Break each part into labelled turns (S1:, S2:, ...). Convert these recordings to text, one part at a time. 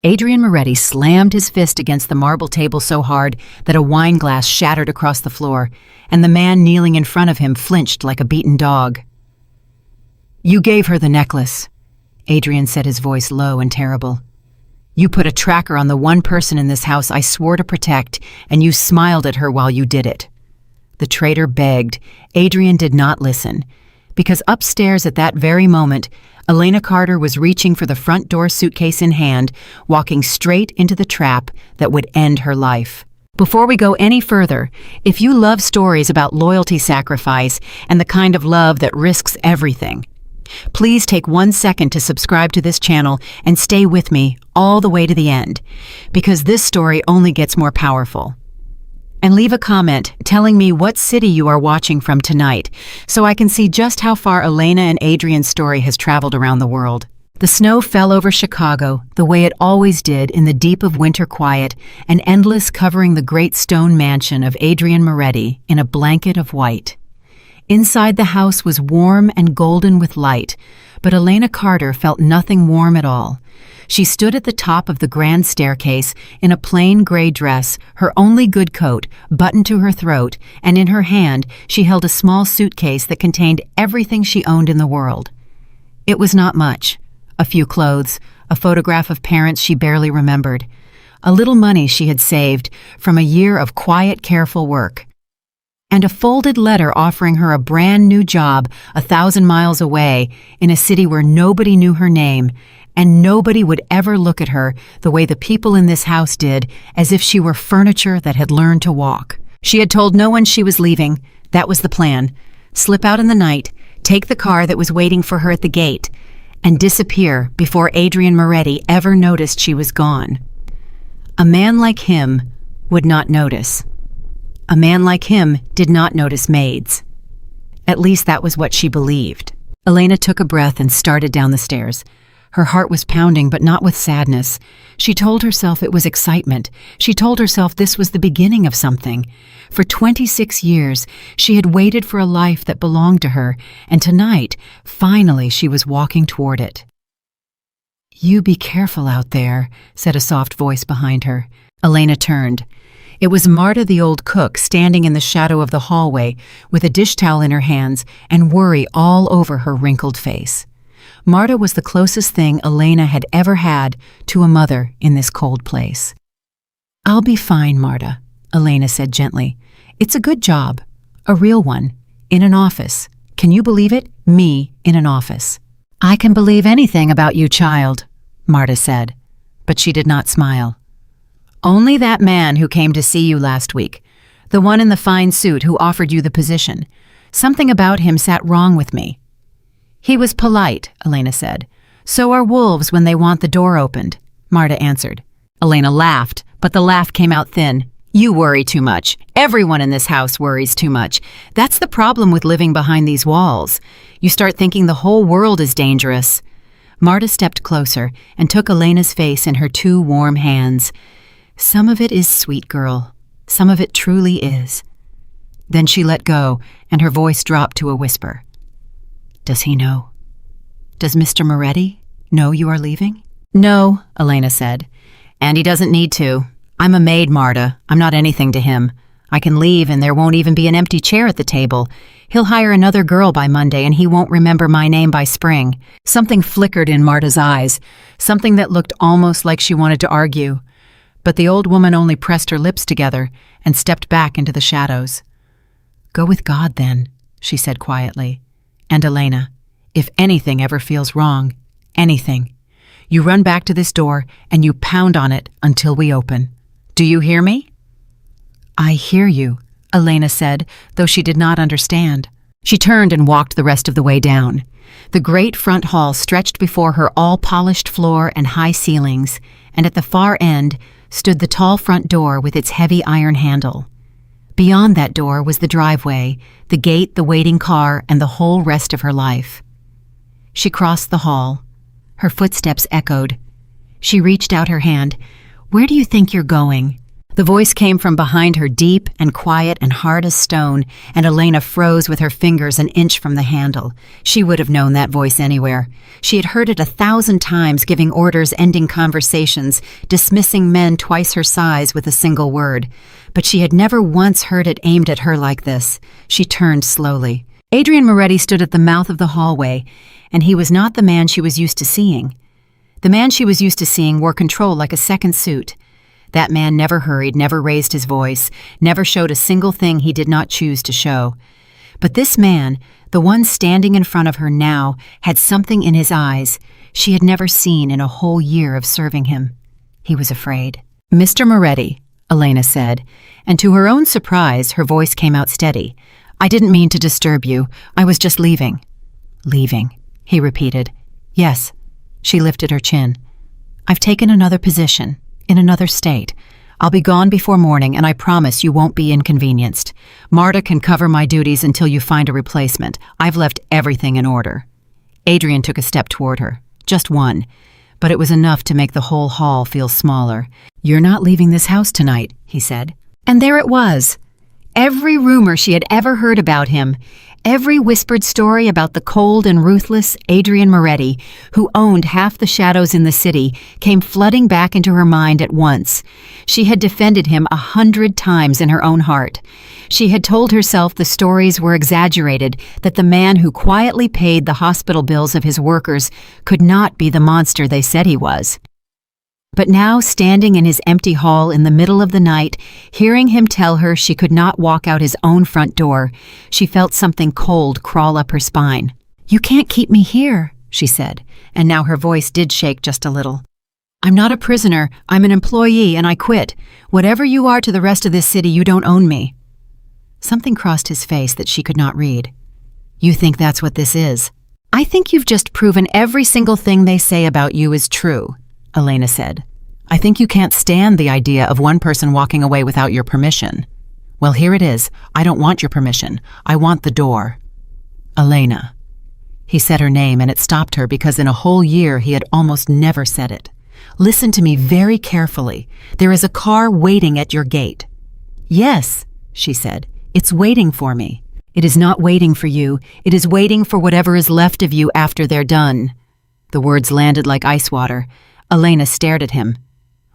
S1: Adrian Moretti slammed his fist against the marble table so hard that a wine glass shattered across the floor, and the man kneeling in front of him flinched like a beaten dog. "You gave her the necklace," Adrian said, his voice low and terrible. "You put a tracker on the one person in this house I swore to protect, and you smiled at her while you did it." The traitor begged. Adrian did not listen, because upstairs at that very moment, Elena Carter was reaching for the front door, suitcase in hand, walking straight into the trap that would end her life. Before we go any further, if you love stories about loyalty sacrifice and the kind of love that risks everything, please take 1 second to subscribe to this channel and stay with me all the way to the end, because this story only gets more powerful. And leave a comment telling me what city you are watching from tonight, so I can see just how far Elena and Adrian's story has traveled around the world. The snow fell over Chicago the way it always did in the deep of winter quiet, and endless, covering the great stone mansion of Adrian Moretti in a blanket of white. Inside the house was warm and golden with light, but Elena Carter felt nothing warm at all. She stood at the top of the grand staircase in a plain gray dress, her only good coat buttoned to her throat, and in her hand she held a small suitcase that contained everything she owned in the world. It was not much. A few clothes, a photograph of parents she barely remembered, a little money she had saved from a year of quiet, careful work, and a folded letter offering her a brand new job 1,000 miles away in a city where nobody knew her name, and nobody would ever look at her the way the people in this house did, as if she were furniture that had learned to walk. She had told no one she was leaving. That was the plan. Slip out in the night, take the car that was waiting for her at the gate, and disappear before Adrian Moretti ever noticed she was gone. A man like him would not notice. A man like him did not notice maids. At least that was what she believed. Elena took a breath and started down the stairs. Her heart was pounding, but not with sadness. She told herself it was excitement. She told herself this was the beginning of something. For 26 years, she had waited for a life that belonged to her, and tonight, finally, she was walking toward it. "You be careful out there," said a soft voice behind her. Elena turned. It was Marta, the old cook, standing in the shadow of the hallway with a dish towel in her hands and worry all over her wrinkled face. Marta was the closest thing Elena had ever had to a mother in this cold place. "I'll be fine, Marta," Elena said gently. "It's a good job, a real one, in an office. Can you believe it? Me in an office." "I can believe anything about you, child," Marta said, but she did not smile. "Only that man who came to see you last week, the one in the fine suit who offered you the position. Something about him sat wrong with me." "He was polite," Elena said. "So are wolves when they want the door opened," Marta answered. Elena laughed, but the laugh came out thin. "You worry too much. Everyone in this house worries too much. That's the problem with living behind these walls. You start thinking the whole world is dangerous." Marta stepped closer and took Elena's face in her 2 warm hands. "Some of it is, sweet girl. Some of it truly is." Then she let go, and her voice dropped to a whisper. "Does he know? Does Mr. Moretti know you are leaving?" "No," Elena said. "And he doesn't need to. I'm a maid, Marta. I'm not anything to him. I can leave and there won't even be an empty chair at the table. He'll hire another girl by Monday and he won't remember my name by spring." Something flickered in Marta's eyes, something that looked almost like she wanted to argue. But the old woman only pressed her lips together and stepped back into the shadows. "Go with God, then," she said quietly. "And Elena, if anything ever feels wrong, anything, you run back to this door and you pound on it until we open. Do you hear me?" "I hear you," Elena said, though she did not understand. She turned and walked the rest of the way down. The great front hall stretched before her, all polished floor and high ceilings, and at the far end stood the tall front door with its heavy iron handle. Beyond that door was the driveway, the gate, the waiting car, and the whole rest of her life. She crossed the hall. Her footsteps echoed. She reached out her hand. "Where do you think you're going?" The voice came from behind her, deep and quiet and hard as stone, and Elena froze with her fingers an inch from the handle. She would have known that voice anywhere. She had heard it 1,000 times, giving orders, ending conversations, dismissing men twice her size with a single word. But she had never once heard it aimed at her like this. She turned slowly. Adrian Moretti stood at the mouth of the hallway, and he was not the man she was used to seeing. The man she was used to seeing wore control like a second suit. That man never hurried, never raised his voice, never showed a single thing he did not choose to show. But this man, the one standing in front of her now, had something in his eyes she had never seen in a whole year of serving him. He was afraid. "Mr. Moretti," Elena said, and to her own surprise, her voice came out steady. "I didn't mean to disturb you. I was just leaving." "Leaving," he repeated. "Yes." She lifted her chin. "I've taken another position. In another state. I'll be gone before morning, and I promise you won't be inconvenienced. Marta can cover my duties until you find a replacement. I've left everything in order." Adrian took a step toward her. Just one. But it was enough to make the whole hall feel smaller. "You're not leaving this house tonight," he said. And there it was. Every rumor she had ever heard about him, every whispered story about the cold and ruthless Adrian Moretti, who owned half the shadows in the city, came flooding back into her mind at once. She had defended him 100 times in her own heart. She had told herself the stories were exaggerated, that the man who quietly paid the hospital bills of his workers could not be the monster they said he was. But now, standing in his empty hall in the middle of the night, hearing him tell her she could not walk out his own front door, she felt something cold crawl up her spine. "You can't keep me here," she said, and now her voice did shake just a little. "I'm not a prisoner. I'm an employee, and I quit. Whatever you are to the rest of this city, you don't own me." Something crossed his face that she could not read. "You think that's what this is?" "I think you've just proven every single thing they say about you is true," Elena said. "I think you can't stand the idea of one person walking away without your permission. Well, here it is. I don't want your permission. I want the door." "Elena." He said her name, and it stopped her because in a whole year he had almost never said it. "Listen to me very carefully. There is a car waiting at your gate." "Yes," she said. "It's waiting for me." "It is not waiting for you. It is waiting for whatever is left of you after they're done." The words landed like ice water. Elena stared at him.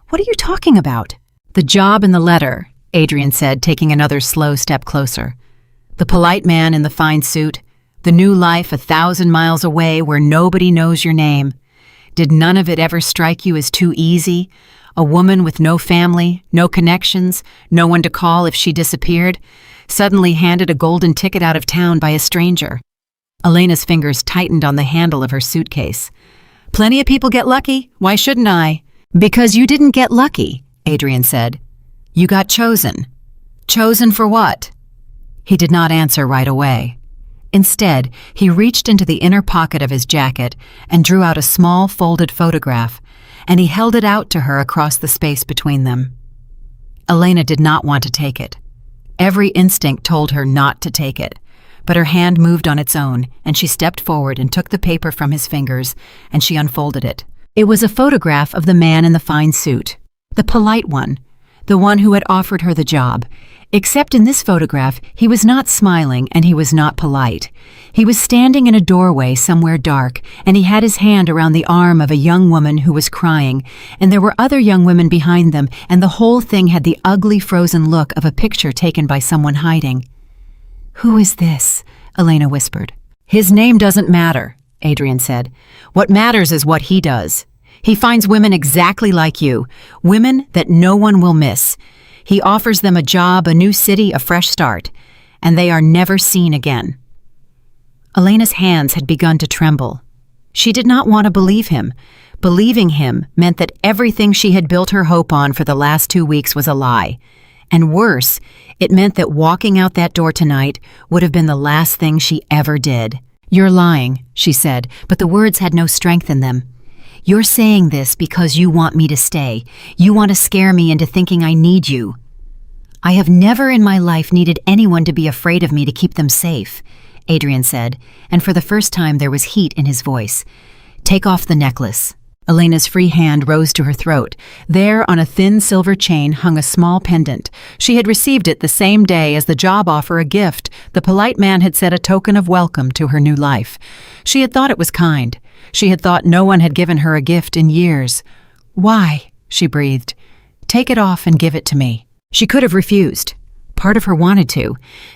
S1: "What are you talking about?" "The job and the letter," Adrian said, taking another slow step closer. "The polite man in the fine suit. The new life 1,000 miles away where nobody knows your name. Did none of it ever strike you as too easy? A woman with no family, no connections, no one to call if she disappeared, suddenly handed a golden ticket out of town by a stranger." Elena's fingers tightened on the handle of her suitcase. "Plenty of people get lucky. Why shouldn't I?" "Because you didn't get lucky," Adrian said. "You got chosen." "Chosen for what?" He did not answer right away. Instead, he reached into the inner pocket of his jacket and drew out a small folded photograph, and he held it out to her across the space between them. Elena did not want to take it. Every instinct told her not to take it. But her hand moved on its own, and she stepped forward and took the paper from his fingers, and she unfolded it. It was a photograph of the man in the fine suit, the polite one, the one who had offered her the job. Except in this photograph, he was not smiling and he was not polite. He was standing in a doorway somewhere dark, and he had his hand around the arm of a young woman who was crying, and there were other young women behind them, and the whole thing had the ugly frozen look of a picture taken by someone hiding. "Who is this?" Elena whispered. "His name doesn't matter," Adrian said. "What matters is what he does. He finds women exactly like you, women that no one will miss. He offers them a job, a new city, a fresh start, and they are never seen again." Elena's hands had begun to tremble. She did not want to believe him. Believing him meant that everything she had built her hope on for the last 2 weeks was a lie. And worse, it meant that walking out that door tonight would have been the last thing she ever did. "You're lying," she said, but the words had no strength in them. "You're saying this because you want me to stay. You want to scare me into thinking I need you." "I have never in my life needed anyone to be afraid of me to keep them safe," Adrian said, and for the first time there was heat in his voice. "Take off the necklace." Elena's free hand rose to her throat. There, on a thin silver chain, hung a small pendant. She had received it the same day as the job offer, a gift the polite man had said, a token of welcome to her new life. She had thought it was kind. She had thought no one had given her a gift in years. "Why?" she breathed. "Take it off and give it to me." She could have refused. Part of her wanted to,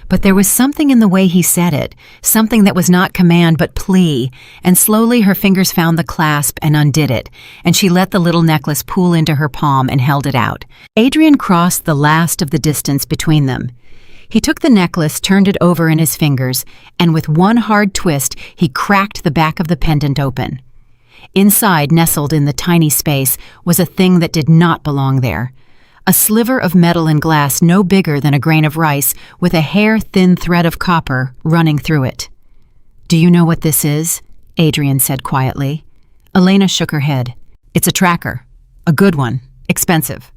S1: but there was something in the way he said it, something that was not command but plea, and slowly her fingers found the clasp and undid it, and she let the little necklace pool into her palm and held it out. Adrian crossed the last of the distance between them. He took the necklace, turned it over in his fingers, and with one hard twist, he cracked the back of the pendant open. Inside, nestled in the tiny space, was a thing that did not belong there. A sliver of metal and glass no bigger than a grain of rice, with a hair-thin thread of copper running through it. "Do you know what this is?" Adrian said quietly. Elena shook her head. "It's a tracker. A good one. Expensive.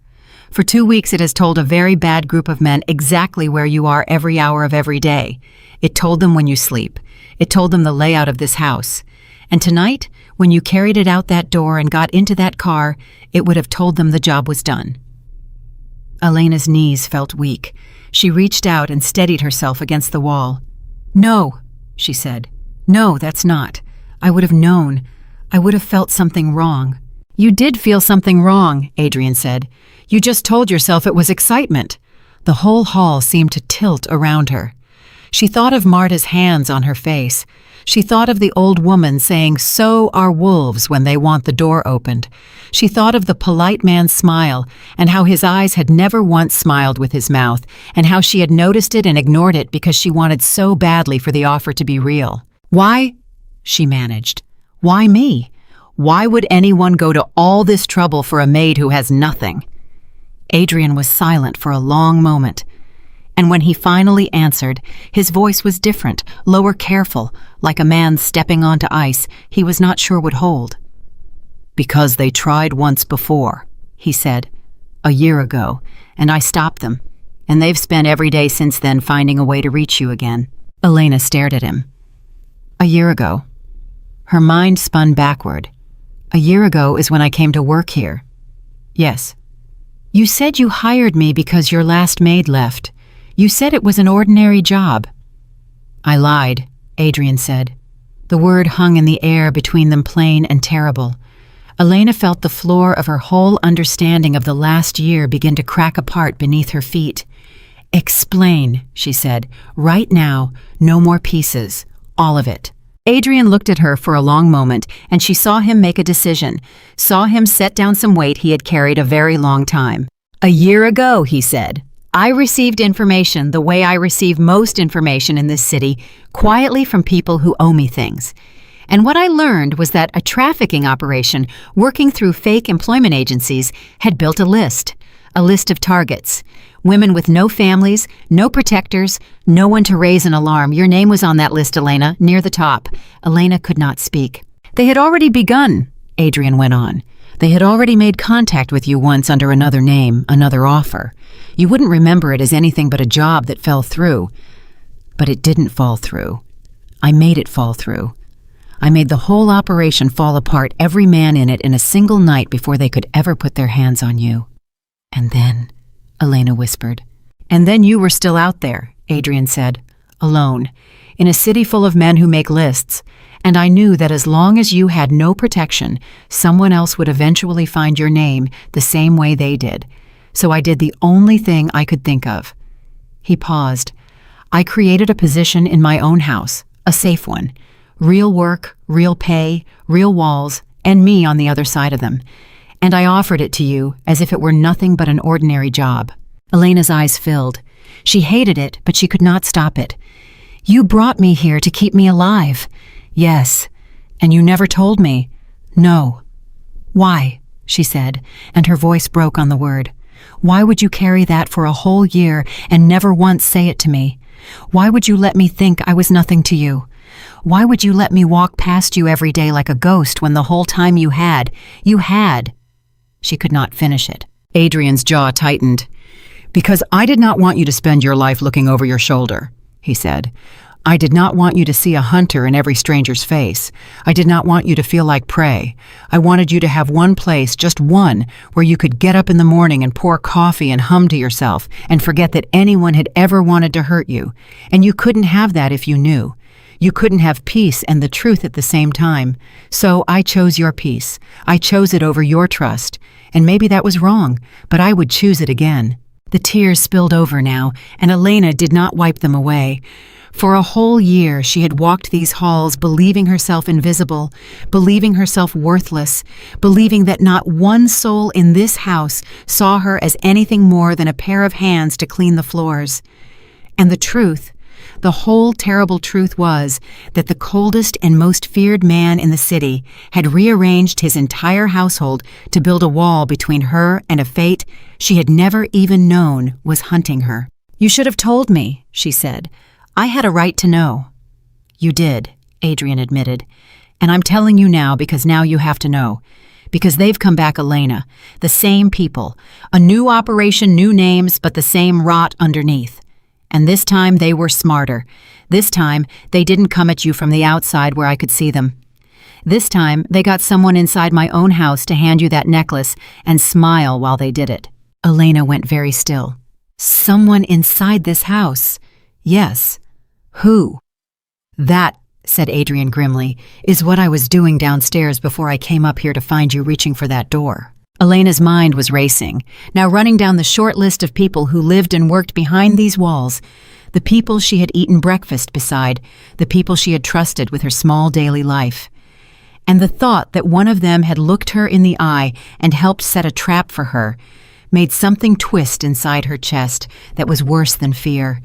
S1: For 2 weeks it has told a very bad group of men exactly where you are every hour of every day. It told them when you sleep. It told them the layout of this house. And tonight, when you carried it out that door and got into that car, it would have told them the job was done." Elena's knees felt weak. She reached out and steadied herself against the wall. "No," she said. "No, that's not. I would have known. I would have felt something wrong." "You did feel something wrong," Adrian said. "You just told yourself it was excitement." The whole hall seemed to tilt around her. She thought of Marta's hands on her face. She thought of the old woman saying, "So are wolves," when they want the door opened. She thought of the polite man's smile, and how his eyes had never once smiled with his mouth, and how she had noticed it and ignored it because she wanted so badly for the offer to be real. "Why?" she managed. "Why me? Why would anyone go to all this trouble for a maid who has nothing?" Adrian was silent for a long moment. And when he finally answered, his voice was different, lower, careful, like a man stepping onto ice he was not sure would hold. "Because they tried once before," he said, "a year ago, and I stopped them, and they've spent every day since then finding a way to reach you again." Elena stared at him. "A year ago." Her mind spun backward. "A year ago is when I came to work here." "Yes." "You said you hired me because your last maid left. You said it was an ordinary job." "I lied," Adrian said. The word hung in the air between them, plain and terrible. Elena felt the floor of her whole understanding of the last year begin to crack apart beneath her feet. "Explain," she said. "Right now, no more pieces. All of it." Adrian looked at her for a long moment, and she saw him make a decision, saw him set down some weight he had carried a very long time. "A year ago," he said, "I received information the way I receive most information in this city, quietly from people who owe me things. And what I learned was that a trafficking operation working through fake employment agencies had built a list of targets. Women with no families, no protectors, no one to raise an alarm. Your name was on that list, Elena, near the top." Elena could not speak. "They had already begun," Adrian went on. "They had already made contact with you once under another name, another offer. You wouldn't remember it as anything but a job that fell through. But it didn't fall through. I made it fall through. I made the whole operation fall apart, every man in it, in a single night before they could ever put their hands on you." "And then," Elena whispered. "And then you were still out there," Adrian said, "alone, in a city full of men who make lists. And I knew that as long as you had no protection, someone else would eventually find your name the same way they did. So I did the only thing I could think of." He paused. "I created a position in my own house, a safe one. Real work, real pay, real walls, and me on the other side of them. And I offered it to you as if it were nothing but an ordinary job." Elena's eyes filled. She hated it, but she could not stop it. "You brought me here to keep me alive." "Yes, and you never told me." "No." "Why?" she said, and her voice broke on the word. "Why would you carry that for a whole year and never once say it to me? Why would you let me think I was nothing to you? Why would you let me walk past you every day like a ghost when the whole time you had. She could not finish it. Adrian's jaw tightened. "Because I did not want you to spend your life looking over your shoulder," he said. I did not want you to see a hunter in every stranger's face. I did not want you to feel like prey. I wanted you to have one place, just one, where you could get up in the morning and pour coffee and hum to yourself and forget that anyone had ever wanted to hurt you. And you couldn't have that if you knew. You couldn't have peace and the truth at the same time. So I chose your peace. I chose it over your trust. And maybe that was wrong, but I would choose it again. The tears spilled over now, and Elena did not wipe them away. For a whole year she had walked these halls believing herself invisible, believing herself worthless, believing that not one soul in this house saw her as anything more than a pair of hands to clean the floors. And the truth, the whole terrible truth was that the coldest and most feared man in the city had rearranged his entire household to build a wall between her and a fate she had never even known was hunting her. "You should have told me," she said. "I had a right to know." "You did," Adrian admitted. "And I'm telling you now because now you have to know. Because they've come back, Elena. The same people. A new operation, new names, but the same rot underneath. And this time they were smarter. This time they didn't come at you from the outside where I could see them. This time they got someone inside my own house to hand you that necklace and smile while they did it." Elena went very still. "Someone inside this house? Yes. Who?" "That," said Adrian grimly, "is what I was doing downstairs before I came up here to find you reaching for that door." Elena's mind was racing, now running down the short list of people who lived and worked behind these walls, the people she had eaten breakfast beside, the people she had trusted with her small daily life. And the thought that one of them had looked her in the eye and helped set a trap for her made something twist inside her chest that was worse than fear.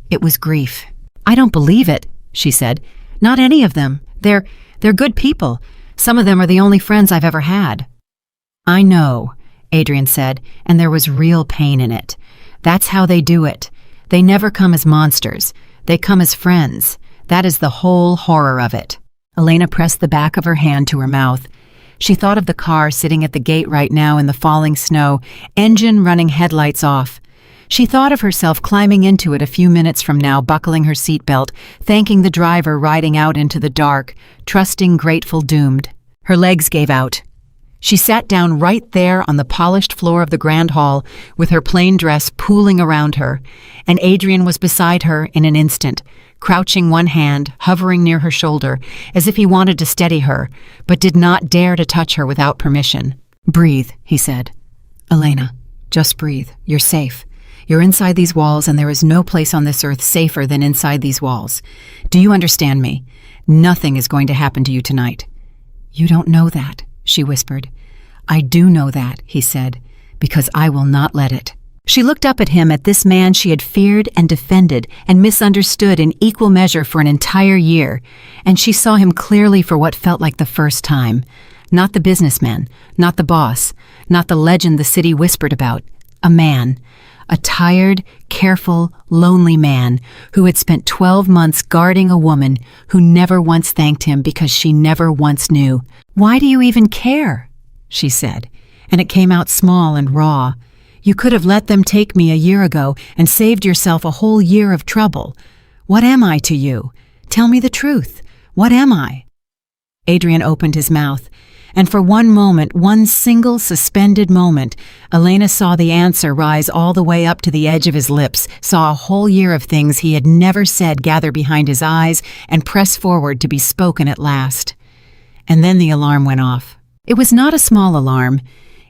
S1: It was grief. "I don't believe it," she said. "Not any of them. They're good people. Some of them are the only friends I've ever had." "I know," Adrian said, and there was real pain in it. "That's how they do it. They never come as monsters. They come as friends. That is the whole horror of it." Elena pressed the back of her hand to her mouth. She thought of the car sitting at the gate right now in the falling snow, engine running, headlights off. She thought of herself climbing into it a few minutes from now, buckling her seatbelt, thanking the driver, riding out into the dark, trusting, grateful, doomed. Her legs gave out. She sat down right there on the polished floor of the grand hall with her plain dress pooling around her, and Adrian was beside her in an instant, crouching, one hand hovering near her shoulder as if he wanted to steady her, but did not dare to touch her without permission. "Breathe," he said. "Elena, just breathe. You're safe. You're inside these walls, and there is no place on this earth safer than inside these walls. Do you understand me? Nothing is going to happen to you tonight." "You don't know that," she whispered. "I do know that," he said, "because I will not let it." She looked up at him, at this man she had feared and defended and misunderstood in equal measure for an entire year, and she saw him clearly for what felt like the first time. Not the businessman, not the boss, not the legend the city whispered about. A man. A tired, careful, lonely man who had spent 12 months guarding a woman who never once thanked him because she never once knew. "Why do you even care?" she said, and it came out small and raw. "You could have let them take me a year ago and saved yourself a whole year of trouble. What am I to you? Tell me the truth. What am I?" Adrian opened his mouth, and for one moment, one single suspended moment, Elena saw the answer rise all the way up to the edge of his lips, saw a whole year of things he had never said gather behind his eyes and press forward to be spoken at last. And then the alarm went off. It was not a small alarm.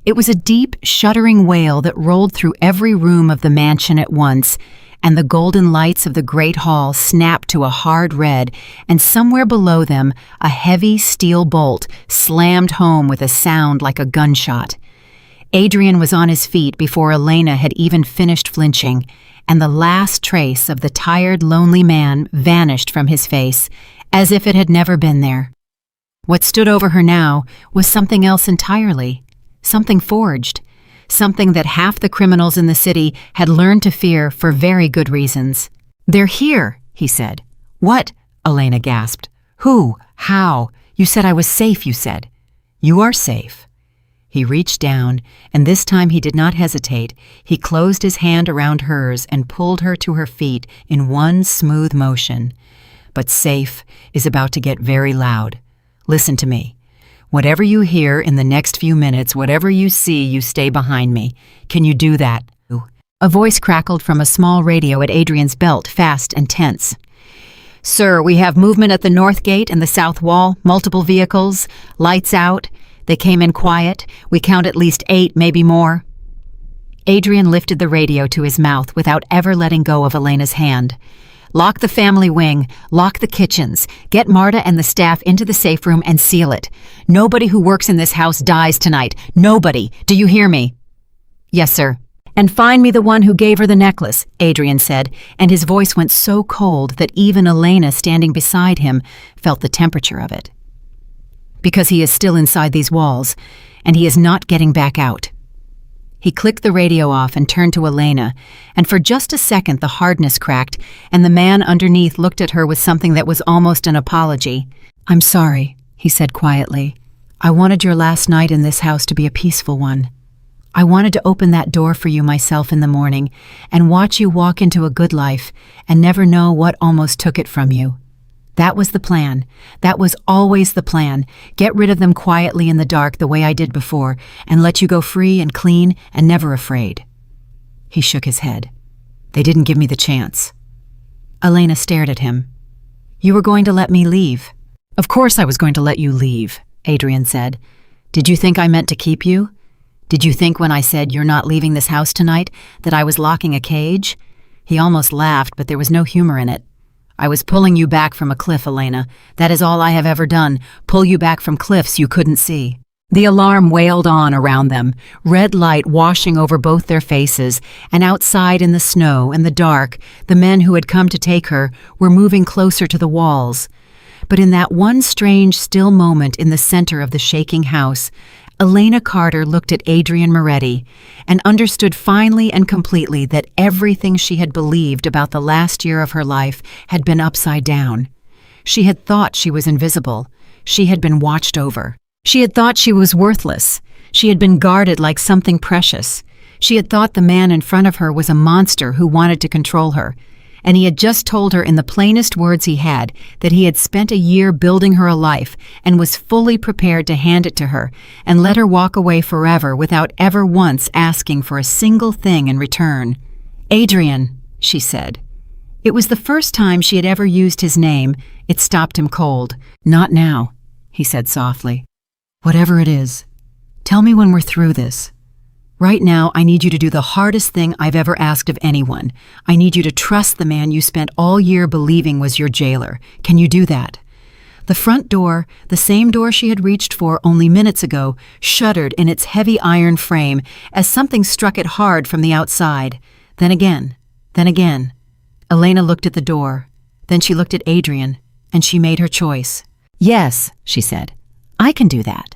S1: It was a deep, shuddering wail that rolled through every room of the mansion at once, and the golden lights of the great hall snapped to a hard red, and somewhere below them a heavy steel bolt slammed home with a sound like a gunshot. Adrian was on his feet before Elena had even finished flinching, and the last trace of the tired, lonely man vanished from his face, as if it had never been there. What stood over her now was something else entirely, something forged, something that half the criminals in the city had learned to fear for very good reasons. "They're here," he said. "What?" Elena gasped. "Who? How? You said I was safe, you said." "You are safe." He reached down, and this time he did not hesitate. He closed his hand around hers and pulled her to her feet in one smooth motion. but safe, is about to get very loud. Listen to me. Whatever you hear in the next few minutes, whatever you see, you stay behind me. Can you do that?" A voice crackled from a small radio at Adrian's belt, fast and tense. "Sir, we have movement at the north gate and the south wall, multiple vehicles, lights out. They came in quiet. We count at least 8, maybe more." Adrian lifted the radio to his mouth without ever letting go of Elena's hand. "Lock the family wing, lock the kitchens, get Marta and the staff into the safe room and seal it. Nobody who works in this house dies tonight. Nobody. Do you hear me?" "Yes, sir." "And find me the one who gave her the necklace," Adrian said, and his voice went so cold that even Elena, standing beside him, felt the temperature of it. "Because he is still inside these walls, and he is not getting back out." He clicked the radio off and turned to Elena, and for just a second the hardness cracked, and the man underneath looked at her with something that was almost an apology. "I'm sorry," he said quietly. "I wanted your last night in this house to be a peaceful one. I wanted to open that door for you myself in the morning and watch you walk into a good life and never know what almost took it from you. That was the plan. That was always the plan. Get rid of them quietly in the dark the way I did before, and let you go free and clean and never afraid." He shook his head. "They didn't give me the chance." Elena stared at him. "You were going to let me leave." "Of course I was going to let you leave," Adrian said. "Did you think I meant to keep you? Did you think when I said you're not leaving this house tonight that I was locking a cage?" He almost laughed, but there was no humor in it. "I was pulling you back from a cliff, Elena. That is all I have ever done, pull you back from cliffs you couldn't see." The alarm wailed on around them, red light washing over both their faces, and outside in the snow and the dark, the men who had come to take her were moving closer to the walls. But in that one strange, still moment in the center of the shaking house, Elena Carter looked at Adrian Moretti and understood finally and completely that everything she had believed about the last year of her life had been upside down. She had thought she was invisible. She had been watched over. She had thought she was worthless. She had been guarded like something precious. She had thought the man in front of her was a monster who wanted to control her. And he had just told her in the plainest words he had that he had spent a year building her a life and was fully prepared to hand it to her and let her walk away forever without ever once asking for a single thing in return. "Adrian," she said. It was the first time she had ever used his name. It stopped him cold. "Not now," he said softly. "Whatever it is, tell me when we're through this. Right now, I need you to do the hardest thing I've ever asked of anyone. I need you to trust the man you spent all year believing was your jailer. Can you do that?" The front door, the same door she had reached for only minutes ago, shuddered in its heavy iron frame as something struck it hard from the outside. Then again. Elena looked at the door. Then she looked at Adrian, and she made her choice. "Yes," she said, "I can do that."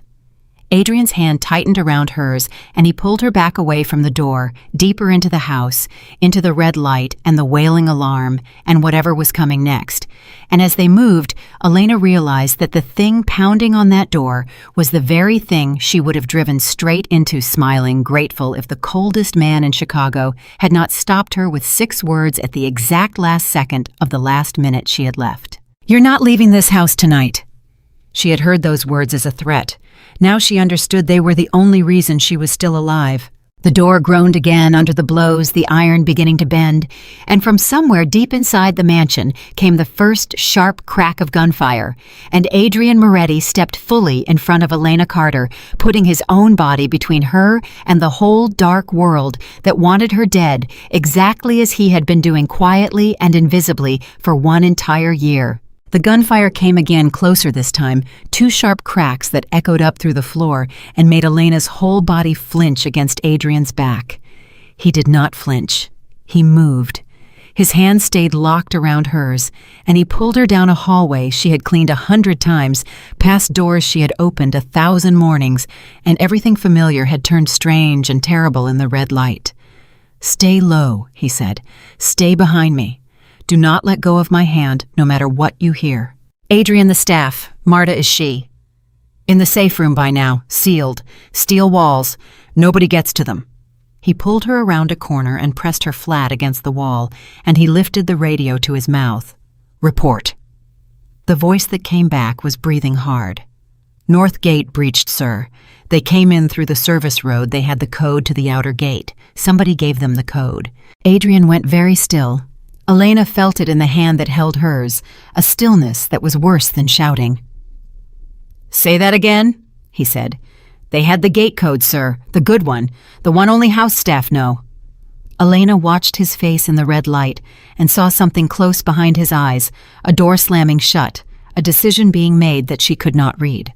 S1: Adrian's hand tightened around hers, and he pulled her back away from the door, deeper into the house, into the red light and the wailing alarm and whatever was coming next. And as they moved, Elena realized that the thing pounding on that door was the very thing she would have driven straight into, smiling, grateful if the coldest man in Chicago had not stopped her with 6 words at the exact last second of the last minute she had left. "You're not leaving this house tonight." She had heard those words as a threat. Now she understood they were the only reason she was still alive. The door groaned again under the blows, the iron beginning to bend, and from somewhere deep inside the mansion came the first sharp crack of gunfire, and Adrian Moretti stepped fully in front of Elena Carter, putting his own body between her and the whole dark world that wanted her dead, exactly as he had been doing quietly and invisibly for 1 entire year. The gunfire came again, closer this time, 2 sharp cracks that echoed up through the floor and made Elena's whole body flinch against Adrian's back. He did not flinch. He moved. His hand stayed locked around hers, and he pulled her down a hallway she had cleaned 100 times, past doors she had opened 1,000 mornings, and everything familiar had turned strange and terrible in the red light. "Stay low," he said. "Stay behind me. Do not let go of my hand, no matter what you hear. Adrian the staff, Marta is she. In the safe room by now, sealed, steel walls, nobody gets to them." He pulled her around a corner and pressed her flat against the wall, and he lifted the radio to his mouth. "Report." The voice that came back was breathing hard. "North gate breached, sir. They came in through the service road. They had the code to the outer gate. Somebody gave them the code." Adrian went very still. Elena felt it in the hand that held hers, a stillness that was worse than shouting. "Say that again," he said. "They had the gate code, sir. The good one. The one only house staff know." Elena watched his face in the red light and saw something close behind his eyes, a door slamming shut, a decision being made that she could not read.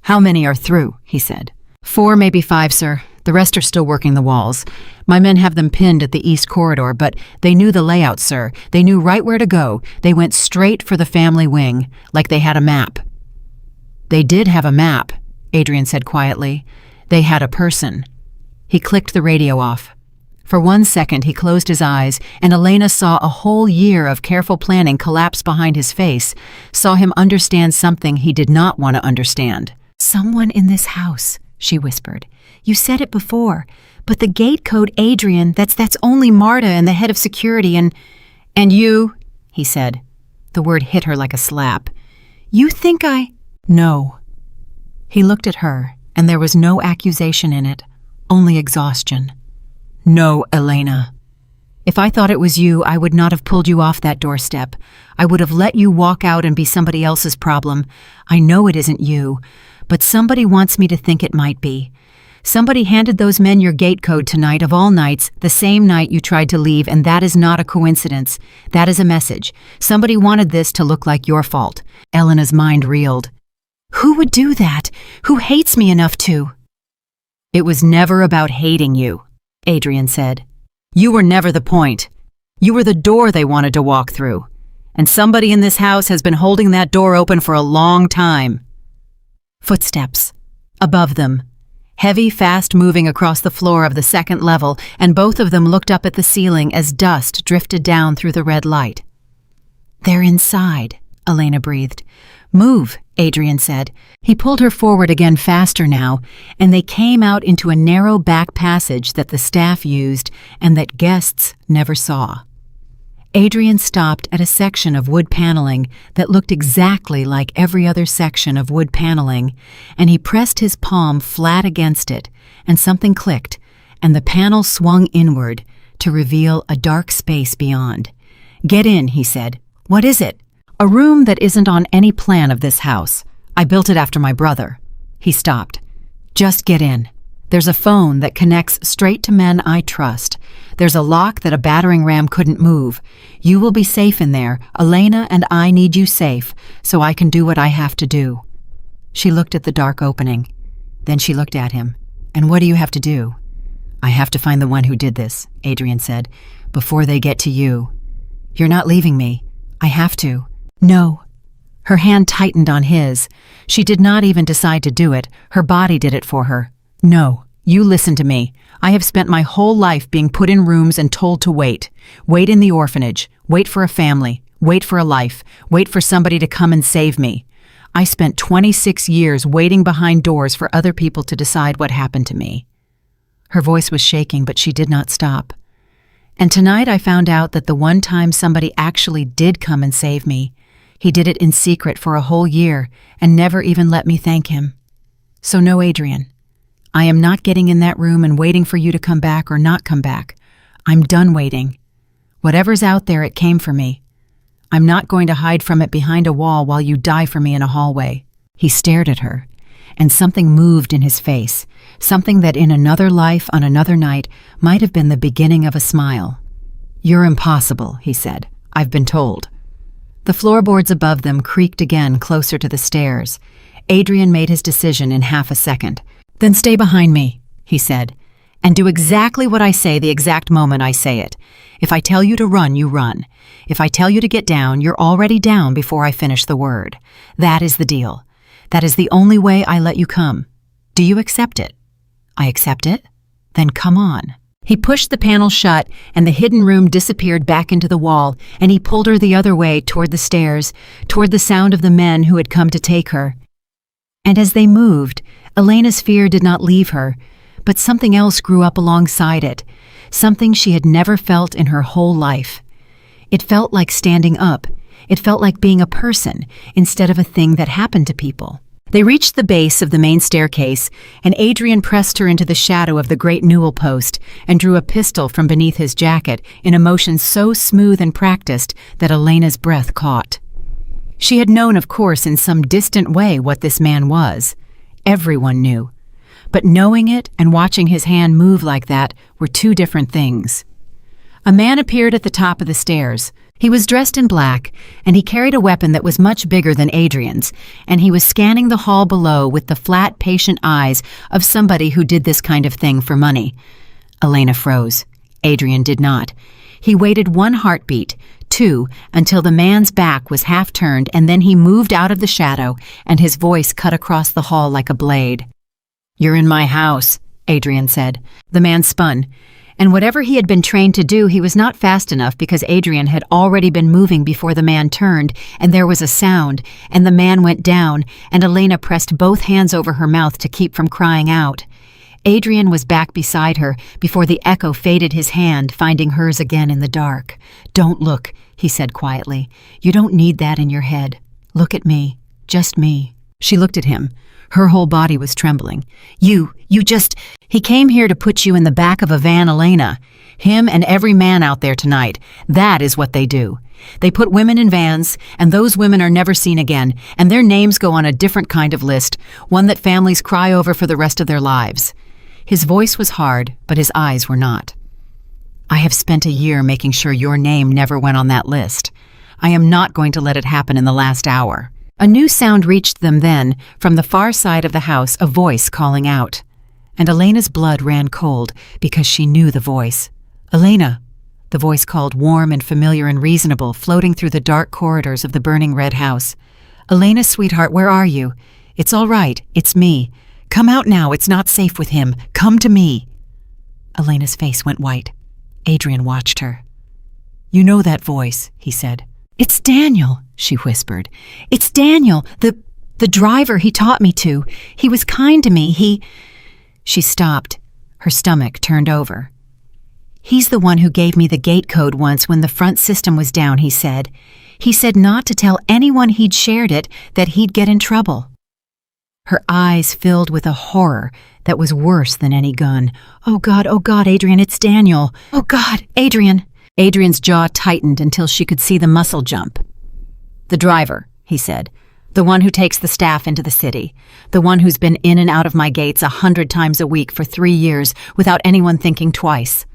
S1: "How many are through?" he said. "4, maybe 5, sir. The rest are still working the walls. My men have them pinned at the east corridor, but they knew the layout, sir. They knew right where to go. They went straight for the family wing, like they had a map." "They did have a map," Adrian said quietly. "They had a person." He clicked the radio off. For 1 second he closed his eyes, and Elena saw a whole year of careful planning collapse behind his face, saw him understand something he did not want to understand. "Someone in this house," she whispered. "You said it before, but the gate code, Adrian, that's only Marta and the head of security and you," he said. The word hit her like a slap. "You think I—" "No." He looked at her, and there was no accusation in it, only exhaustion. "No, Elena. If I thought it was you, I would not have pulled you off that doorstep. I would have let you walk out and be somebody else's problem. I know it isn't you, but somebody wants me to think it might be. Somebody handed those men your gate code tonight of all nights, the same night you tried to leave, and that is not a coincidence. That is a message. Somebody wanted this to look like your fault." Elena's mind reeled. "Who would do that? Who hates me enough to?" "It was never about hating you," Adrian said. "You were never the point. You were the door they wanted to walk through. And somebody in this house has been holding that door open for a long time." Footsteps. Above them. Heavy, fast-moving across the floor of the second level, and both of them looked up at the ceiling as dust drifted down through the red light. "They're inside," Elena breathed. "Move," Adrian said. He pulled her forward again faster now, and they came out into a narrow back passage that the staff used and that guests never saw. Adrian stopped at a section of wood paneling that looked exactly like every other section of wood paneling, and he pressed his palm flat against it, and something clicked, and the panel swung inward to reveal a dark space beyond. "Get in," he said. "What is it?" "A room that isn't on any plan of this house. I built it after my brother." He stopped. "Just get in. There's a phone that connects straight to men I trust. There's a lock that a battering ram couldn't move. You will be safe in there. Elena and I need you safe, so I can do what I have to do." She looked at the dark opening. Then she looked at him. "And what do you have to do?" "I have to find the one who did this," Adrian said, "before they get to you." "You're not leaving me." "I have to." "No." Her hand tightened on his. She did not even decide to do it. Her body did it for her. "No, you listen to me. I have spent my whole life being put in rooms and told to wait. Wait in the orphanage. Wait for a family. Wait for a life. Wait for somebody to come and save me. I spent 26 years waiting behind doors for other people to decide what happened to me." Her voice was shaking, but she did not stop. "And tonight I found out that the one time somebody actually did come and save me, he did it in secret for a whole year and never even let me thank him. So no, Adrian. I am not getting in that room and waiting for you to come back or not come back. I'm done waiting. Whatever's out there, it came for me. I'm not going to hide from it behind a wall while you die for me in a hallway." He stared at her, and something moved in his face, something that in another life on another night might have been the beginning of a smile. "You're impossible," he said. "I've been told." The floorboards above them creaked again closer to the stairs. Adrian made his decision in half a second. "Then stay behind me," he said, "and do exactly what I say the exact moment I say it. If I tell you to run, you run. If I tell you to get down, you're already down before I finish the word. That is the deal. That is the only way I let you come. Do you accept it?" "I accept it." "Then come on." He pushed the panel shut, and the hidden room disappeared back into the wall, and he pulled her the other way toward the stairs, toward the sound of the men who had come to take her. And as they moved, Elena's fear did not leave her, but something else grew up alongside it, something she had never felt in her whole life. It felt like standing up. It felt like being a person instead of a thing that happened to people. They reached the base of the main staircase, and Adrian pressed her into the shadow of the great newel post and drew a pistol from beneath his jacket in a motion so smooth and practiced that Elena's breath caught. She had known, of course, in some distant way what this man was. Everyone knew. But knowing it and watching his hand move like that were two different things. A man appeared at the top of the stairs. He was dressed in black, and he carried a weapon that was much bigger than Adrian's, and he was scanning the hall below with the flat, patient eyes of somebody who did this kind of thing for money. Elena froze. Adrian did not. He waited 1 heartbeat, 2, until the man's back was half turned, and then he moved out of the shadow, and his voice cut across the hall like a blade. "You're in my house," Adrian said. The man spun. And whatever he had been trained to do, he was not fast enough because Adrian had already been moving before the man turned, and there was a sound, and the man went down, and Elena pressed both hands over her mouth to keep from crying out. Adrian was back beside her before the echo faded his hand, finding hers again in the dark. "Don't look," he said quietly. "You don't need that in your head. Look at me. Just me." She looked at him. Her whole body was trembling. He came here to put you in the back of a van, Elena. Him and every man out there tonight. That is what they do. They put women in vans, and those women are never seen again, and their names go on a different kind of list, one that families cry over for the rest of their lives. His voice was hard, but his eyes were not. "I have spent a year making sure your name never went on that list. I am not going to let it happen in the last hour." A new sound reached them then, from the far side of the house, a voice calling out. And Elena's blood ran cold because she knew the voice. "Elena," the voice called, warm and familiar and reasonable, floating through the dark corridors of the burning red house. "Elena, sweetheart, where are you? It's all right, it's me. Come out now, it's not safe with him. Come to me." Elena's face went white. Adrian watched her. "You know that voice," he said. "It's Daniel," she whispered. "It's Daniel, the driver he taught me to. He was kind to me, She stopped. Her stomach turned over. "He's the one who gave me the gate code once when the front system was down," he said. "He said not to tell anyone he'd shared it, that he'd get in trouble." Her eyes filled with a horror that was worse than any gun. Oh, God, Adrian, it's Daniel. Oh, God, Adrian." Adrian's jaw tightened until she could see the muscle jump. "The driver," he said. "The one who takes the staff into the city. The one who's been in and out of my gates 100 times a week for 3 years without anyone thinking twice."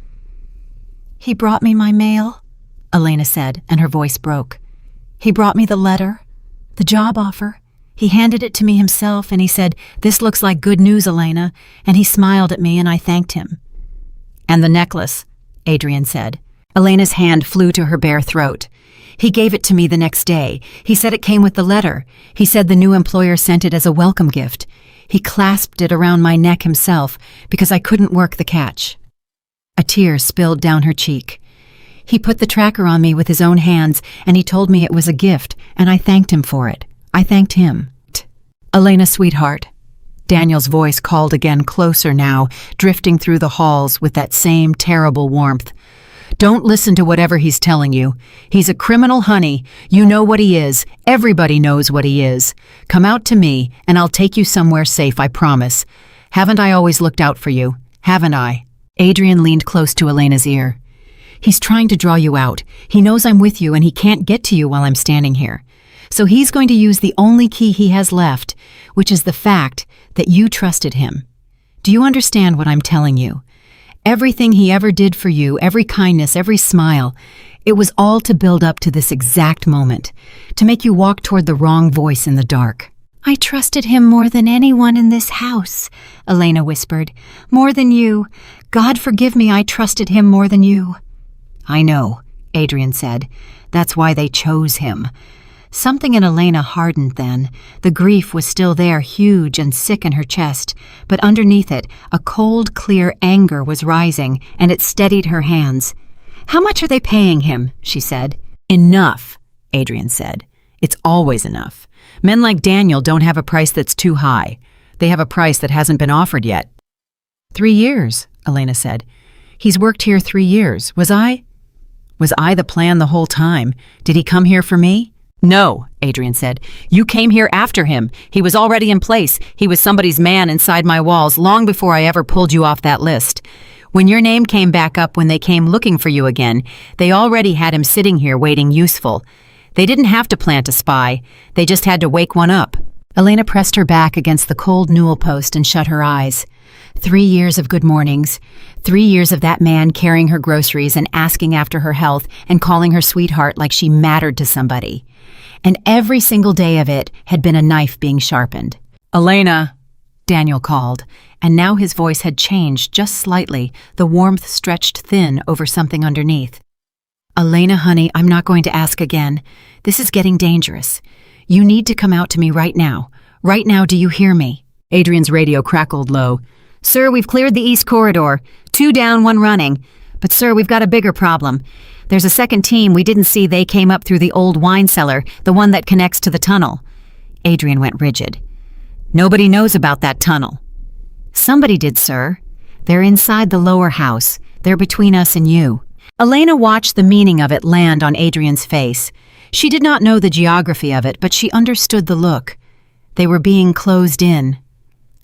S1: "He brought me my mail," Elena said, and her voice broke. "He brought me the letter, the job offer. He handed it to me himself, and he said, 'This looks like good news, Elena,' and he smiled at me, and I thanked him." "And the necklace," Adrian said. Elena's hand flew to her bare throat. "He gave it to me the next day. He said it came with the letter. He said the new employer sent it as a welcome gift. He clasped it around my neck himself because I couldn't work the catch." A tear spilled down her cheek. "He put the tracker on me with his own hands, and he told me it was a gift, and I thanked him for it. I thanked him." "Elena, sweetheart." Daniel's voice called again, closer now, drifting through the halls with that same terrible warmth. "Don't listen to whatever he's telling you. He's a criminal, honey. You know what he is. Everybody knows what he is. Come out to me, and I'll take you somewhere safe, I promise. Haven't I always looked out for you? Haven't I?" Adrian leaned close to Elena's ear. "He's trying to draw you out. He knows I'm with you, and he can't get to you while I'm standing here. So he's going to use the only key he has left, which is the fact that you trusted him. Do you understand what I'm telling you? Everything he ever did for you, every kindness, every smile, it was all to build up to this exact moment, to make you walk toward the wrong voice in the dark." "I trusted him more than anyone in this house," Elena whispered. "More than you. God forgive me, I trusted him more than you." "I know," Adrian said. "That's why they chose him." Something in Elena hardened then. The grief was still there, huge and sick in her chest, but underneath it, a cold, clear anger was rising, and it steadied her hands. "How much are they paying him?" she said. "Enough," Adrian said. "It's always enough. Men like Daniel don't have a price that's too high. They have a price that hasn't been offered yet." 3 years, Elena said. "He's worked here 3 years. Was I the plan the whole time? Did he come here for me? No, Adrian said. You came here after him. He was already in place. He was somebody's man inside my walls long before I ever pulled you off that list. When your name came back up when they came looking for you again, they already had him sitting here waiting useful. They didn't have to plant a spy. They just had to wake one up. Elena pressed her back against the cold newel post and shut her eyes. 3 years of good mornings. 3 years of that man carrying her groceries and asking after her health and calling her sweetheart like she mattered to somebody. And every single day of it had been a knife being sharpened. "Elena," Daniel called, and now his voice had changed just slightly, the warmth stretched thin over something underneath. "Elena, honey, I'm not going to ask again. This is getting dangerous. You need to come out to me right now. Right now, do you hear me?" Adrian's radio crackled low. "Sir, we've cleared the east corridor. 2 down, 1 running. But sir, we've got a bigger problem. There's a second team we didn't see. They came up through the old wine cellar, the one that connects to the tunnel." Adrian went rigid. "Nobody knows about that tunnel." "Somebody did, sir. They're inside the lower house. They're between us and you." Elena watched the meaning of it land on Adrian's face. She did not know the geography of it, but she understood the look. They were being closed in.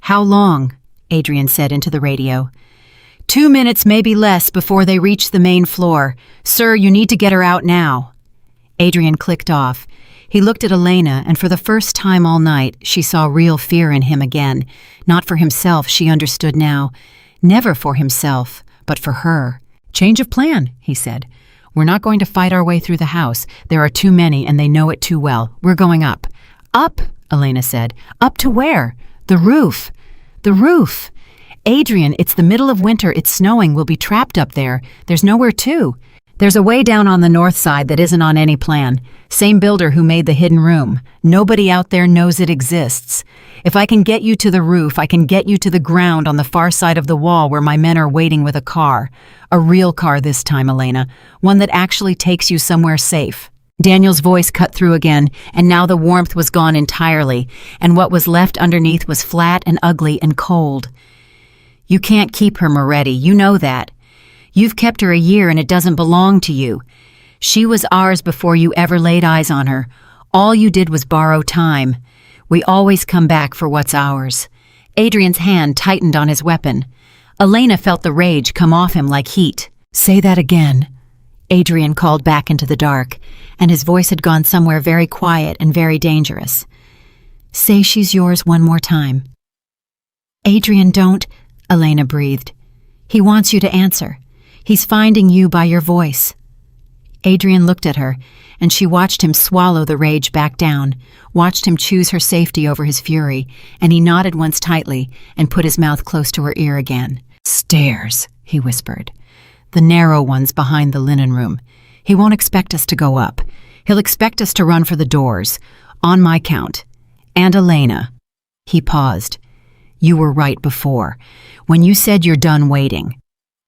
S1: "How long?" Adrian said into the radio. 2 minutes, maybe less, before they reach the main floor. Sir, you need to get her out now." Adrian clicked off. He looked at Elena, and for the first time all night, she saw real fear in him again. Not for himself, she understood now. Never for himself, but for her. "Change of plan," he said. "We're not going to fight our way through the house. There are too many, and they know it too well. We're going up." "Up?" Elena said. "Up to where?" "The roof." "The roof." "Adrian, it's the middle of winter. It's snowing. We'll be trapped up there. There's nowhere to. There's a way down on the north side that isn't on any plan. Same builder who made the hidden room. Nobody out there knows it exists. If I can get you to the roof, I can get you to the ground on the far side of the wall where my men are waiting with a car. A real car this time, Elena. One that actually takes you somewhere safe." Daniel's voice cut through again, and now the warmth was gone entirely, and what was left underneath was flat and ugly and cold. "You can't keep her, Moretti. You know that. You've kept her a year and it doesn't belong to you. She was ours before you ever laid eyes on her. All you did was borrow time. We always come back for what's ours." Adrian's hand tightened on his weapon. Elena felt the rage come off him like heat. "Say that again," Adrian called back into the dark, and his voice had gone somewhere very quiet and very dangerous. "Say she's yours one more time." "Adrian, don't," Elena breathed. "He wants you to answer. He's finding you by your voice." Adrian looked at her, and she watched him swallow the rage back down, watched him choose her safety over his fury, and he nodded once tightly and put his mouth close to her ear again. "Stairs," he whispered. "The narrow ones behind the linen room. He won't expect us to go up. He'll expect us to run for the doors, on my count. And Elena." He paused. "You were right before, when you said you're done waiting.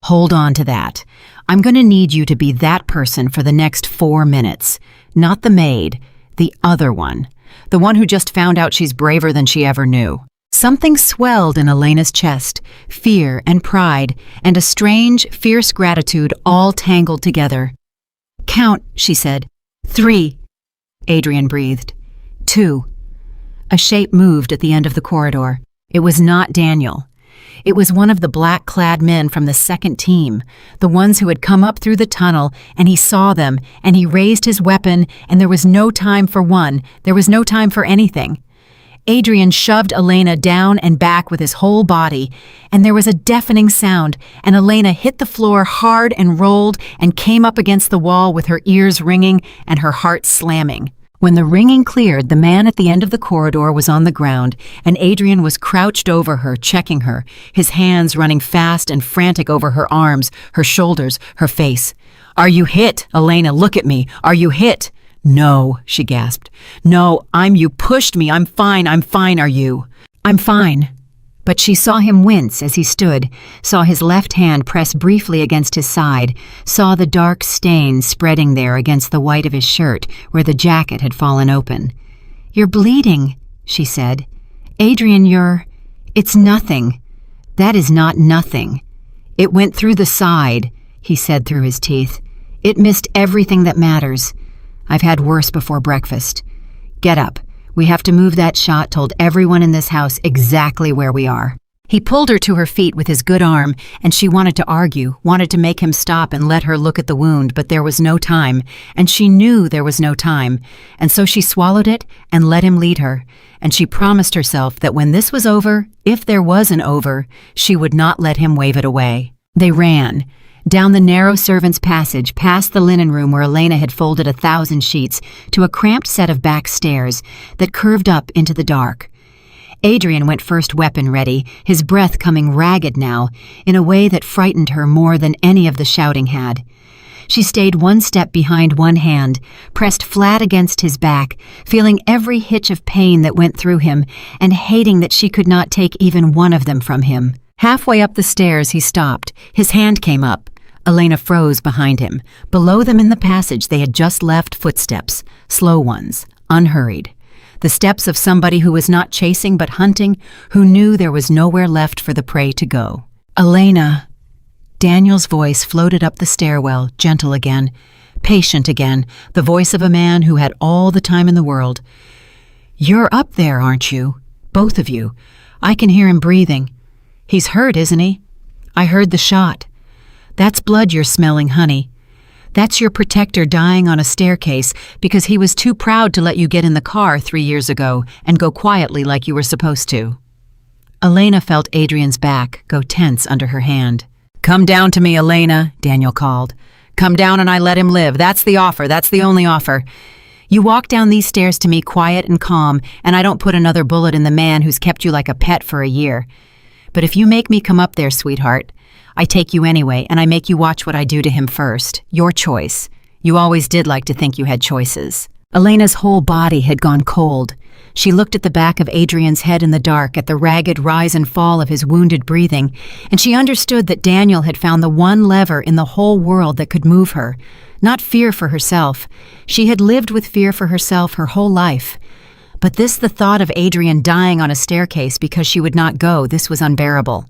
S1: Hold on to that. I'm going to need you to be that person for the next 4 minutes. Not the maid, the other one. The one who just found out she's braver than she ever knew." Something swelled in Elena's chest, fear and pride, and a strange, fierce gratitude all tangled together. "Count," she said. 3. Adrian breathed. 2. A shape moved at the end of the corridor. It was not Daniel. It was one of the black-clad men from the second team, the ones who had come up through the tunnel, and he saw them, and he raised his weapon, and there was no time for one, there was no time for anything. Adrian shoved Elena down and back with his whole body, and there was a deafening sound, and Elena hit the floor hard and rolled and came up against the wall with her ears ringing and her heart slamming. When the ringing cleared, the man at the end of the corridor was on the ground, and Adrian was crouched over her, checking her, his hands running fast and frantic over her arms, her shoulders, her face. "Are you hit? Elena, look at me. Are you hit?" "No," she gasped. "No, you pushed me. I'm fine, are you?" "I'm fine." But she saw him wince as he stood, saw his left hand press briefly against his side, saw the dark stain spreading there against the white of his shirt where the jacket had fallen open. "You're bleeding," she said. "Adrian, it's nothing. That is not nothing. It went through the side," he said through his teeth. "It missed everything that matters. I've had worse before breakfast. Get up. We have to move that shot, told everyone in this house exactly where we are. He pulled her to her feet with his good arm, and she wanted to argue, wanted to make him stop and let her look at the wound, but there was no time, and she knew there was no time, and so she swallowed it and let him lead her, and she promised herself that when this was over, if there was an over, she would not let him wave it away. They ran. Down the narrow servants' passage, past the linen room where Elena had folded 1,000 sheets, to a cramped set of back stairs that curved up into the dark. Adrian went first, weapon ready, his breath coming ragged now, in a way that frightened her more than any of the shouting had. She stayed one step behind one hand, pressed flat against his back, feeling every hitch of pain that went through him, and hating that she could not take even one of them from him. Halfway up the stairs, he stopped. His hand came up. Elena froze behind him. Below them in the passage they had just left footsteps, slow ones, unhurried. The steps of somebody who was not chasing but hunting, who knew there was nowhere left for the prey to go. Elena. Daniel's voice floated up the stairwell, gentle again, patient again, the voice of a man who had all the time in the world. You're up there, aren't you? Both of you. I can hear him breathing. He's hurt, isn't he? I heard the shot. That's blood you're smelling, honey. That's your protector dying on a staircase because he was too proud to let you get in the car 3 years ago and go quietly like you were supposed to. Elena felt Adrian's back go tense under her hand. Come down to me, Elena, Daniel called. Come down and I let him live. That's the offer. That's the only offer. You walk down these stairs to me quiet and calm, and I don't put another bullet in the man who's kept you like a pet for a year. But if you make me come up there, sweetheart, I take you anyway, and I make you watch what I do to him first. Your choice. You always did like to think you had choices. Elena's whole body had gone cold. She looked at the back of Adrian's head in the dark, at the ragged rise and fall of his wounded breathing, and she understood that Daniel had found the one lever in the whole world that could move her. Not fear for herself. She had lived with fear for herself her whole life. But the thought of Adrian dying on a staircase because she would not go, this was unbearable.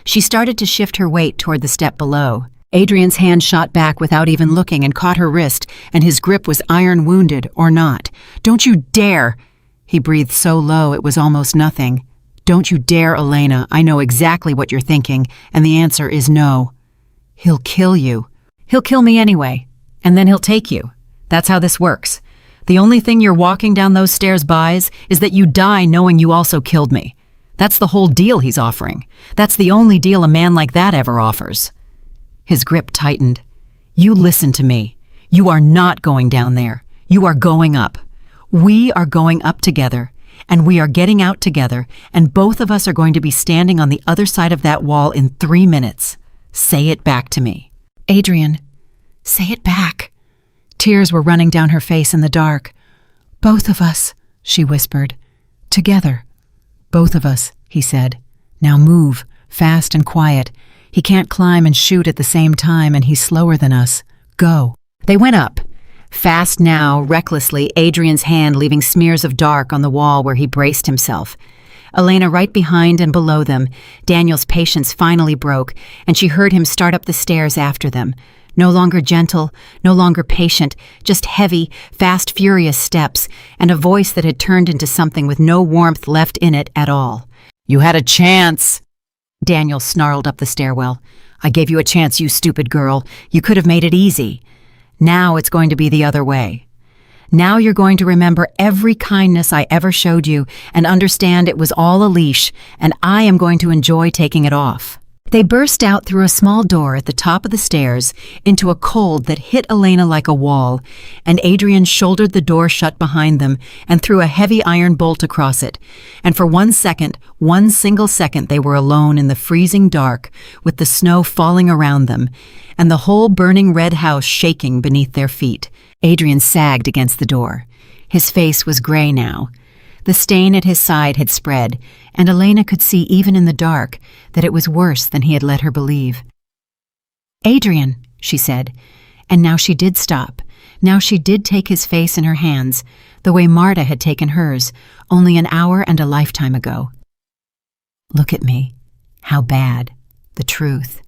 S1: She started to shift her weight toward the step below. Adrian's hand shot back without even looking and caught her wrist, and his grip was iron-wounded, or not. Don't you dare! He breathed so low it was almost nothing. Don't you dare, Elena. I know exactly what you're thinking, and the answer is no. He'll kill you. He'll kill me anyway, and then he'll take you. That's how this works. The only thing you're walking down those stairs buys is that you die knowing you also killed me. That's the whole deal he's offering. That's the only deal a man like that ever offers. His grip tightened. You listen to me. You are not going down there. You are going up. We are going up together, and we are getting out together, and both of us are going to be standing on the other side of that wall in 3 minutes. Say it back to me. Adrian, say it back. Tears were running down her face in the dark. Both of us, she whispered. Together. Both of us, he said. Now move, fast and quiet. He can't climb and shoot at the same time, and he's slower than us. Go. They went up. Fast now, recklessly, Adrian's hand leaving smears of dark on the wall where he braced himself. Elena right behind and below them. Daniel's patience finally broke, and she heard him start up the stairs after them. No longer gentle, no longer patient, just heavy, fast, furious steps, and a voice that had turned into something with no warmth left in it at all. You had a chance. Daniel snarled up the stairwell. I gave you a chance, you stupid girl. You could have made it easy. Now it's going to be the other way. Now you're going to remember every kindness I ever showed you and understand it was all a leash, and I am going to enjoy taking it off. They burst out through a small door at the top of the stairs into a cold that hit Elena like a wall, and Adrian shouldered the door shut behind them and threw a heavy iron bolt across it. And for 1 second, one single second, they were alone in the freezing dark with the snow falling around them and the whole burning red house shaking beneath their feet. Adrian sagged against the door. His face was gray now. The stain at his side had spread, and Elena could see even in the dark that it was worse than he had let her believe. Adrian, she said, and now she did stop. Now she did take his face in her hands, the way Marta had taken hers, only an hour and a lifetime ago. Look at me. How bad. The truth.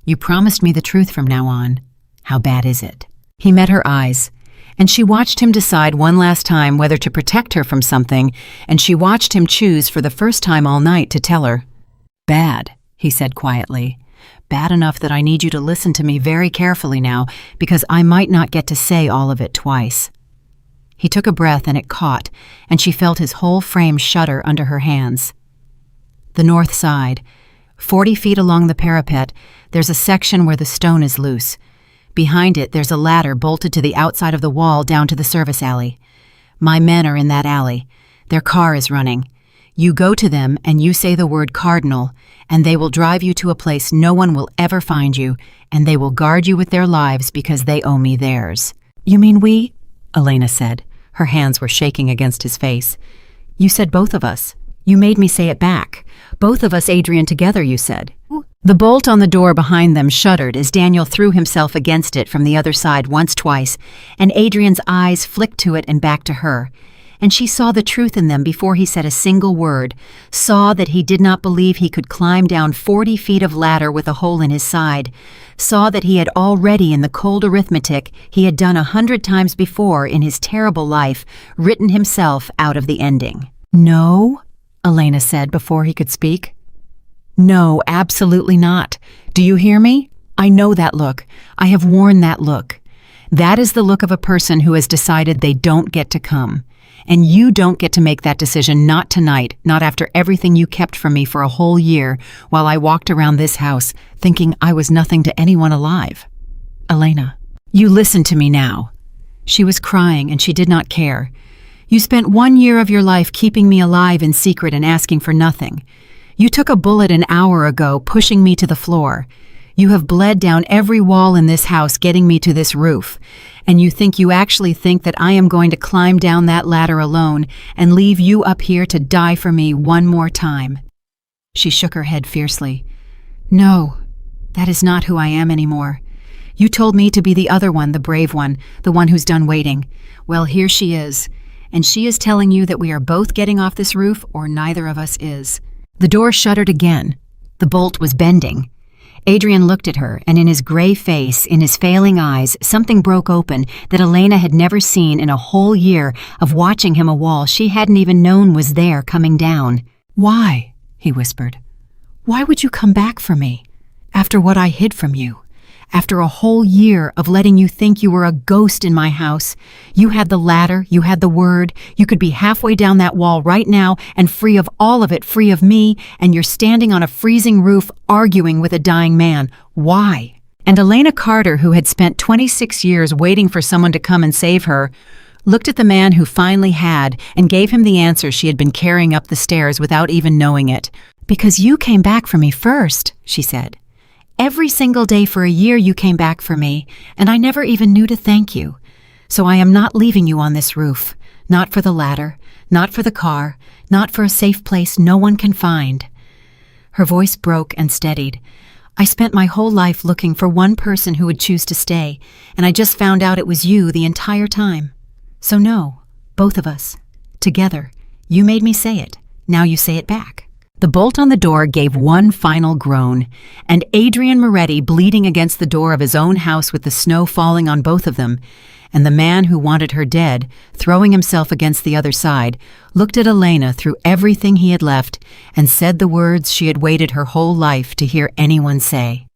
S1: You promised me the truth from now on. How bad is it? He met her eyes, And she watched him decide one last time whether to protect her from something, and she watched him choose for the first time all night to tell her. "Bad," he said quietly. "Bad enough that I need you to listen to me very carefully now, because I might not get to say all of it twice." He took a breath and it caught, and she felt his whole frame shudder under her hands. The north side. 40 feet along the parapet, there's a section where the stone is loose. Behind it, there's a ladder bolted to the outside of the wall down to the service alley. My men are in that alley. Their car is running. You go to them and you say the word cardinal, and they will drive you to a place no one will ever find you, and they will guard you with their lives because they owe me theirs." "You mean we?" Elena said. Her hands were shaking against his face. "You said both of us. You made me say it back. Both of us, Adrian, together, you said." The bolt on the door behind them shuddered as Daniel threw himself against it from the other side twice, and Adrian's eyes flicked to it and back to her. And she saw the truth in them before he said a single word, saw that he did not believe he could climb down 40 feet of ladder with a hole in his side, saw that he had already in the cold arithmetic he had done 100 times before in his terrible life, written himself out of the ending. "No," Elena said before he could speak. "No, absolutely not. Do you hear me? I know that look. I have worn that look. That is the look of a person who has decided they don't get to come. And you don't get to make that decision, not tonight, not after everything you kept from me for a whole year while I walked around this house thinking I was nothing to anyone alive. Elena, you listen to me now." She was crying and she did not care. "You spent 1 year of your life keeping me alive in secret and asking for nothing. You took a bullet an hour ago, pushing me to the floor. You have bled down every wall in this house getting me to this roof. And you actually think that I am going to climb down that ladder alone and leave you up here to die for me one more time." She shook her head fiercely. "No, that is not who I am anymore. You told me to be the other one, the brave one, the one who's done waiting. Well, here she is. And she is telling you that we are both getting off this roof or neither of us is." The door shuddered again. The bolt was bending. Adrian looked at her, and in his gray face, in his failing eyes, something broke open that Elena had never seen in a whole year of watching him, a wall she hadn't even known was there coming down. "Why?" he whispered. "Why would you come back for me? After what I hid from you? After a whole year of letting you think you were a ghost in my house? You had the ladder, you had the word, you could be halfway down that wall right now and free of all of it, free of me, and you're standing on a freezing roof arguing with a dying man. Why?" And Elena Carter, who had spent 26 years waiting for someone to come and save her, looked at the man who finally had and gave him the answer she had been carrying up the stairs without even knowing it. "Because you came back for me first," she said. "Every single day for a year you came back for me, and I never even knew to thank you. So I am not leaving you on this roof, not for the ladder, not for the car, not for a safe place no one can find." Her voice broke and steadied. "I spent my whole life looking for one person who would choose to stay, and I just found out it was you the entire time. So no, both of us, together. You made me say it. Now you say it back." The bolt on the door gave one final groan, and Adrian Moretti, bleeding against the door of his own house with the snow falling on both of them, and the man who wanted her dead, throwing himself against the other side, looked at Elena through everything he had left and said the words she had waited her whole life to hear anyone say.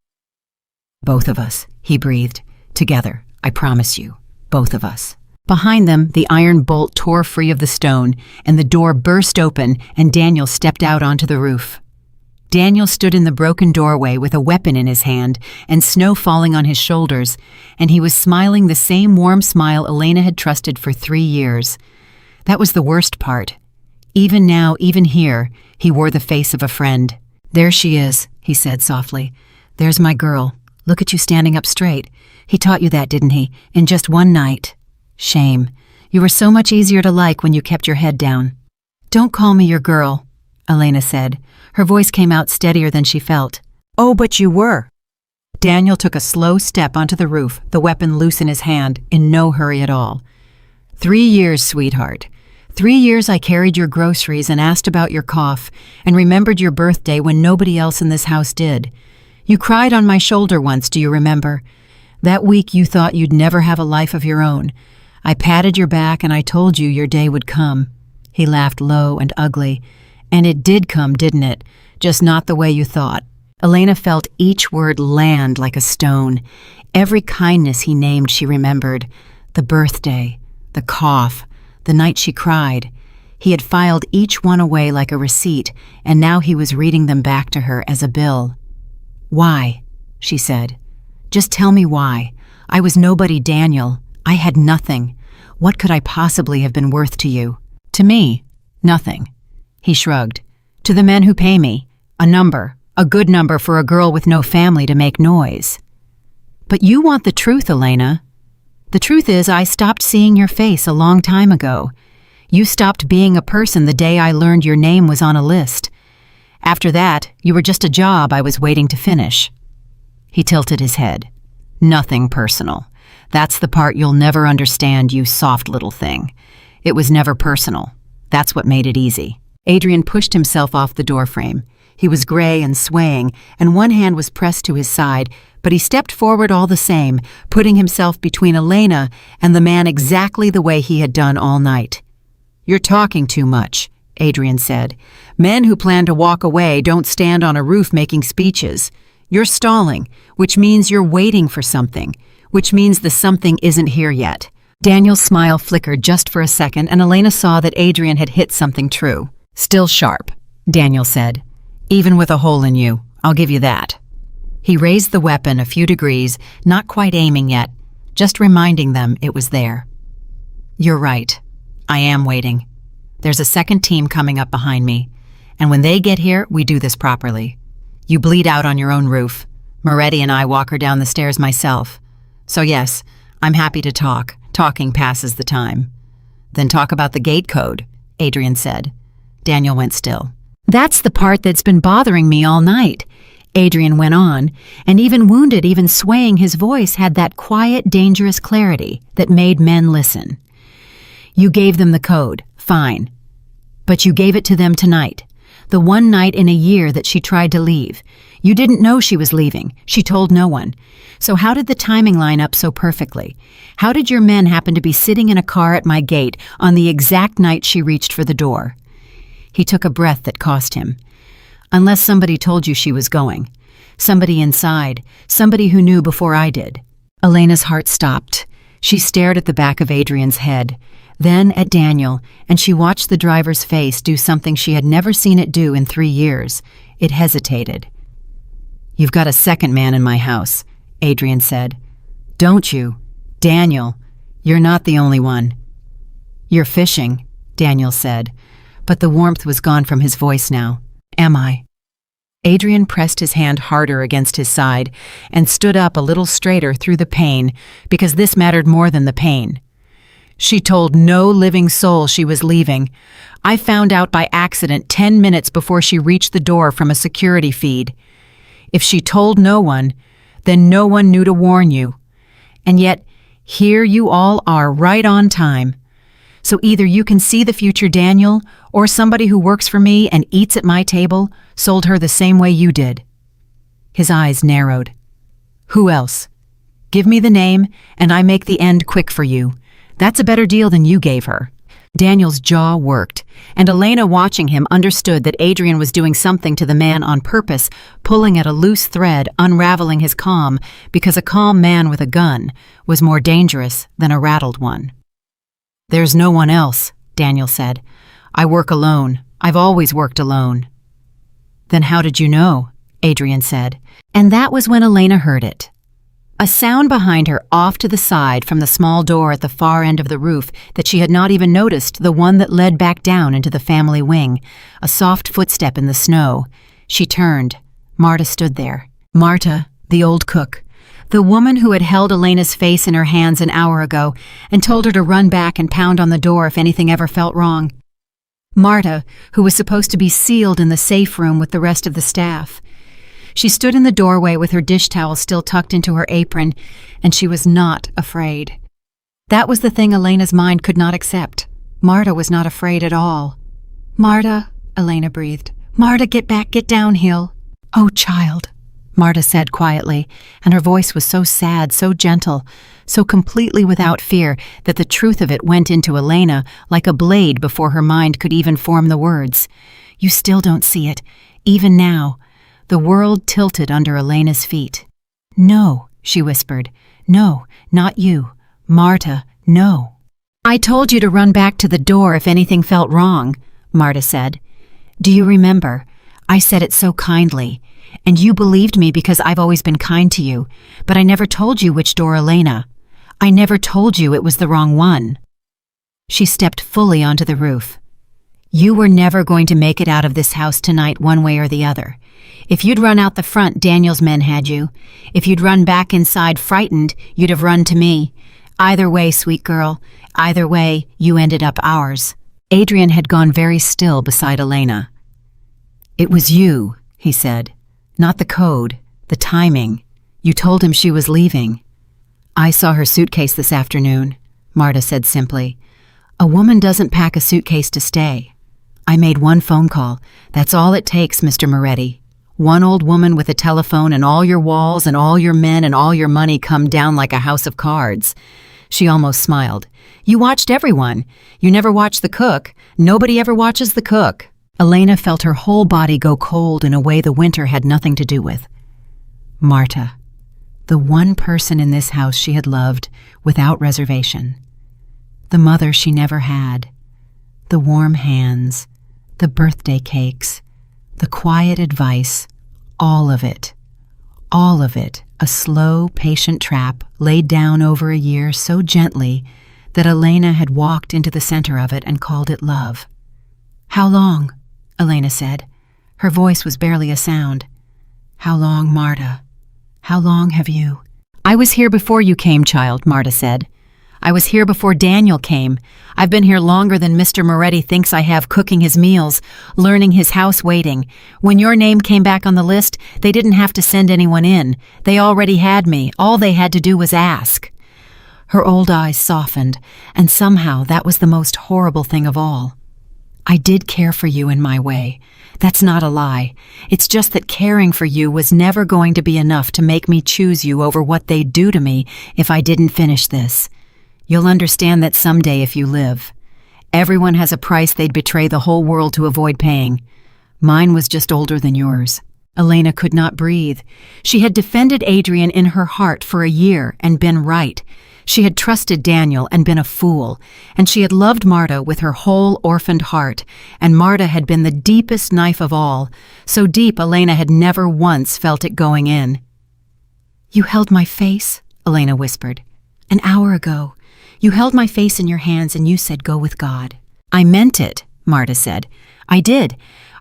S1: "Both of us," he breathed. "Together, I promise you, both of us." Behind them, the iron bolt tore free of the stone, and the door burst open, and Daniel stepped out onto the roof. Daniel stood in the broken doorway with a weapon in his hand and snow falling on his shoulders, and he was smiling the same warm smile Elena had trusted for 3 years. That was the worst part. Even now, even here, he wore the face of a friend. "There she is," he said softly. "There's my girl. Look at you standing up straight. He taught you that, didn't he? In just one night. Shame. You were so much easier to like when you kept your head down." "Don't call me your girl," Elena said. Her voice came out steadier than she felt. "Oh, but you were." Daniel took a slow step onto the roof, the weapon loose in his hand, in no hurry at all. 3 years, sweetheart. 3 years I carried your groceries and asked about your cough and remembered your birthday when nobody else in this house did. You cried on my shoulder once, do you remember? That week you thought you'd never have a life of your own. I patted your back and I told you your day would come." He laughed low and ugly. "And it did come, didn't it? Just not the way you thought." Elena felt each word land like a stone. Every kindness he named she remembered. The birthday, the cough, the night she cried. He had filed each one away like a receipt, and now he was reading them back to her as a bill. "Why?" she said. "Just tell me why. I was nobody, Daniel. I had nothing. What could I possibly have been worth to you?" "To me, nothing." He shrugged. "To the men who pay me, a number, a good number for a girl with no family to make noise." "But you want the truth, Elena. The truth is I stopped seeing your face a long time ago. You stopped being a person the day I learned your name was on a list. After that, you were just a job I was waiting to finish." He tilted his head. "Nothing personal. That's the part you'll never understand, you soft little thing. It was never personal. That's what made it easy." Adrian pushed himself off the doorframe. He was gray and swaying, and one hand was pressed to his side, but he stepped forward all the same, putting himself between Elena and the man exactly the way he had done all night. "You're talking too much," Adrian said. "Men who plan to walk away don't stand on a roof making speeches. You're stalling, which means you're waiting for something, which means the something isn't here yet." Daniel's smile flickered just for a second, and Elena saw that Adrian had hit something true. "Still sharp," Daniel said. "Even with a hole in you, I'll give you that." He raised the weapon a few degrees, not quite aiming yet, just reminding them it was there. "You're right. I am waiting. There's a second team coming up behind me, and when they get here, we do this properly. You bleed out on your own roof. Moretti and I walk her down the stairs myself. So yes, I'm happy to talk. Talking passes the time." "Then talk about the gate code," Adrian said. Daniel went still. "That's the part that's been bothering me all night," Adrian went on, and even wounded, even swaying his voice had that quiet, dangerous clarity that made men listen. "You gave them the code, fine. But you gave it to them tonight, the one night in a year that she tried to leave. You didn't know she was leaving. She told no one. So how did the timing line up so perfectly? How did your men happen to be sitting in a car at my gate on the exact night she reached for the door?" He took a breath that cost him. "Unless somebody told you she was going. Somebody inside, somebody who knew before I did." Elena's heart stopped. She stared at the back of Adrian's head, then at Daniel, and she watched the driver's face do something she had never seen it do in 3 years. It hesitated. "You've got a second man in my house," Adrian said. "Don't you? Daniel, you're not the only one." "You're fishing," Daniel said, but the warmth was gone from his voice now. "Am I?" Adrian pressed his hand harder against his side and stood up a little straighter through the pain, because this mattered more than the pain. "She told no living soul she was leaving. I found out by accident 10 minutes before she reached the door from a security feed. If she told no one, then no one knew to warn you. And yet, here you all are right on time. So either you can see the future Daniel, or somebody who works for me and eats at my table sold her the same way you did." His eyes narrowed. "Who else? Give me the name, and I make the end quick for you. That's a better deal than you gave her." Daniel's jaw worked, and Elena, watching him, understood that Adrian was doing something to the man on purpose, pulling at a loose thread, unraveling his calm, because a calm man with a gun was more dangerous than a rattled one. "There's no one else," Daniel said. "I work alone. I've always worked alone." "Then how did you know?" Adrian said. And that was when Elena heard it. A sound behind her, off to the side from the small door at the far end of the roof that she had not even noticed, the one that led back down into the family wing. A soft footstep in the snow. She turned. Marta stood there. Marta, the old cook. The woman who had held Elena's face in her hands an hour ago and told her to run back and pound on the door if anything ever felt wrong. Marta, who was supposed to be sealed in the safe room with the rest of the staff. She stood in the doorway with her dish towel still tucked into her apron, and she was not afraid. That was the thing Elena's mind could not accept. Marta was not afraid at all. "Marta," Elena breathed. "Marta, get back, get down, Hill." "Oh, child." Marta said quietly, and her voice was so sad, so gentle, so completely without fear that the truth of it went into Elena like a blade before her mind could even form the words. You still don't see it, even now. The world tilted under Elena's feet. No, she whispered. No, not you. Marta, no. I told you to run back to the door if anything felt wrong, Marta said. Do you remember? I said it so kindly. And you believed me because I've always been kind to you, but I never told you which door, Elena. I never told you it was the wrong one. She stepped fully onto the roof. You were never going to make it out of this house tonight one way or the other. If you'd run out the front, Daniel's men had you. If you'd run back inside frightened, you'd have run to me. Either way, sweet girl, either way, you ended up ours. Adrian had gone very still beside Elena. It was you, he said. Not the code, the timing. You told him she was leaving. I saw her suitcase this afternoon, Marta said simply. A woman doesn't pack a suitcase to stay. I made one phone call. That's all it takes, Mr. Moretti. One old woman with a telephone and all your walls and all your men and all your money come down like a house of cards. She almost smiled. You watched everyone. You never watched the cook. Nobody ever watches the cook. Elena felt her whole body go cold in a way the winter had nothing to do with. Marta, the one person in this house she had loved without reservation. The mother she never had. The warm hands, the birthday cakes, the quiet advice, all of it. All of it, a slow, patient trap laid down over a year so gently that Elena had walked into the center of it and called it love. How long? Elena said. Her voice was barely a sound. How long, Marta? How long have you? I was here before you came, child, Marta said. I was here before Daniel came. I've been here longer than Mr. Moretti thinks I have, cooking his meals, learning his house waiting. When your name came back on the list, they didn't have to send anyone in. They already had me. All they had to do was ask. Her old eyes softened, and somehow that was the most horrible thing of all. I did care for you in my way. That's not a lie. It's just that caring for you was never going to be enough to make me choose you over what they'd do to me if I didn't finish this. You'll understand that someday if you live. Everyone has a price they'd betray the whole world to avoid paying. Mine was just older than yours. Elena could not breathe. She had defended Adrian in her heart for a year and been right. She had trusted Daniel and been a fool, and she had loved Marta with her whole orphaned heart, and Marta had been the deepest knife of all, so deep Elena had never once felt it going in. You held my face, Elena whispered. An hour ago. You held my face in your hands and you said, go with God. I meant it, Marta said. I did.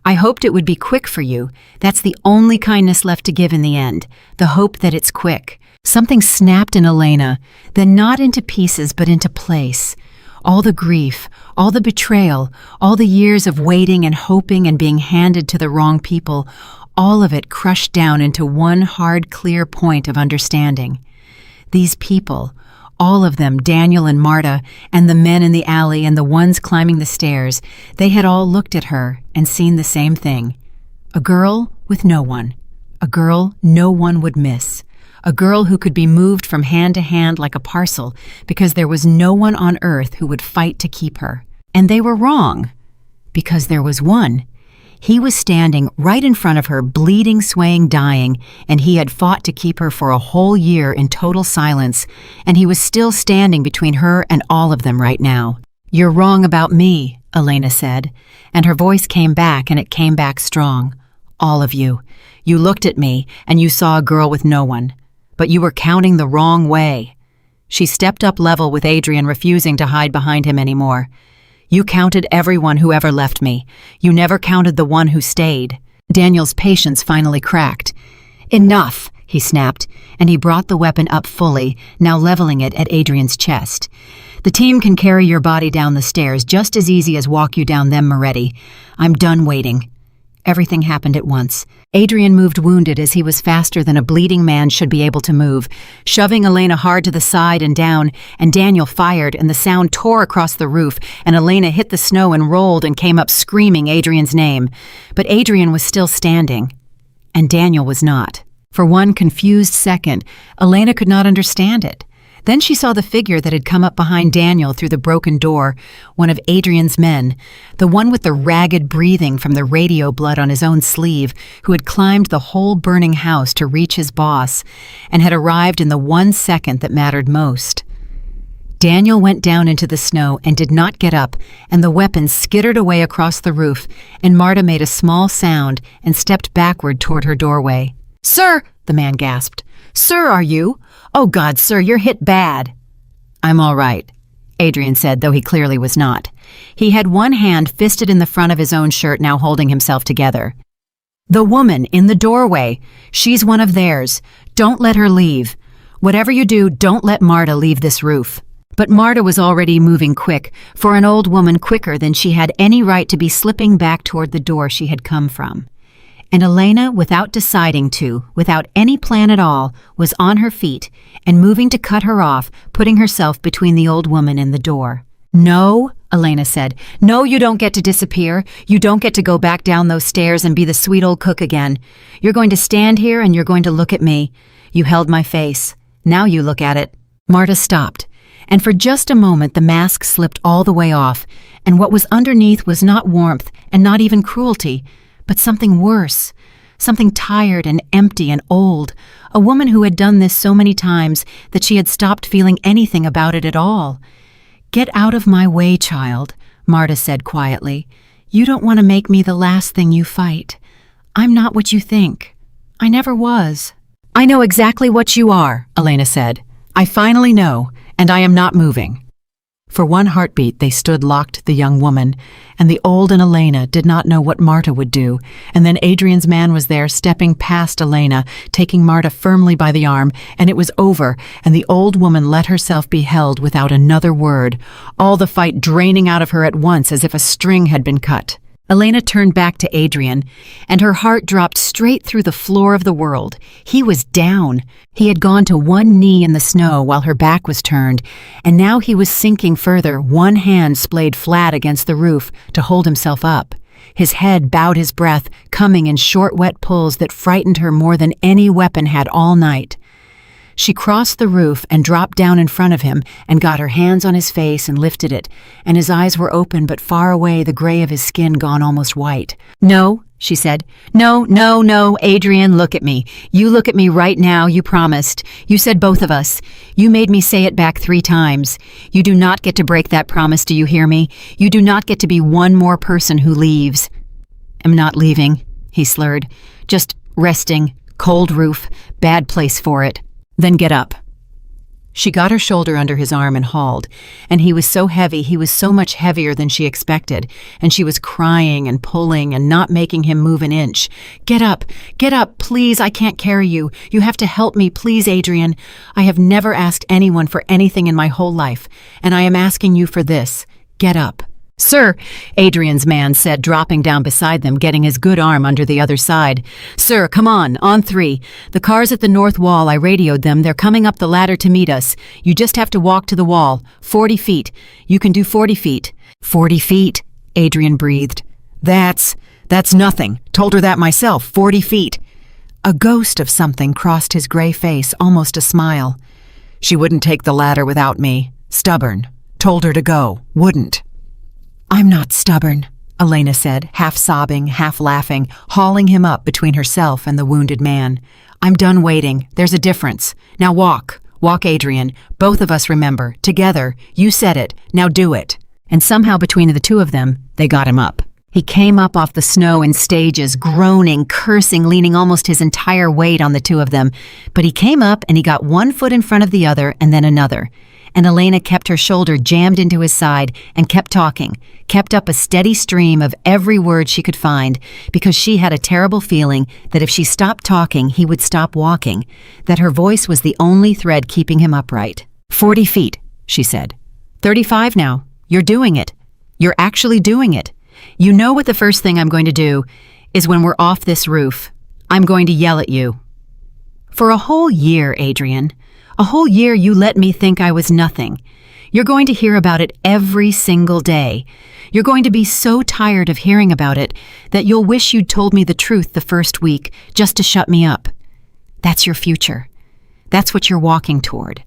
S1: I hoped it would be quick for you. That's the only kindness left to give in the end, the hope that it's quick. Something snapped in Elena, then not into pieces but into place. All the grief, all the betrayal, all the years of waiting and hoping and being handed to the wrong people, all of it crushed down into one hard, clear point of understanding. These people, all of them, Daniel and Marta, and the men in the alley and the ones climbing the stairs, they had all looked at her and seen the same thing. A girl with no one. A girl no one would miss. A girl who could be moved from hand to hand like a parcel because there was no one on earth who would fight to keep her. And they were wrong, because there was one. He was standing right in front of her, bleeding, swaying, dying, and he had fought to keep her for a whole year in total silence, and he was still standing between her and all of them right now. You're wrong about me, Elena said, and her voice came back, and it came back strong. All of you. You looked at me, and you saw a girl with no one. But you were counting the wrong way. She stepped up level with Adrian, refusing to hide behind him anymore. You counted everyone who ever left me. You never counted the one who stayed. Daniel's patience finally cracked. Enough, he snapped, and he brought the weapon up fully, now leveling it at Adrian's chest. The team can carry your body down the stairs just as easy as walk you down them, Moretti. I'm done waiting. Everything happened at once. Adrian moved wounded as he was faster than a bleeding man should be able to move, shoving Elena hard to the side and down, and Daniel fired, and the sound tore across the roof, and Elena hit the snow and rolled and came up screaming Adrian's name. But Adrian was still standing, and Daniel was not. For one confused second, Elena could not understand it. Then she saw the figure that had come up behind Daniel through the broken door, one of Adrian's men, the one with the ragged breathing from the radio blood on his own sleeve, who had climbed the whole burning house to reach his boss, and had arrived in the 1 second that mattered most. Daniel went down into the snow and did not get up, and the weapon skittered away across the roof, and Marta made a small sound and stepped backward toward her doorway. "Sir!" the man gasped. "Sir, are you? Oh God, sir, you're hit bad." "I'm all right," Adrian said, though he clearly was not. He had one hand fisted in the front of his own shirt, now holding himself together. "The woman in the doorway. She's one of theirs. Don't let her leave. Whatever you do, don't let Marta leave this roof." But Marta was already moving quick, for an old woman quicker than she had any right to be slipping back toward the door she had come from. And Elena, without deciding to, without any plan at all, was on her feet and moving to cut her off, putting herself between the old woman and the door. "No," Elena said. "No, you don't get to disappear. You don't get to go back down those stairs and be the sweet old cook again. You're going to stand here and you're going to look at me. You held my face. Now you look at it." Marta stopped, and for just a moment the mask slipped all the way off, and what was underneath was not warmth and not even cruelty, but something worse, something tired and empty and old, a woman who had done this so many times that she had stopped feeling anything about it at all. "Get out of my way, child," Marta said quietly. "You don't want to make me the last thing you fight. I'm not what you think. I never was." "I know exactly what you are," Elena said. "I finally know, and I am not moving." For one heartbeat they stood locked, the young woman, and the old and Elena did not know what Marta would do, and then Adrian's man was there, stepping past Elena, taking Marta firmly by the arm, and it was over, and the old woman let herself be held without another word, all the fight draining out of her at once as if a string had been cut. Elena turned back to Adrian, and her heart dropped straight through the floor of the world. He was down. He had gone to one knee in the snow while her back was turned, and now he was sinking further, one hand splayed flat against the roof to hold himself up. His head bowed his breath, coming in short, wet pulls that frightened her more than any weapon had all night. She crossed the roof and dropped down in front of him and got her hands on his face and lifted it, and his eyes were open but far away, the gray of his skin gone almost white. "No," she said. "No, no, no, Adrian, look at me. You look at me right now, you promised. You said both of us. You made me say it back 3 times. You do not get to break that promise, do you hear me? You do not get to be one more person who leaves." "I'm not leaving," he slurred. "Just resting. Cold roof. Bad place for it." "Then get up." She got her shoulder under his arm and hauled, and he was so heavy, he was so much heavier than she expected, and she was crying and pulling and not making him move an inch. Get up, please, I can't carry you. You have to help me, please, Adrian. I have never asked anyone for anything in my whole life, and I am asking you for this. Get up." "Sir," Adrian's man said, dropping down beside them, getting his good arm under the other side. "Sir, come on 3. The car's at the north wall. I radioed them. They're coming up the ladder to meet us. You just have to walk to the wall. 40 feet. You can do 40 feet. 40 feet, Adrian breathed. That's nothing. Told her that myself. 40 feet. A ghost of something crossed his gray face, almost a smile. "She wouldn't take the ladder without me. Stubborn. Told her to go. Wouldn't." "I'm not stubborn," Elena said, half sobbing, half laughing, hauling him up between herself and the wounded man. "I'm done waiting. There's a difference. Now walk. Walk, Adrian. Both of us remember. Together. You said it. Now do it." And somehow between the two of them, they got him up. He came up off the snow in stages, groaning, cursing, leaning almost his entire weight on the two of them. But he came up and he got one foot in front of the other and then another. And Elena kept her shoulder jammed into his side and kept talking, kept up a steady stream of every word she could find, because she had a terrible feeling that if she stopped talking, he would stop walking, that her voice was the only thread keeping him upright. 40 feet, she said. 35 now. You're doing it. You're actually doing it. You know what the first thing I'm going to do is when we're off this roof. I'm going to yell at you. For a whole year, Adrian. A whole year you let me think I was nothing. You're going to hear about it every single day. You're going to be so tired of hearing about it that you'll wish you'd told me the truth the first week just to shut me up. That's your future. That's what you're walking toward.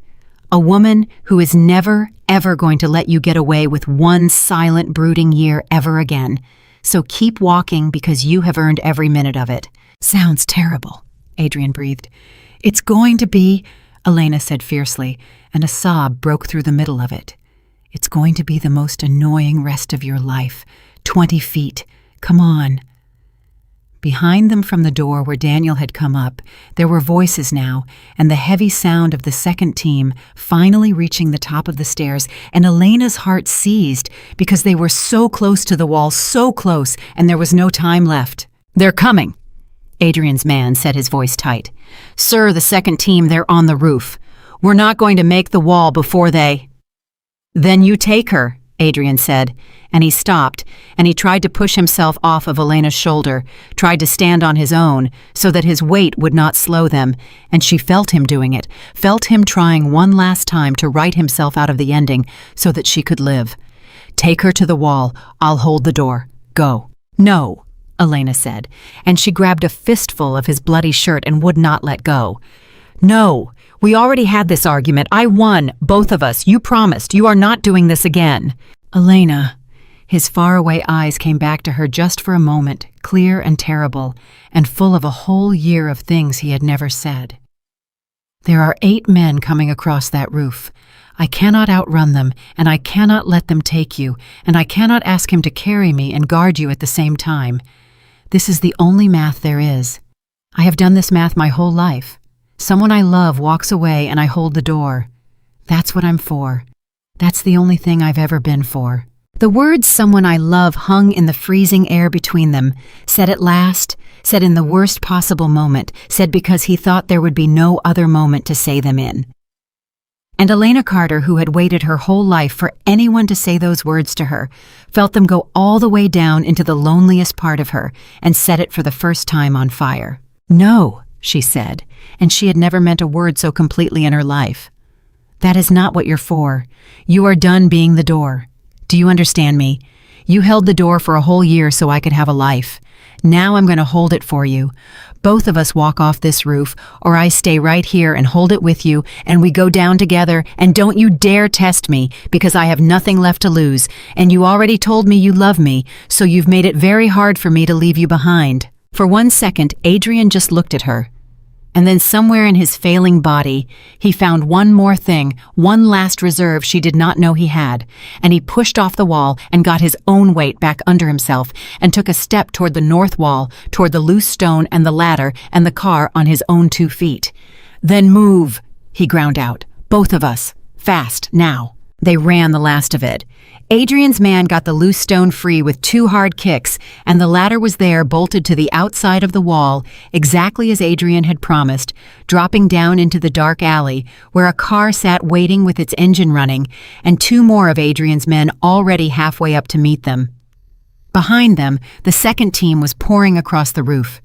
S1: A woman who is never, ever going to let you get away with one silent, brooding year ever again. So keep walking because you have earned every minute of it. Sounds terrible, Adrian breathed. It's going to be, Elena said fiercely, and a sob broke through the middle of it. It's going to be the most annoying rest of your life. 20 feet. Come on. Behind them from the door where Daniel had come up, there were voices now, and the heavy sound of the second team finally reaching the top of the stairs, and Elena's heart seized because they were so close to the wall, so close, and there was no time left. They're coming, Adrian's man said, his voice tight. Sir, the second team, they're on the roof. We're not going to make the wall before they... Then you take her, Adrian said, and he stopped, and he tried to push himself off of Elena's shoulder, tried to stand on his own so that his weight would not slow them, and she felt him doing it, felt him trying one last time to write himself out of the ending so that she could live. Take her to the wall. I'll hold the door. Go. No, Elena said, and she grabbed a fistful of his bloody shirt and would not let go. No, we already had this argument. I won, both of us. You promised. You are not doing this again. Elena. His faraway eyes came back to her just for a moment, clear and terrible, and full of a whole year of things he had never said. There are 8 men coming across that roof. I cannot outrun them, and I cannot let them take you, and I cannot ask him to carry me and guard you at the same time. This is the only math there is. I have done this math my whole life. Someone I love walks away and I hold the door. That's what I'm for. That's the only thing I've ever been for. The words someone I love hung in the freezing air between them, said at last, said in the worst possible moment, said because he thought there would be no other moment to say them in. And Elena Carter, who had waited her whole life for anyone to say those words to her, felt them go all the way down into the loneliest part of her and set it for the first time on fire. No, she said, and she had never meant a word so completely in her life. That is not what you're for. You are done being the door. Do you understand me? You held the door for a whole year so I could have a life. Now I'm going to hold it for you. Both of us walk off this roof, or I stay right here and hold it with you, and we go down together, and don't you dare test me, because I have nothing left to lose, and you already told me you love me, so you've made it very hard for me to leave you behind. For 1 second, Adrian just looked at her. And then somewhere in his failing body, he found one more thing, one last reserve she did not know he had, and he pushed off the wall and got his own weight back under himself and took a step toward the north wall, toward the loose stone and the ladder and the car on his own 2 feet. Then move, he ground out. Both of us. Fast, now. They ran the last of it. Adrian's man got the loose stone free with 2 hard kicks, and the ladder was there bolted to the outside of the wall, exactly as Adrian had promised, dropping down into the dark alley, where a car sat waiting with its engine running, and 2 more of Adrian's men already halfway up to meet them. Behind them, the second team was pouring across the roof.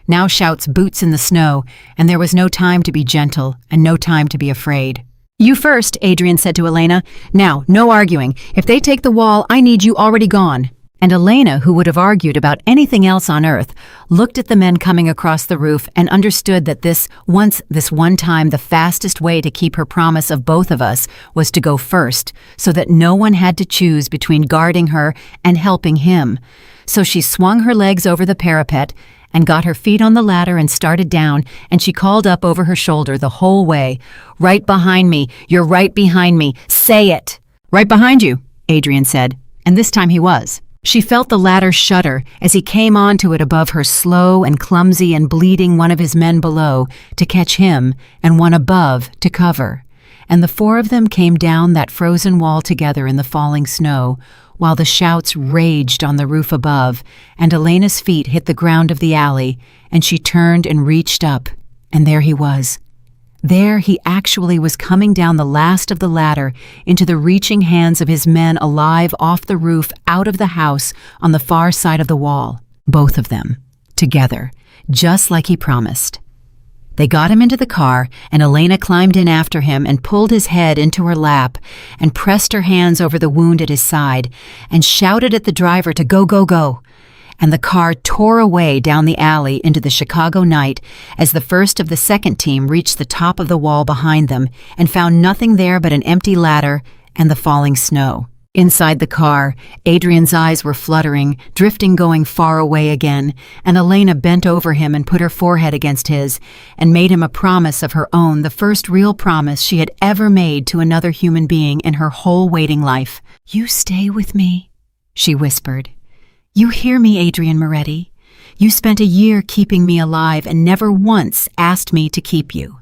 S1: Now shouts, boots in the snow, and there was no time to be gentle, and no time to be afraid. You first, Adrian said to Elena. Now, no arguing. If they take the wall, I need you already gone. And Elena, who would have argued about anything else on earth, looked at the men coming across the roof and understood that this one time, the fastest way to keep her promise of both of us was to go first, so that no one had to choose between guarding her and helping him. So she swung her legs over the parapet and got her feet on the ladder and started down, and she called up over her shoulder the whole way, "Right behind me, you're right behind me, say it." "Right behind you," Adrian said, and this time he was. She felt the ladder shudder as he came onto it above her, slow and clumsy and bleeding, one of his men below to catch him and one above to cover. And the 4 of them came down that frozen wall together in the falling snow, while the shouts raged on the roof above, and Elena's feet hit the ground of the alley, and she turned and reached up, and there he was. There he actually was, coming down the last of the ladder into the reaching hands of his men, alive off the roof, out of the house on the far side of the wall. Both of them, together, just like he promised. They got him into the car, and Elena climbed in after him and pulled his head into her lap and pressed her hands over the wound at his side and shouted at the driver to go, go, go. and the car tore away down the alley into the Chicago night as the first of the second team reached the top of the wall behind them and found nothing there but an empty ladder and the falling snow. Inside the car, Adrian's eyes were fluttering, drifting going far away again, and Elena bent over him and put her forehead against his and made him a promise of her own, the first real promise she had ever made to another human being in her whole waiting life. "You stay with me," she whispered. "You hear me, Adrian Moretti? You spent a year keeping me alive and never once asked me to keep you.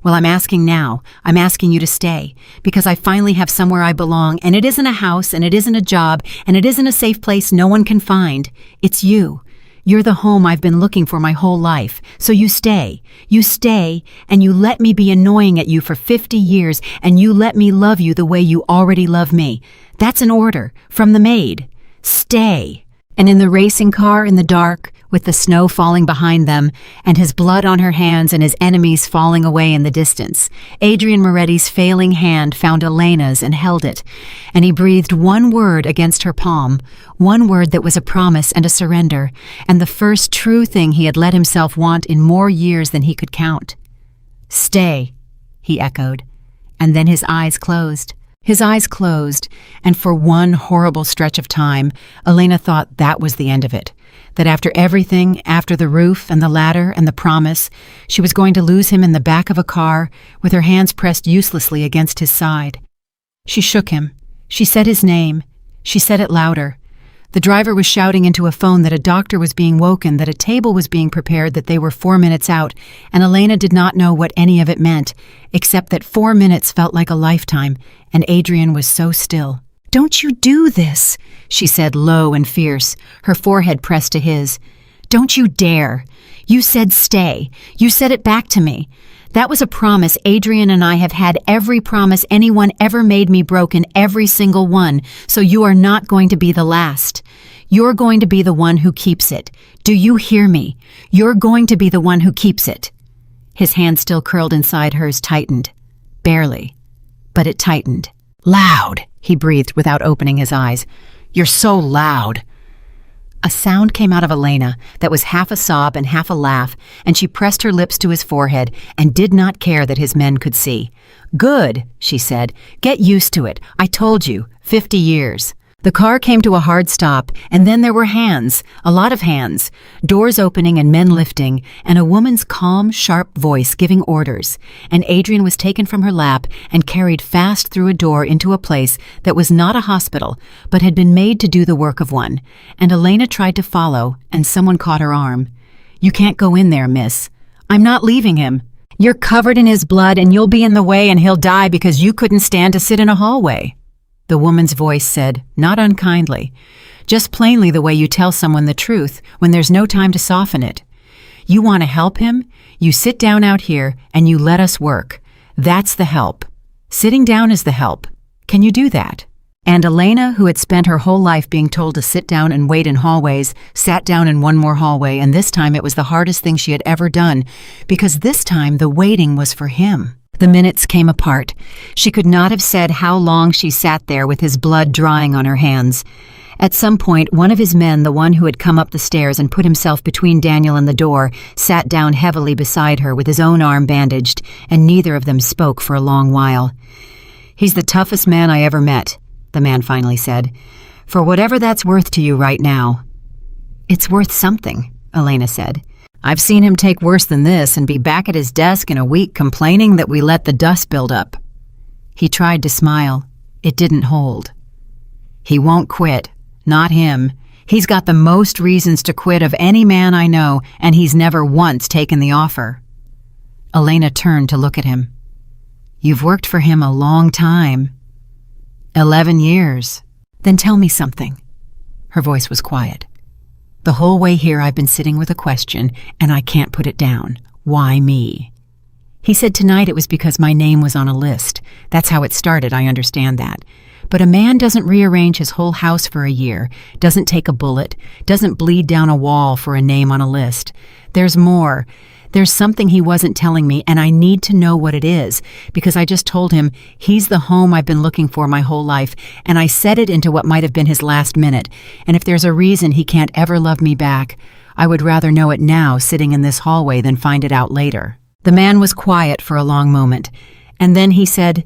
S1: Well, I'm asking now. I'm asking you to stay, because I finally have somewhere I belong, and it isn't a house, and it isn't a job, and it isn't a safe place no one can find. It's you. You're the home I've been looking for my whole life. So you stay. You stay, and you let me be annoying at you for 50 years, and you let me love you the way you already love me. That's an order from the maid. Stay." And in the racing car in the dark, with the snow falling behind them, and his blood on her hands and his enemies falling away in the distance, Adrian Moretti's failing hand found Elena's and held it, and he breathed one word against her palm, one word that was a promise and a surrender, and the first true thing he had let himself want in more years than he could count. "Stay," he echoed, and then his eyes closed. His eyes closed, and for one horrible stretch of time, Elena thought that was the end of it. That after everything, after the roof and the ladder and the promise, she was going to lose him in the back of a car with her hands pressed uselessly against his side. She shook him. She said his name. She said it louder. The driver was shouting into a phone that a doctor was being woken, that a table was being prepared, that they were 4 minutes out, and Elena did not know what any of it meant, except that 4 minutes felt like a lifetime, and Adrian was so still. "Don't you do this," she said low and fierce, her forehead pressed to his. "Don't you dare. You said stay. You said it back to me. That was a promise Adrian and I have had, every promise anyone ever made me broken, every single one, so you are not going to be the last. You're going to be the one who keeps it. Do you hear me? You're going to be the one who keeps it." His hand still curled inside hers tightened. Barely. But it tightened. "Loud," he breathed without opening his eyes. "You're so loud." A sound came out of Elena that was half a sob and half a laugh, and she pressed her lips to his forehead and did not care that his men could see. "Good," she said. "Get used to it. I told you. 50 years. The car came to a hard stop, and then there were hands, a lot of hands, doors opening and men lifting, and a woman's calm, sharp voice giving orders, and Adrian was taken from her lap and carried fast through a door into a place that was not a hospital, but had been made to do the work of one, and Elena tried to follow, and someone caught her arm. "You can't go in there, miss. I'm not leaving him. You're covered in his blood, and you'll be in the way, and he'll die because you couldn't stand to sit in a hallway." The woman's voice said, not unkindly, just plainly the way you tell someone the truth when there's no time to soften it. "You want to help him? You sit down out here and you let us work. That's the help. Sitting down is the help. Can you do that?" And Elena, who had spent her whole life being told to sit down and wait in hallways, sat down in one more hallway, and this time it was the hardest thing she had ever done, because this time the waiting was for him. The minutes came apart. She could not have said how long she sat there with his blood drying on her hands. At some point, one of his men, the one who had come up the stairs and put himself between Daniel and the door, sat down heavily beside her with his own arm bandaged, and neither of them spoke for a long while. "He's the toughest man I ever met," the man finally said, "for whatever that's worth to you right now." "It's worth something," Elena said. "I've seen him take worse than this and be back at his desk in a week complaining that we let the dust build up." He tried to smile. It didn't hold. "He won't quit. Not him. He's got the most reasons to quit of any man I know, and he's never once taken the offer." Elena turned to look at him. "You've worked for him a long time." 11 years. "Then tell me something." Her voice was quiet. "The whole way here I've been sitting with a question, and I can't put it down. Why me?" He said tonight it was because my name was on a list. That's how it started, I understand that. But a man doesn't rearrange his whole house for a year, doesn't take a bullet, doesn't bleed down a wall for a name on a list. There's more. There's something he wasn't telling me, and I need to know what it is, because I just told him he's the home I've been looking for my whole life, and I set it into what might have been his last minute. And if there's a reason he can't ever love me back, I would rather know it now sitting in this hallway than find it out later." The man was quiet for a long moment, and then he said,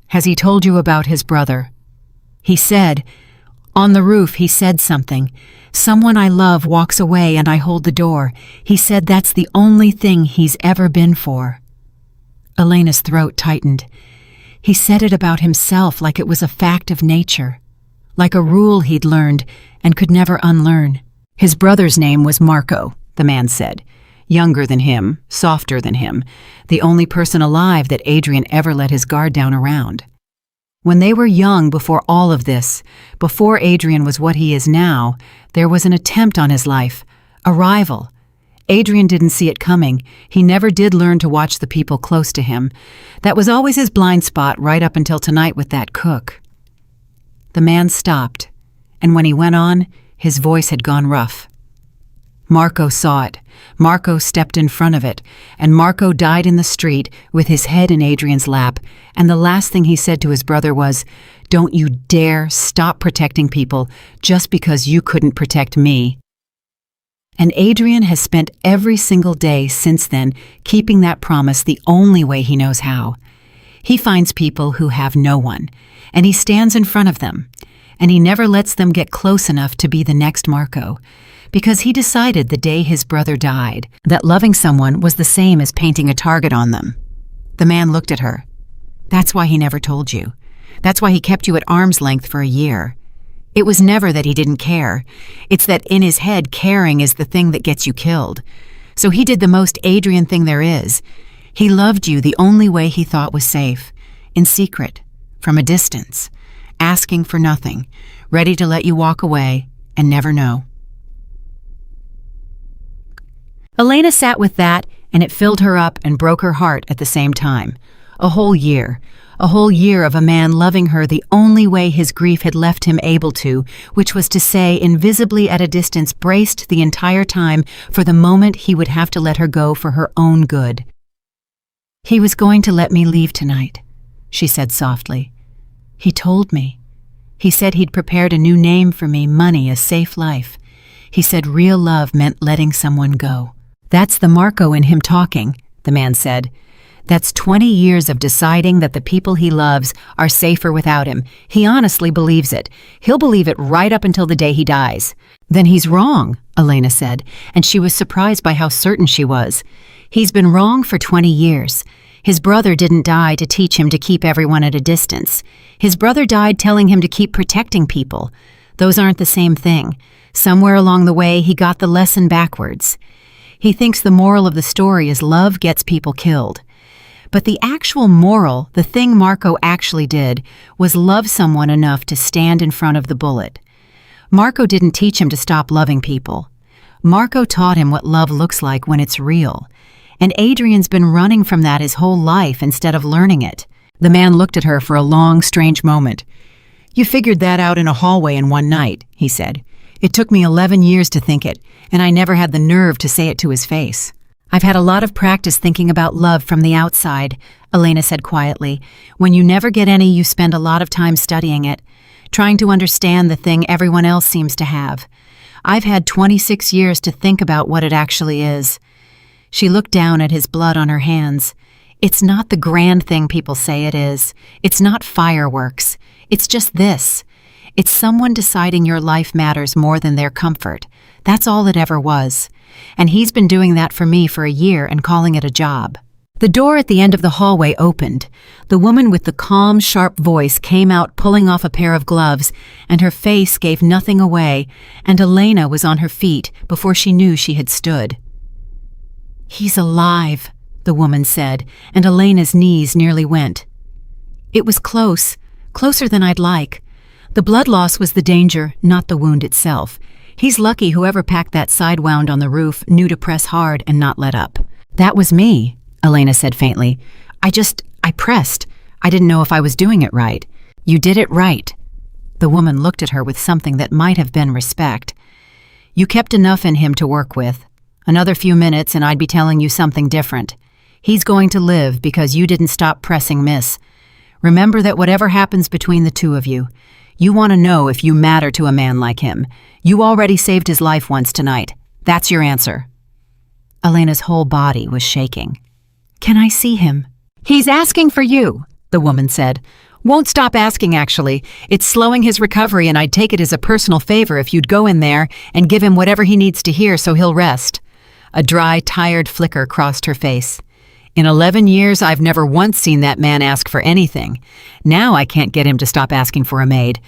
S1: "Has he told you about his brother?" "He said, on the roof he said something. Someone I love walks away and I hold the door. He said that's the only thing he's ever been for." Elena's throat tightened. He said it about himself like it was a fact of nature, like a rule he'd learned and could never unlearn. "His brother's name was Marco," the man said. "Younger than him, softer than him, the only person alive that Adrian ever let his guard down around. When they were young, before all of this, before Adrian was what he is now, there was an attempt on his life, a rival. Adrian didn't see it coming. He never did learn to watch the people close to him. That was always his blind spot right up until tonight with that cook." The man stopped, and when he went on, his voice had gone rough. "Marco saw it. Marco stepped in front of it, and Marco died in the street with his head in Adrian's lap, and the last thing he said to his brother was, 'Don't you dare stop protecting people just because you couldn't protect me.' And Adrian has spent every single day since then keeping that promise the only way he knows how. He finds people who have no one, and he stands in front of them, and he never lets them get close enough to be the next Marco, because he decided the day his brother died that loving someone was the same as painting a target on them." The man looked at her. "That's why he never told you. That's why he kept you at arm's length for a year. It was never that he didn't care. It's that in his head, caring is the thing that gets you killed. So he did the most Adrian thing there is. He loved you the only way he thought was safe, in secret, from a distance, asking for nothing, ready to let you walk away and never know." Elena sat with that, and it filled her up and broke her heart at the same time. A whole year of a man loving her the only way his grief had left him able to, which was to say, invisibly at a distance, braced the entire time for the moment he would have to let her go for her own good. "He was going to let me leave tonight," she said softly. "He told me. He said he'd prepared a new name for me, money, a safe life. He said real love meant letting someone go." "That's the Marco in him talking," the man said. "That's 20 years of deciding that the people he loves are safer without him. He honestly believes it. He'll believe it right up until the day he dies." "Then he's wrong," Elena said, and she was surprised by how certain she was. "He's been wrong for 20 years. His brother didn't die to teach him to keep everyone at a distance. His brother died telling him to keep protecting people. Those aren't the same thing. Somewhere along the way, he got the lesson backwards. He thinks the moral of the story is love gets people killed. But the actual moral, the thing Marco actually did, was love someone enough to stand in front of the bullet. Marco didn't teach him to stop loving people. Marco taught him what love looks like when it's real. And Adrian's been running from that his whole life instead of learning it." The man looked at her for a long, strange moment. "You figured that out in a hallway in one night," he said. "It took me 11 years to think it, and I never had the nerve to say it to his face." "I've had a lot of practice thinking about love from the outside," Elena said quietly. "When you never get any, you spend a lot of time studying it, trying to understand the thing everyone else seems to have. I've had 26 years to think about what it actually is." She looked down at his blood on her hands. "It's not the grand thing people say it is. It's not fireworks. It's just this. It's someone deciding your life matters more than their comfort. That's all it ever was. And he's been doing that for me for a year and calling it a job." The door at the end of the hallway opened. The woman with the calm, sharp voice came out pulling off a pair of gloves, and her face gave nothing away, and Elena was on her feet before she knew she had stood. "He's alive," the woman said, and Elena's knees nearly went. "It was close, closer than I'd like. The blood loss was the danger, not the wound itself. He's lucky whoever packed that side wound on the roof knew to press hard and not let up." "That was me," Elena said faintly. I pressed. I didn't know if I was doing it right." "You did it right." The woman looked at her with something that might have been respect. "You kept enough in him to work with. Another few minutes and I'd be telling you something different. He's going to live because you didn't stop pressing miss. Remember that whatever happens between the two of you, you want to know if you matter to a man like him. You already saved his life once tonight. That's your answer." Elena's whole body was shaking. "Can I see him?" "He's asking for you," the woman said. "Won't stop asking, actually. It's slowing his recovery, and I'd take it as a personal favor if you'd go in there and give him whatever he needs to hear so he'll rest." A dry, tired flicker crossed her face. "In 11 years, I've never once seen that man ask for anything. Now I can't get him to stop asking for a maid.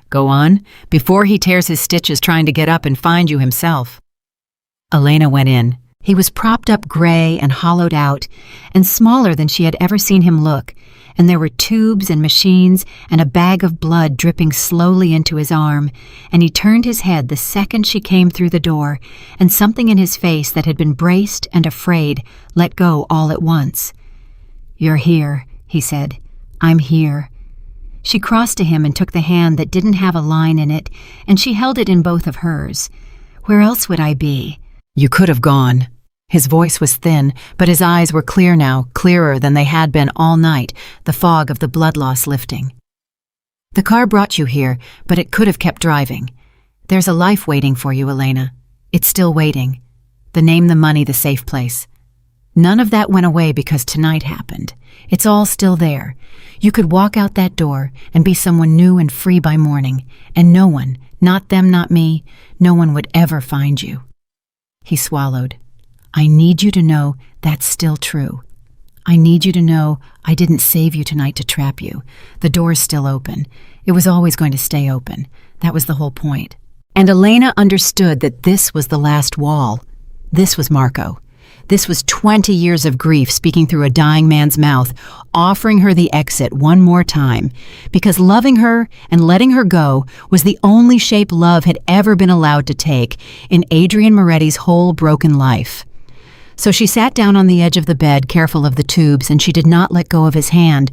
S1: Go on, before he tears his stitches trying to get up and find you himself." Elena went in. He was propped up gray and hollowed out, and smaller than she had ever seen him look, and there were tubes and machines and a bag of blood dripping slowly into his arm, and he turned his head the second she came through the door, and something in his face that had been braced and afraid let go all at once. "You're here," he said. "I'm here." She crossed to him and took the hand that didn't have a line in it, and she held it in both of hers. "Where else would I be?" "You could have gone." His voice was thin, but his eyes were clear now, clearer than they had been all night, the fog of the blood loss lifting. "The car brought you here, but it could have kept driving. There's a life waiting for you, Elena. It's still waiting. The name, the money, the safe place. None of that went away because tonight happened. It's all still there. You could walk out that door and be someone new and free by morning, and no one, not them, not me, no one would ever find you." He swallowed. "I need you to know that's still true. I need you to know I didn't save you tonight to trap you. The door's still open. It was always going to stay open. That was the whole point." And Elena understood that this was the last wall. This was Marco. This was 20 years of grief speaking through a dying man's mouth, offering her the exit one more time, because loving her and letting her go was the only shape love had ever been allowed to take in Adrian Moretti's whole broken life. So she sat down on the edge of the bed, careful of the tubes, and she did not let go of his hand,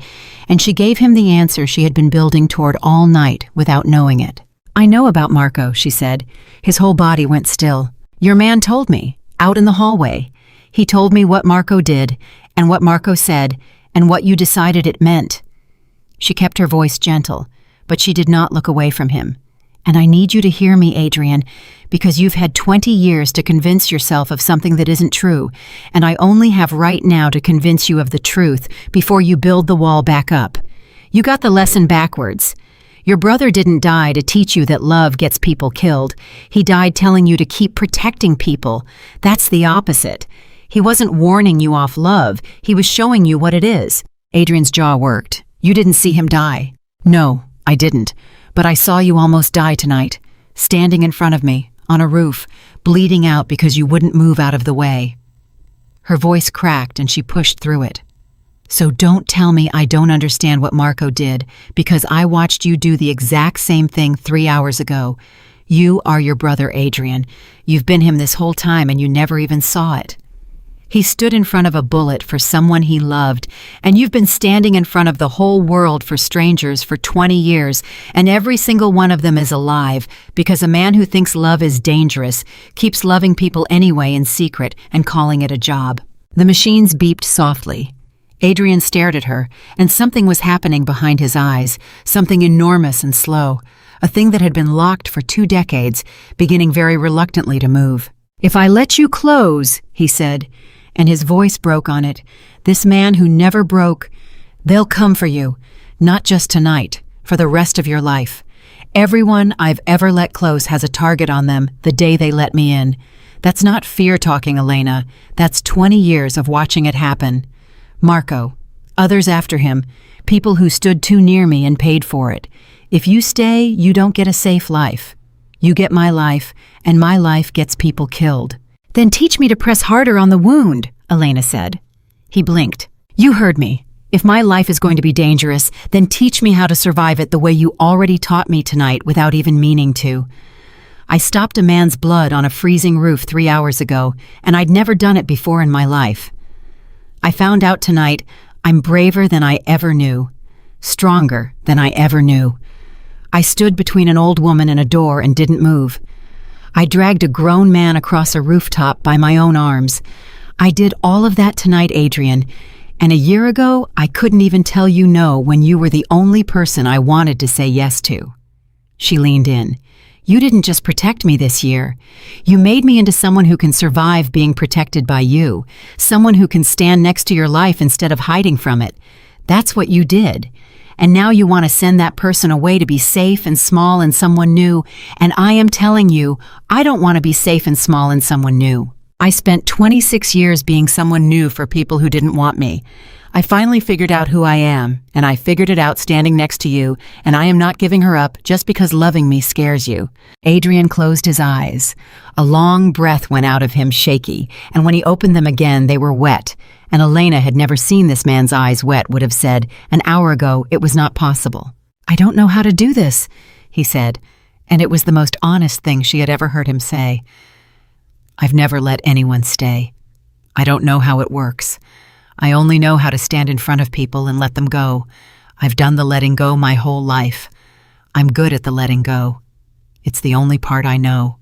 S1: and she gave him the answer she had been building toward all night without knowing it. "I know about Marco," she said. His whole body went still. "Your man told me, out in the hallway. He told me what Marco did, and what Marco said, and what you decided it meant." She kept her voice gentle, but she did not look away from him. "And I need you to hear me, Adrian, because you've had 20 years to convince yourself of something that isn't true, and I only have right now to convince you of the truth before you build the wall back up. You got the lesson backwards. Your brother didn't die to teach you that love gets people killed. He died telling you to keep protecting people. That's the opposite. He wasn't warning you off love. He was showing you what it is." Adrian's jaw worked. "You didn't see him die." "No, I didn't. But I saw you almost die tonight, standing in front of me, on a roof, bleeding out because you wouldn't move out of the way." Her voice cracked and she pushed through it. "So don't tell me I don't understand what Marco did, because I watched you do the exact same thing 3 hours ago. You are your brother, Adrian. You've been him this whole time and you never even saw it. He stood in front of a bullet for someone he loved, and you've been standing in front of the whole world for strangers for 20 years, and every single one of them is alive, because a man who thinks love is dangerous keeps loving people anyway in secret and calling it a job." The machines beeped softly. Adrian stared at her, and something was happening behind his eyes, something enormous and slow, a thing that had been locked for 2 decades, beginning very reluctantly to move. "If I let you close," he said, and his voice broke on it, "this man who never broke, they'll come for you, not just tonight, for the rest of your life. Everyone I've ever let close has a target on them the day they let me in. That's not fear talking, Elena. That's 20 years of watching it happen. Marco, others after him, people who stood too near me and paid for it. If you stay, you don't get a safe life. You get my life, and my life gets people killed." "Then teach me to press harder on the wound," Elena said. He blinked. "You heard me. If my life is going to be dangerous, then teach me how to survive it the way you already taught me tonight without even meaning to. I stopped a man's blood on a freezing roof 3 hours ago, and I'd never done it before in my life. I found out tonight I'm braver than I ever knew, stronger than I ever knew. I stood between an old woman and a door and didn't move. I dragged a grown man across a rooftop by my own arms. I did all of that tonight, Adrian, and a year ago, I couldn't even tell you no when you were the only person I wanted to say yes to." She leaned in. "You didn't just protect me this year. You made me into someone who can survive being protected by you, someone who can stand next to your life instead of hiding from it. That's what you did. And now you want to send that person away to be safe and small in someone new, and I am telling you, I don't want to be safe and small in someone new. I spent 26 years being someone new for people who didn't want me. I finally figured out who I am, and I figured it out standing next to you, and I am not giving her up just because loving me scares you." Adrian closed his eyes. A long breath went out of him, shaky, and when he opened them again, they were wet, and Elena had never seen this man's eyes wet, would have said, an hour ago, it was not possible. "I don't know how to do this," he said, and it was the most honest thing she had ever heard him say. "I've never let anyone stay. I don't know how it works. I only know how to stand in front of people and let them go. I've done the letting go my whole life. I'm good at the letting go. It's the only part I know."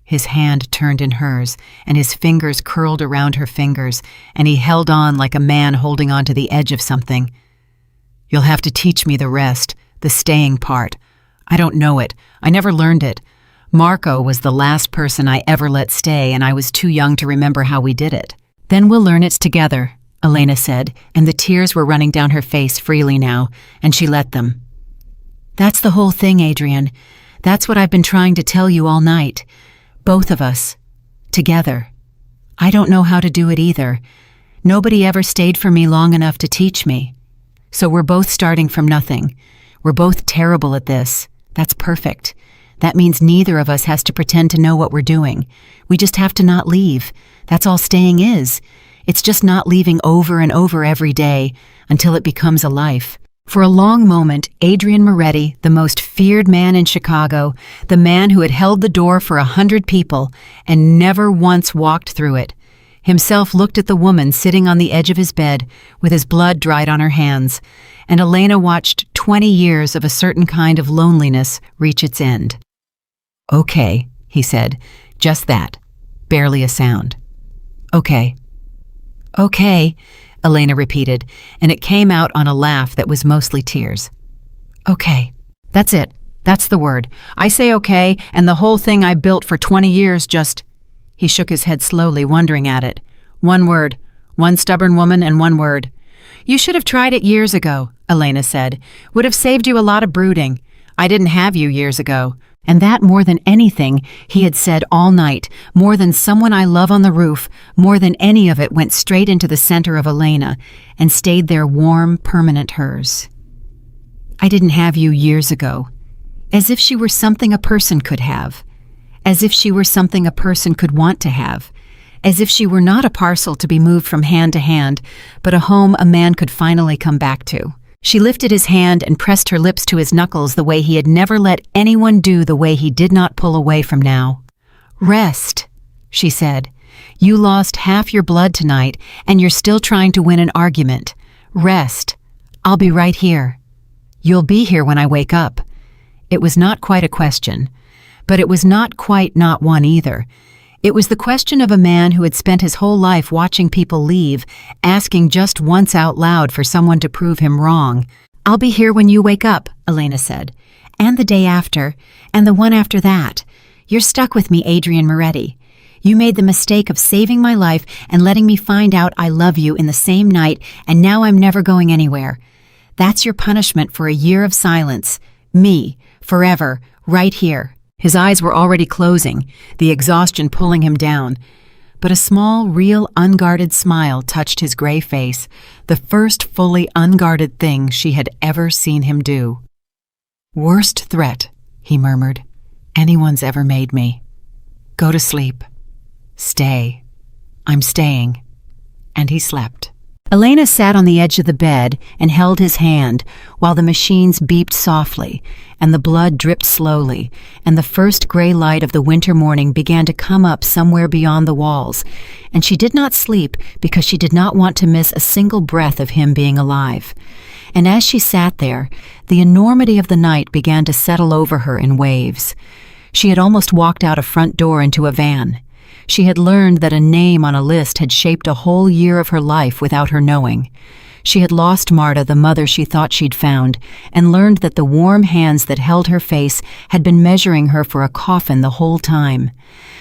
S1: His hand turned in hers, and his fingers curled around her fingers, and he held on like a man holding on to the edge of something. "You'll have to teach me the rest, the staying part. I don't know it. I never learned it. Marco was the last person I ever let stay, and I was too young to remember how we did it." "Then we'll learn it together," Elena said, and the tears were running down her face freely now, and she let them. "That's the whole thing, Adrian. That's what I've been trying to tell you all night. Both of us. Together. I don't know how to do it either. Nobody ever stayed for me long enough to teach me. So we're both starting from nothing. We're both terrible at this. That's perfect. That means neither of us has to pretend to know what we're doing. We just have to not leave. That's all staying is. It's just not leaving over and over every day until it becomes a life." For a long moment, Adrian Moretti, the most feared man in Chicago, the man who had held the door for 100 people and never once walked through it, himself looked at the woman sitting on the edge of his bed with his blood dried on her hands, and Elena watched 20 years of a certain kind of loneliness reach its end. "Okay," he said, just that, barely a sound. "Okay." "Okay," Elena repeated, and it came out on a laugh that was mostly tears. "Okay. That's it. That's the word. I say okay, and the whole thing I built for 20 years just—" He shook his head slowly, wondering at it. "One word. One stubborn woman and one word." "You should have tried it years ago," Elena said. "Would have saved you a lot of brooding. I didn't have you years ago." And that more than anything he had said all night, more than someone I love on the roof, more than any of it went straight into the center of Elena and stayed there warm, permanent hers. "I didn't have you years ago." As if she were something a person could have. As if she were something a person could want to have. As if she were not a parcel to be moved from hand to hand, but a home a man could finally come back to. She lifted his hand and pressed her lips to his knuckles the way he had never let anyone do, the way he did not pull away from now. "Rest," she said. "You lost half your blood tonight, and you're still trying to win an argument. Rest. I'll be right here. You'll be here when I wake up." It was not quite a question, but it was not quite not one either. It was the question of a man who had spent his whole life watching people leave, asking just once out loud for someone to prove him wrong. "I'll be here when you wake up," Elena said. "And the day after, and the one after that. You're stuck with me, Adrian Moretti. You made the mistake of saving my life and letting me find out I love you in the same night, and now I'm never going anywhere. That's your punishment for a year of silence. Me, forever, right here." His eyes were already closing, the exhaustion pulling him down. But a small, real, unguarded smile touched his gray face, the first fully unguarded thing she had ever seen him do. "Worst threat," he murmured, "anyone's ever made me. Go to sleep. Stay. I'm staying." And he slept. Elena sat on the edge of the bed and held his hand while the machines beeped softly and the blood dripped slowly and the first gray light of the winter morning began to come up somewhere beyond the walls, and she did not sleep because she did not want to miss a single breath of him being alive. And as she sat there, the enormity of the night began to settle over her in waves. She had almost walked out a front door into a van. She had learned that a name on a list had shaped a whole year of her life without her knowing. She had lost Marta, the mother she thought she'd found, and learned that the warm hands that held her face had been measuring her for a coffin the whole time.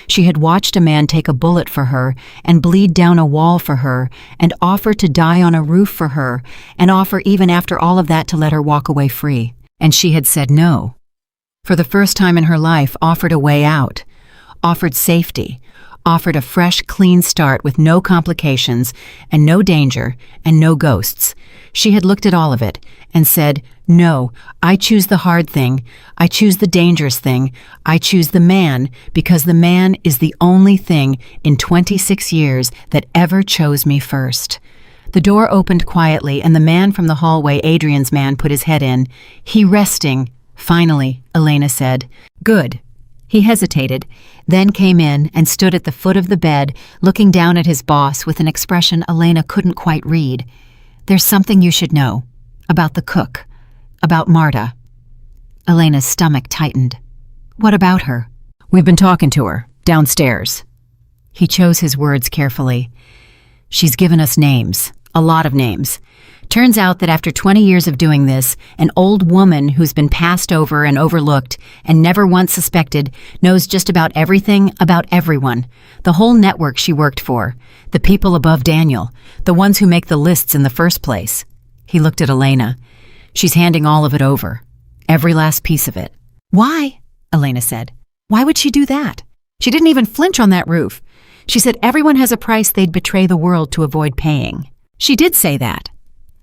S1: She had watched a man take a bullet for her and bleed down a wall for her and offer to die on a roof for her and offer even after all of that to let her walk away free. And she had said no. For the first time in her life, offered a way out, offered safety, offered a fresh, clean start with no complications and no danger and no ghosts. She had looked at all of it and said, "No, I choose the hard thing. I choose the dangerous thing. I choose the man because the man is the only thing in 26 years that ever chose me first." The door opened quietly and the man from the hallway, Adrian's man, put his head in. "He resting." "Finally," Elena said. "Good." He hesitated, then came in and stood at the foot of the bed, looking down at his boss with an expression Elena couldn't quite read. "There's something you should know. About the cook. About Marta." Elena's stomach tightened. "What about her?" "We've been talking to her, downstairs." He chose his words carefully. "She's given us names, a lot of names. Turns out that after 20 years of doing this, an old woman who's been passed over and overlooked and never once suspected knows just about everything about everyone. The whole network she worked for. The people above Daniel. The ones who make the lists in the first place." He looked at Elena. "She's handing all of it over. Every last piece of it." "Why?" Elena said. "Why would she do that? She didn't even flinch on that roof. She said everyone has a price they'd betray the world to avoid paying." "She did say that."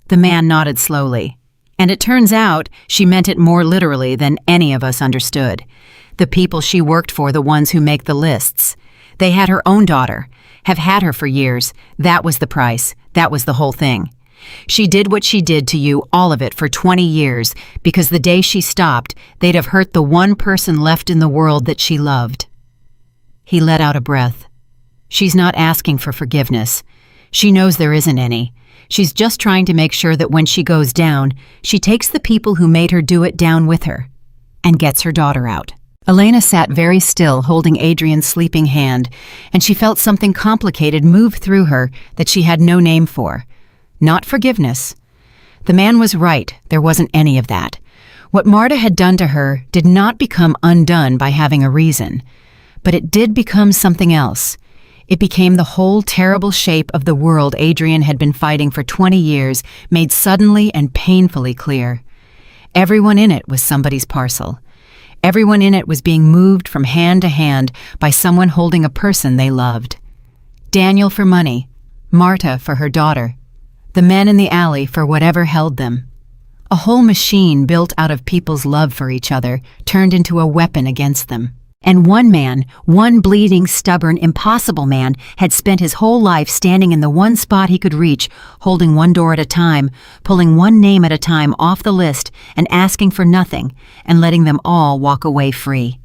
S1: The man nodded slowly. "And it turns out she meant it more literally than any of us understood. The people she worked for, the ones who make the lists. They had her own daughter, have had her for years. That was the price. That was the whole thing. She did what she did to you, all of it, for 20 years, because the day she stopped, they'd have hurt the one person left in the world that she loved." He let out a breath. "She's not asking for forgiveness. She knows there isn't any. She's just trying to make sure that when she goes down, she takes the people who made her do it down with her and gets her daughter out." Elena sat very still, holding Adrian's sleeping hand, and she felt something complicated move through her that she had no name for. Not forgiveness. The man was right, there wasn't any of that. What Marta had done to her did not become undone by having a reason, but it did become something else. It became the whole terrible shape of the world Adrian had been fighting for 20 years, made suddenly and painfully clear. Everyone in it was somebody's parcel. Everyone in it was being moved from hand to hand by someone holding a person they loved. Daniel for money, Marta for her daughter, the men in the alley for whatever held them. A whole machine built out of people's love for each other turned into a weapon against them. And one man, one bleeding, stubborn, impossible man, had spent his whole life standing in the one spot he could reach, holding one door at a time, pulling one name at a time off the list and asking for nothing, and letting them all walk away free.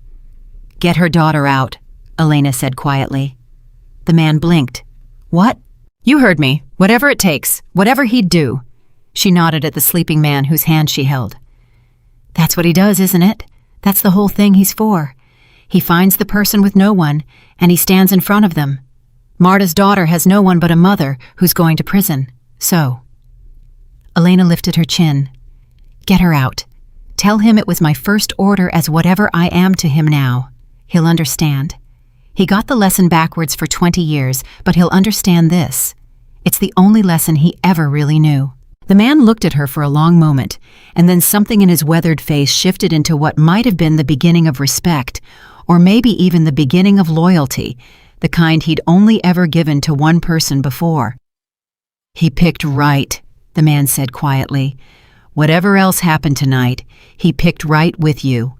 S1: "Get her daughter out," Elena said quietly. The man blinked. "What?" "You heard me. Whatever it takes. Whatever he'd do." She nodded at the sleeping man whose hand she held. "That's what he does, isn't it? That's the whole thing he's for. He finds the person with no one, and he stands in front of them. Marta's daughter has no one but a mother who's going to prison. So." Elena lifted her chin. "Get her out. Tell him it was my first order as whatever I am to him now. He'll understand. He got the lesson backwards for 20 years, but he'll understand this. It's the only lesson he ever really knew." The man looked at her for a long moment, and then something in his weathered face shifted into what might have been the beginning of respect, or maybe even the beginning of loyalty, the kind he'd only ever given to one person before. "He picked right," the man said quietly. "Whatever else happened tonight, he picked right with you."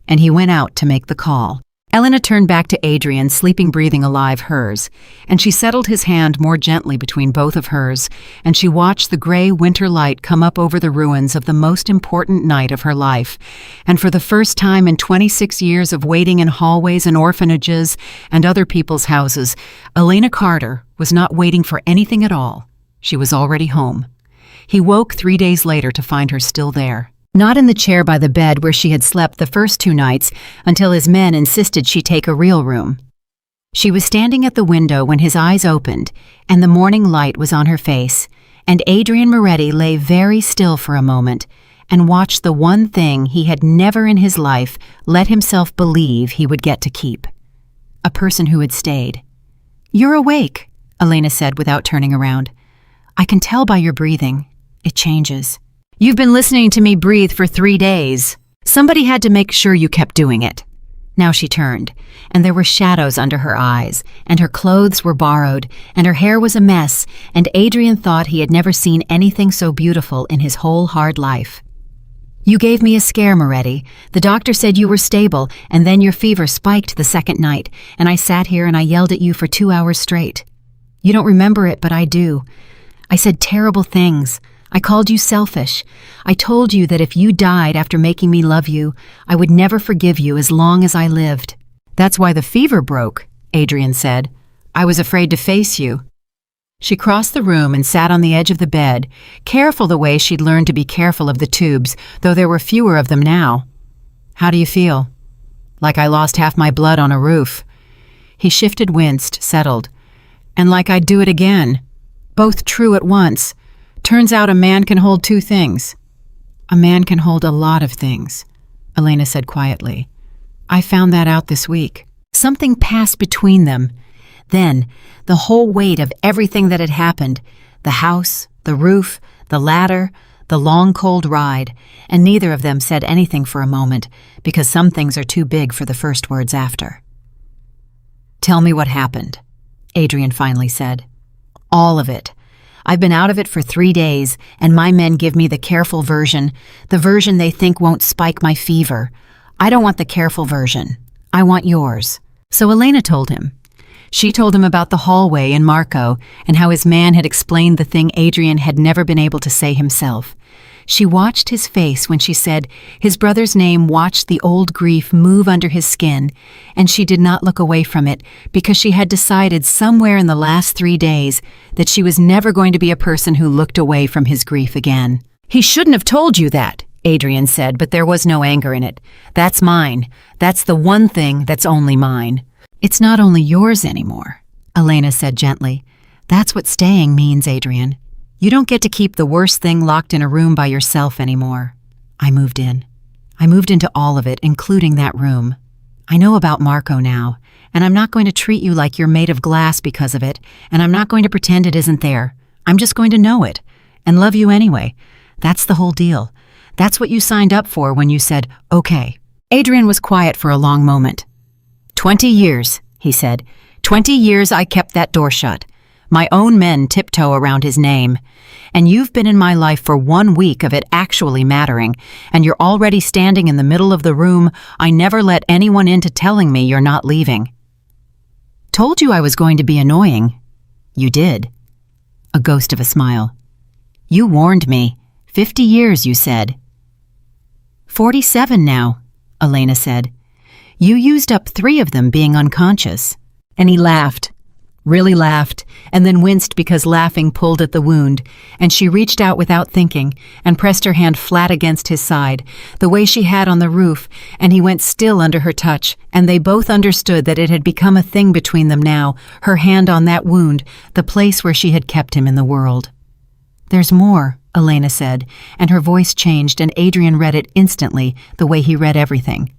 S1: And he went out to make the call. Elena turned back to Adrian, sleeping, breathing alive hers, and she settled his hand more gently between both of hers, and she watched the gray winter light come up over the ruins of the most important night of her life. And for the first time in 26 years of waiting in hallways and orphanages and other people's houses, Elena Carter was not waiting for anything at all. She was already home. He woke 3 days later to find her still there. Not in the chair by the bed where she had slept the first 2 nights until his men insisted she take a real room. She was standing at the window when his eyes opened, and the morning light was on her face, and Adrian Moretti lay very still for a moment and watched the one thing he had never in his life let himself believe he would get to keep. A person who had stayed. "You're awake," Elena said without turning around. "I can tell by your breathing. It changes. You've been listening to me breathe for 3 days. Somebody had to make sure you kept doing it." Now she turned, and there were shadows under her eyes, and her clothes were borrowed, and her hair was a mess, and Adrian thought he had never seen anything so beautiful in his whole hard life. "You gave me a scare, Moretti. The doctor said you were stable, and then your fever spiked the second night, and I sat here and I yelled at you for 2 hours straight. You don't remember it, but I do. I said terrible things. I called you selfish. I told you that if you died after making me love you, I would never forgive you as long as I lived." "That's why the fever broke," Adrian said. "I was afraid to face you." She crossed the room and sat on the edge of the bed, careful the way she'd learned to be careful of the tubes, though there were fewer of them now. "How do you feel?" "Like I lost half my blood on a roof." He shifted, winced, settled. "And like I'd do it again. Both true at once. Turns out a man can hold 2 things." "A man can hold a lot of things," Elena said quietly. "I found that out this week." Something passed between them. Then, the whole weight of everything that had happened, the house, the roof, the ladder, the long cold ride, and neither of them said anything for a moment, because some things are too big for the first words after. "Tell me what happened," Adrian finally said. "All of it. I've been out of it for 3 days, and my men give me the careful version, the version they think won't spike my fever. I don't want the careful version. I want yours." So Elena told him. She told him about the hallway in Marco and how his man had explained the thing Adrian had never been able to say himself. She watched his face when she said his brother's name watched the old grief move under his skin, and she did not look away from it because she had decided somewhere in the last 3 days that she was never going to be a person who looked away from his grief again. "He shouldn't have told you that," Adrian said, but there was no anger in it. "That's mine. That's the one thing that's only mine." "It's not only yours anymore," Elena said gently. "That's what staying means, Adrian. You don't get to keep the worst thing locked in a room by yourself anymore." I moved in. I moved into all of it, including that room. I know about Marco now, and I'm not going to treat you like you're made of glass because of it, and I'm not going to pretend it isn't there. I'm just going to know it, and love you anyway. That's the whole deal. That's what you signed up for when you said, okay. Adrian was quiet for a long moment. 20 years, he said. 20 years I kept that door shut. My own men tiptoe around his name. And you've been in my life for 1 week of it actually mattering, and you're already standing in the middle of the room I never let anyone into telling me you're not leaving. Told you I was going to be annoying. You did. A ghost of a smile. You warned me. 50 years, you said. 47 now, Elena said. You used up 3 of them being unconscious. And he laughed. Really laughed, and then winced because laughing pulled at the wound, and she reached out without thinking and pressed her hand flat against his side, the way she had on the roof, and he went still under her touch, and they both understood that it had become a thing between them now, her hand on that wound, the place where she had kept him in the world. There's more, Elena said, and her voice changed, and Adrian read it instantly, the way he read everything.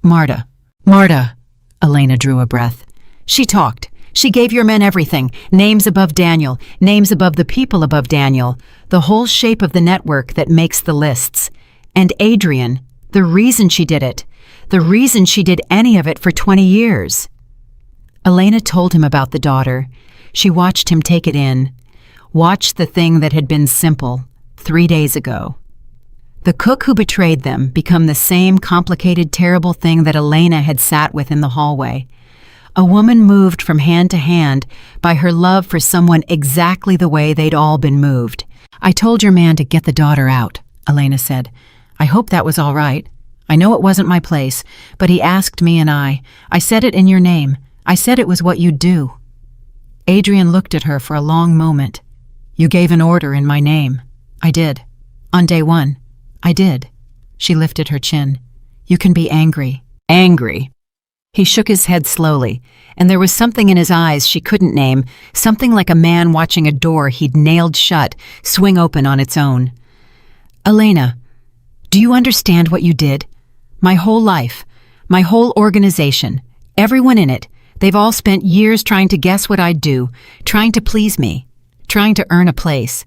S1: Marta. Marta. Elena drew a breath. She talked. She gave your men everything, names above Daniel, names above the people above Daniel, the whole shape of the network that makes the lists. And Adrian, the reason she did it, the reason she did any of it for 20 years. Elena told him about the daughter. She watched him take it in, watched the thing that had been simple 3 days ago. The cook who betrayed them become the same complicated, terrible thing that Elena had sat with in the hallway. A woman moved from hand to hand by her love for someone exactly the way they'd all been moved. I told your man to get the daughter out, Elena said. I hope that was all right. I know it wasn't my place, but he asked me and I said it in your name. I said it was what you'd do. Adrian looked at her for a long moment. You gave an order in my name. I did. On day 1. I did. She lifted her chin. You can be angry. Angry. He shook his head slowly, and there was something in his eyes she couldn't name, something like a man watching a door he'd nailed shut swing open on its own. Elena, do you understand what you did? My whole life, my whole organization, everyone in it, they've all spent years trying to guess what I'd do, trying to please me, trying to earn a place.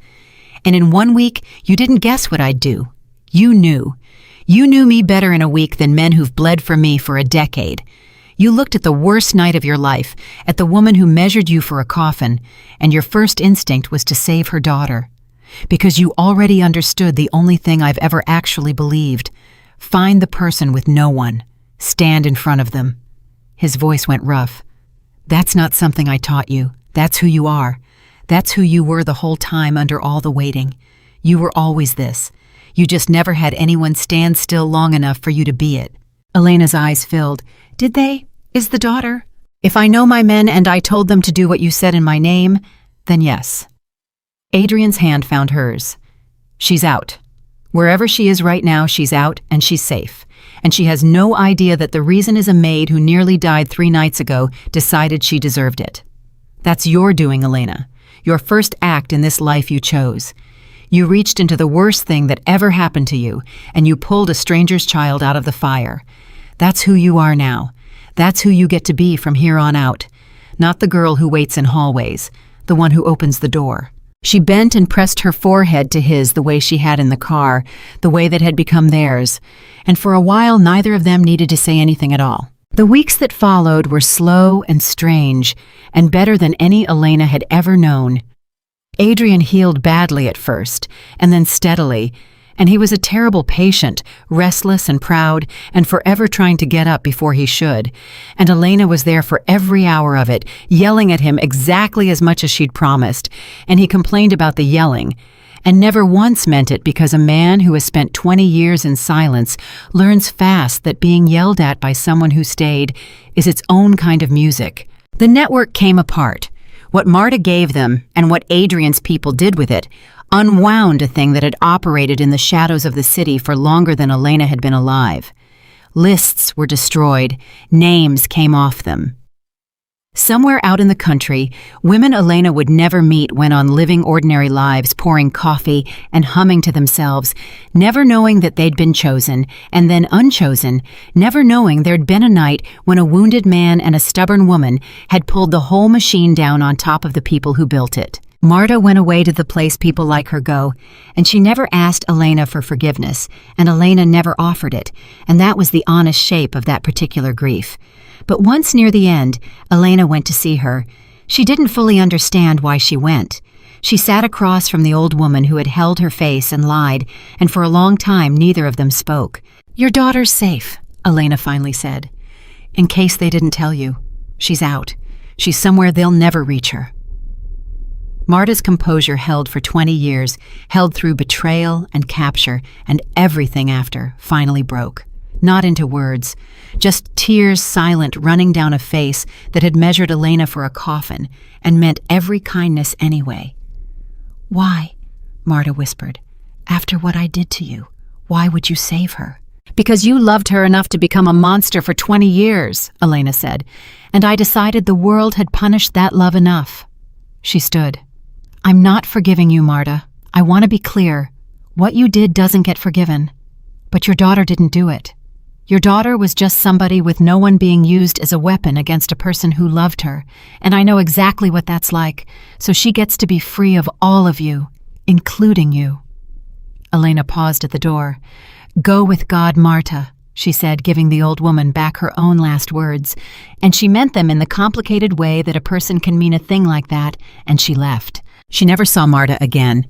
S1: And in 1 week, you didn't guess what I'd do. You knew. You knew me better in a week than men who've bled for me for a decade. You looked at the worst night of your life, at the woman who measured you for a coffin, and your first instinct was to save her daughter. Because you already understood the only thing I've ever actually believed. Find the person with no one. Stand in front of them. His voice went rough. That's not something I taught you. That's who you are. That's who you were the whole time under all the waiting. You were always this. You just never had anyone stand still long enough for you to be it. Elena's eyes filled. Did they? Is the daughter? If I know my men and I told them to do what you said in my name, then yes. Adrian's hand found hers. She's out. Wherever she is right now, she's out and she's safe. And she has no idea that the reason is a maid who nearly died 3 nights ago decided she deserved it. That's your doing, Elena. Your first act in this life you chose. You reached into the worst thing that ever happened to you, and you pulled a stranger's child out of the fire. That's who you are now. That's who you get to be from here on out. Not the girl who waits in hallways, the one who opens the door. She bent and pressed her forehead to his the way she had in the car, the way that had become theirs, and for a while neither of them needed to say anything at all. The weeks that followed were slow and strange, and better than any Elena had ever known. Adrian healed badly at first, and then steadily, and he was a terrible patient, restless and proud, and forever trying to get up before he should. And Elena was there for every hour of it, yelling at him exactly as much as she'd promised, and he complained about the yelling, and never once meant it because a man who has spent 20 years in silence learns fast that being yelled at by someone who stayed is its own kind of music. The network came apart. What Marta gave them, and what Adrian's people did with it, unwound a thing that had operated in the shadows of the city for longer than Elena had been alive. Lists were destroyed, names came off them. Somewhere out in the country, women Elena would never meet went on living ordinary lives, pouring coffee and humming to themselves, never knowing that they'd been chosen, and then unchosen, never knowing there'd been a night when a wounded man and a stubborn woman had pulled the whole machine down on top of the people who built it. Marta went away to the place people like her go, and she never asked Elena for forgiveness, and Elena never offered it, and that was the honest shape of that particular grief. But once near the end, Elena went to see her. She didn't fully understand why she went. She sat across from the old woman who had held her face and lied, and for a long time neither of them spoke. "Your daughter's safe," Elena finally said. "In case they didn't tell you. She's out. She's somewhere they'll never reach her." Marta's composure held for 20 years, held through betrayal and capture, and everything after finally broke. Not into words, just tears silent running down a face that had measured Elena for a coffin and meant every kindness anyway. "Why?" Marta whispered. "After what I did to you, why would you save her?" "Because you loved her enough to become a monster for 20 years, Elena said, "and I decided the world had punished that love enough." She stood. "I'm not forgiving you, Marta. I want to be clear. What you did doesn't get forgiven. But your daughter didn't do it. Your daughter was just somebody with no one being used as a weapon against a person who loved her, and I know exactly what that's like, so she gets to be free of all of you, including you." Elena paused at the door. "Go with God, Marta," she said, giving the old woman back her own last words, and she meant them in the complicated way that a person can mean a thing like that, and she left. She never saw Marta again,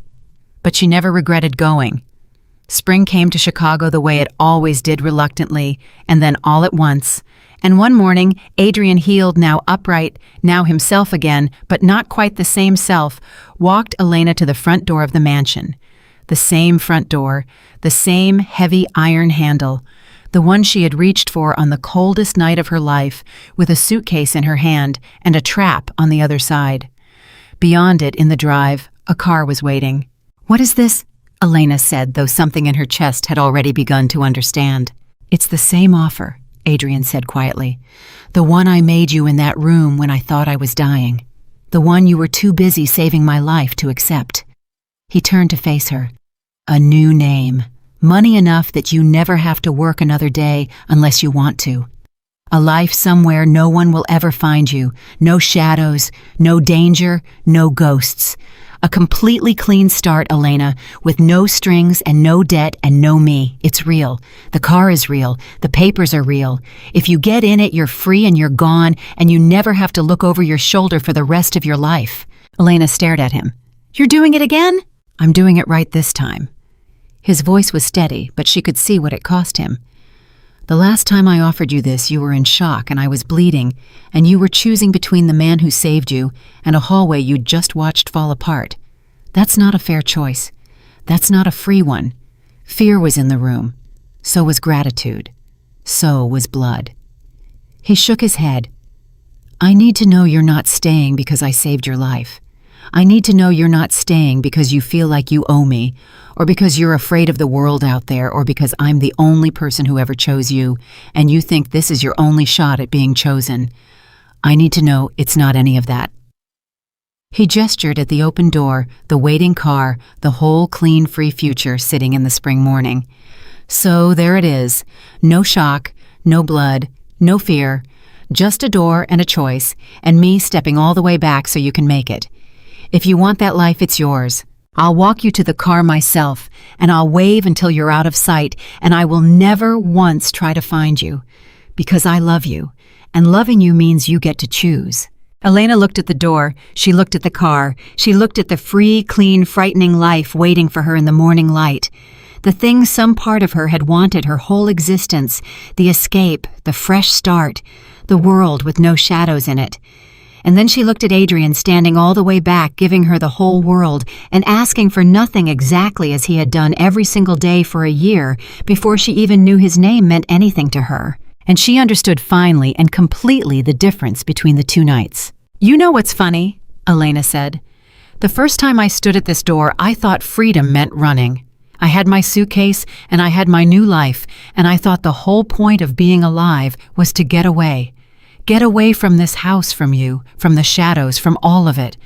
S1: but she never regretted going. Spring came to Chicago the way it always did, reluctantly, and then all at once. And one morning, Adrian, healed, now upright, now himself again, but not quite the same self, walked Elena to the front door of the mansion. The same front door, the same heavy iron handle, the one she had reached for on the coldest night of her life, with a suitcase in her hand and a trap on the other side. Beyond it, in the drive, a car was waiting. "What is this?" Elena said, though something in her chest had already begun to understand. It's the same offer, Adrian said quietly. The one I made you in that room when I thought I was dying. The one you were too busy saving my life to accept. He turned to face her. A new name. Money enough that you never have to work another day unless you want to. A life somewhere no one will ever find you. No shadows, no danger, no ghosts. A completely clean start, Elena, with no strings and no debt and no me. It's real. The car is real. The papers are real. If you get in it, you're free and you're gone, and you never have to look over your shoulder for the rest of your life. Elena stared at him. You're doing it again? I'm doing it right this time. His voice was steady, but she could see what it cost him. The last time I offered you this, you were in shock and I was bleeding, and you were choosing between the man who saved you and a hallway you'd just watched fall apart. That's not a fair choice. That's not a free one. Fear was in the room. So was gratitude. So was blood. He shook his head. I need to know you're not staying because I saved your life. I need to know you're not staying because you feel like you owe me, or because you're afraid of the world out there, or because I'm the only person who ever chose you, and you think this is your only shot at being chosen. I need to know it's not any of that. He gestured at the open door, the waiting car, the whole clean, free future sitting in the spring morning. So there it is. No shock, no blood, no fear, just a door and a choice, and me stepping all the way back so you can make it. If you want that life, it's yours. I'll walk you to the car myself, and I'll wave until you're out of sight, and I will never once try to find you. Because I love you, and loving you means you get to choose. Elena looked at the door, she looked at the car, she looked at the free, clean, frightening life waiting for her in the morning light. The thing some part of her had wanted her whole existence, the escape, the fresh start, the world with no shadows in it. And then she looked at Adrian standing all the way back, giving her the whole world, and asking for nothing exactly as he had done every single day for a year, before she even knew his name meant anything to her. And she understood finally and completely the difference between the two nights. You know what's funny? Elena said. The first time I stood at this door, I thought freedom meant running. I had my suitcase, and I had my new life, and I thought the whole point of being alive was to get away. Get away from this house, from you, from the shadows, from all of it.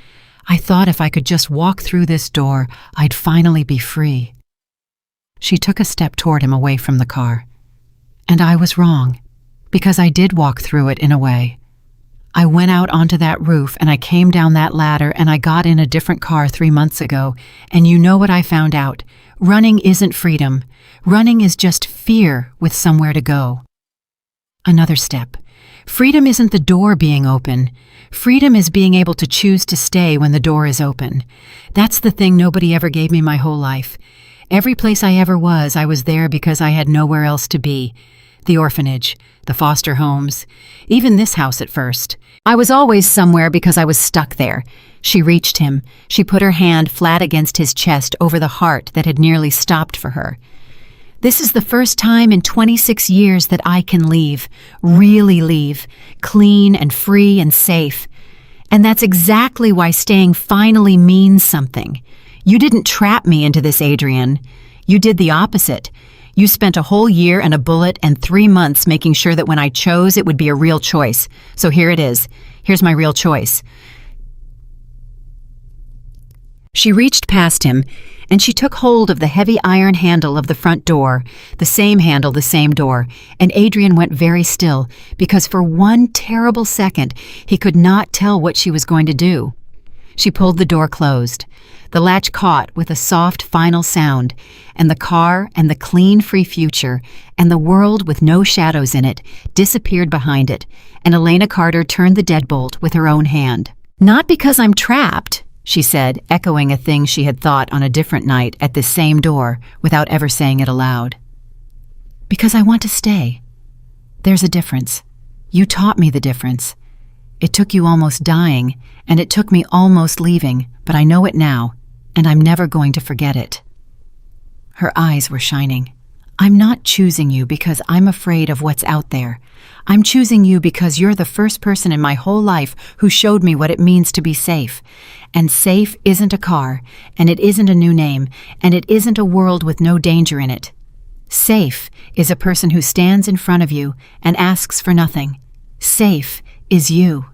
S1: I thought if I could just walk through this door, I'd finally be free. She took a step toward him away from the car. And I was wrong, because I did walk through it in a way. I went out onto that roof and I came down that ladder and I got in a different car 3 months ago, and you know what I found out? Running isn't freedom. Running is just fear with somewhere to go. Another step. Freedom isn't the door being open. Freedom is being able to choose to stay when the door is open. That's the thing nobody ever gave me my whole life. Every place I ever was, I was there because I had nowhere else to be. The orphanage, the foster homes, even this house at first. I was always somewhere because I was stuck there. She reached him. She put her hand flat against his chest over the heart that had nearly stopped for her. This is the first time in 26 years that I can leave, really leave, clean and free and safe. And that's exactly why staying finally means something. You didn't trap me into this, Adrian. You did the opposite. You spent a whole year and a bullet and 3 months making sure that when I chose, it would be a real choice. So here it is. Here's my real choice. She reached past him, and she took hold of the heavy iron handle of the front door, the same handle, the same door, and Adrian went very still, because for one terrible second he could not tell what she was going to do. She pulled the door closed. The latch caught with a soft final sound, and the car and the clean, free future and the world with no shadows in it disappeared behind it, and Elena Carter turned the deadbolt with her own hand. Not because I'm trapped, she said, echoing a thing she had thought on a different night at this same door without ever saying it aloud. Because I want to stay. There's a difference. You taught me the difference. It took you almost dying, and it took me almost leaving, but I know it now, and I'm never going to forget it. Her eyes were shining. I'm not choosing you because I'm afraid of what's out there. I'm choosing you because you're the first person in my whole life who showed me what it means to be safe. And safe isn't a car, and it isn't a new name, and it isn't a world with no danger in it. Safe is a person who stands in front of you and asks for nothing. Safe is you.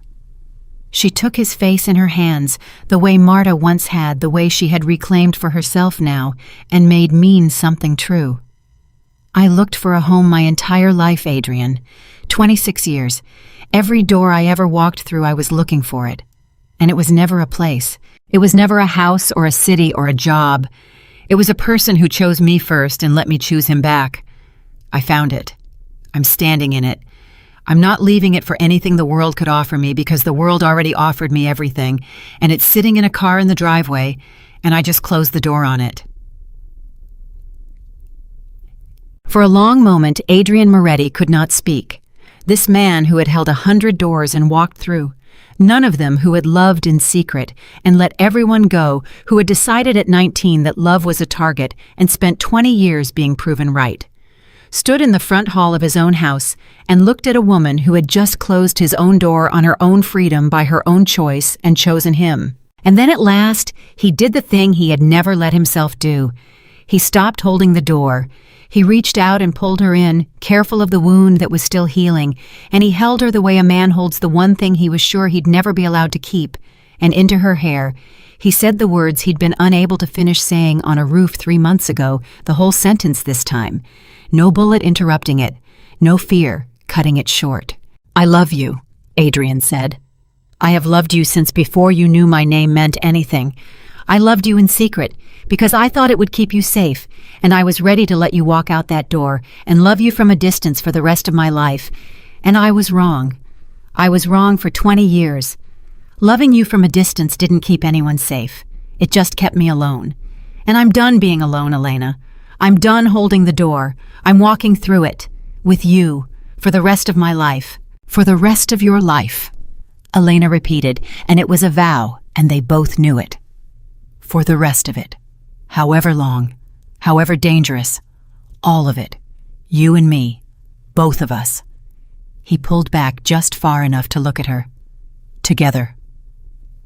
S1: She took his face in her hands, the way Marta once had, the way she had reclaimed for herself now, and made mean something true. I looked for a home my entire life, Adrian. 26 years. Every door I ever walked through, I was looking for it. And it was never a place. It was never a house or a city or a job. It was a person who chose me first and let me choose him back. I found it. I'm standing in it. I'm not leaving it for anything the world could offer me because the world already offered me everything, and it's sitting in a car in the driveway, and I just closed the door on it. For a long moment, Adrian Moretti could not speak. This man who had held 100 doors and walked through, none of them who had loved in secret and let everyone go, who had decided at 19 that love was a target and spent 20 years being proven right, stood in the front hall of his own house and looked at a woman who had just closed his own door on her own freedom by her own choice and chosen him. And then at last, he did the thing he had never let himself do. He stopped holding the door. He reached out and pulled her in, careful of the wound that was still healing, and he held her the way a man holds the one thing he was sure he'd never be allowed to keep, and into her hair. He said the words he'd been unable to finish saying on a roof 3 months ago, the whole sentence this time. No bullet interrupting it, no fear cutting it short. "I love you," Adrian said. "I have loved you since before you knew my name meant anything. I loved you in secret, because I thought it would keep you safe, and I was ready to let you walk out that door and love you from a distance for the rest of my life. And I was wrong. I was wrong for 20 years. Loving you from a distance didn't keep anyone safe. It just kept me alone. And I'm done being alone, Elena. I'm done holding the door. I'm walking through it, with you, for the rest of my life. For the rest of your life," Elena repeated, and it was a vow, and they both knew it. For the rest of it. However long, however dangerous, all of it. You and me, both of us. He pulled back just far enough to look at her. Together.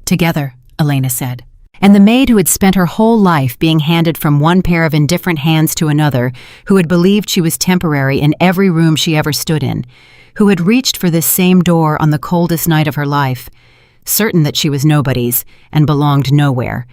S1: Together, Elena said. And the maid who had spent her whole life being handed from one pair of indifferent hands to another, who had believed she was temporary in every room she ever stood in, who had reached for this same door on the coldest night of her life, certain that she was nobody's and belonged nowhere,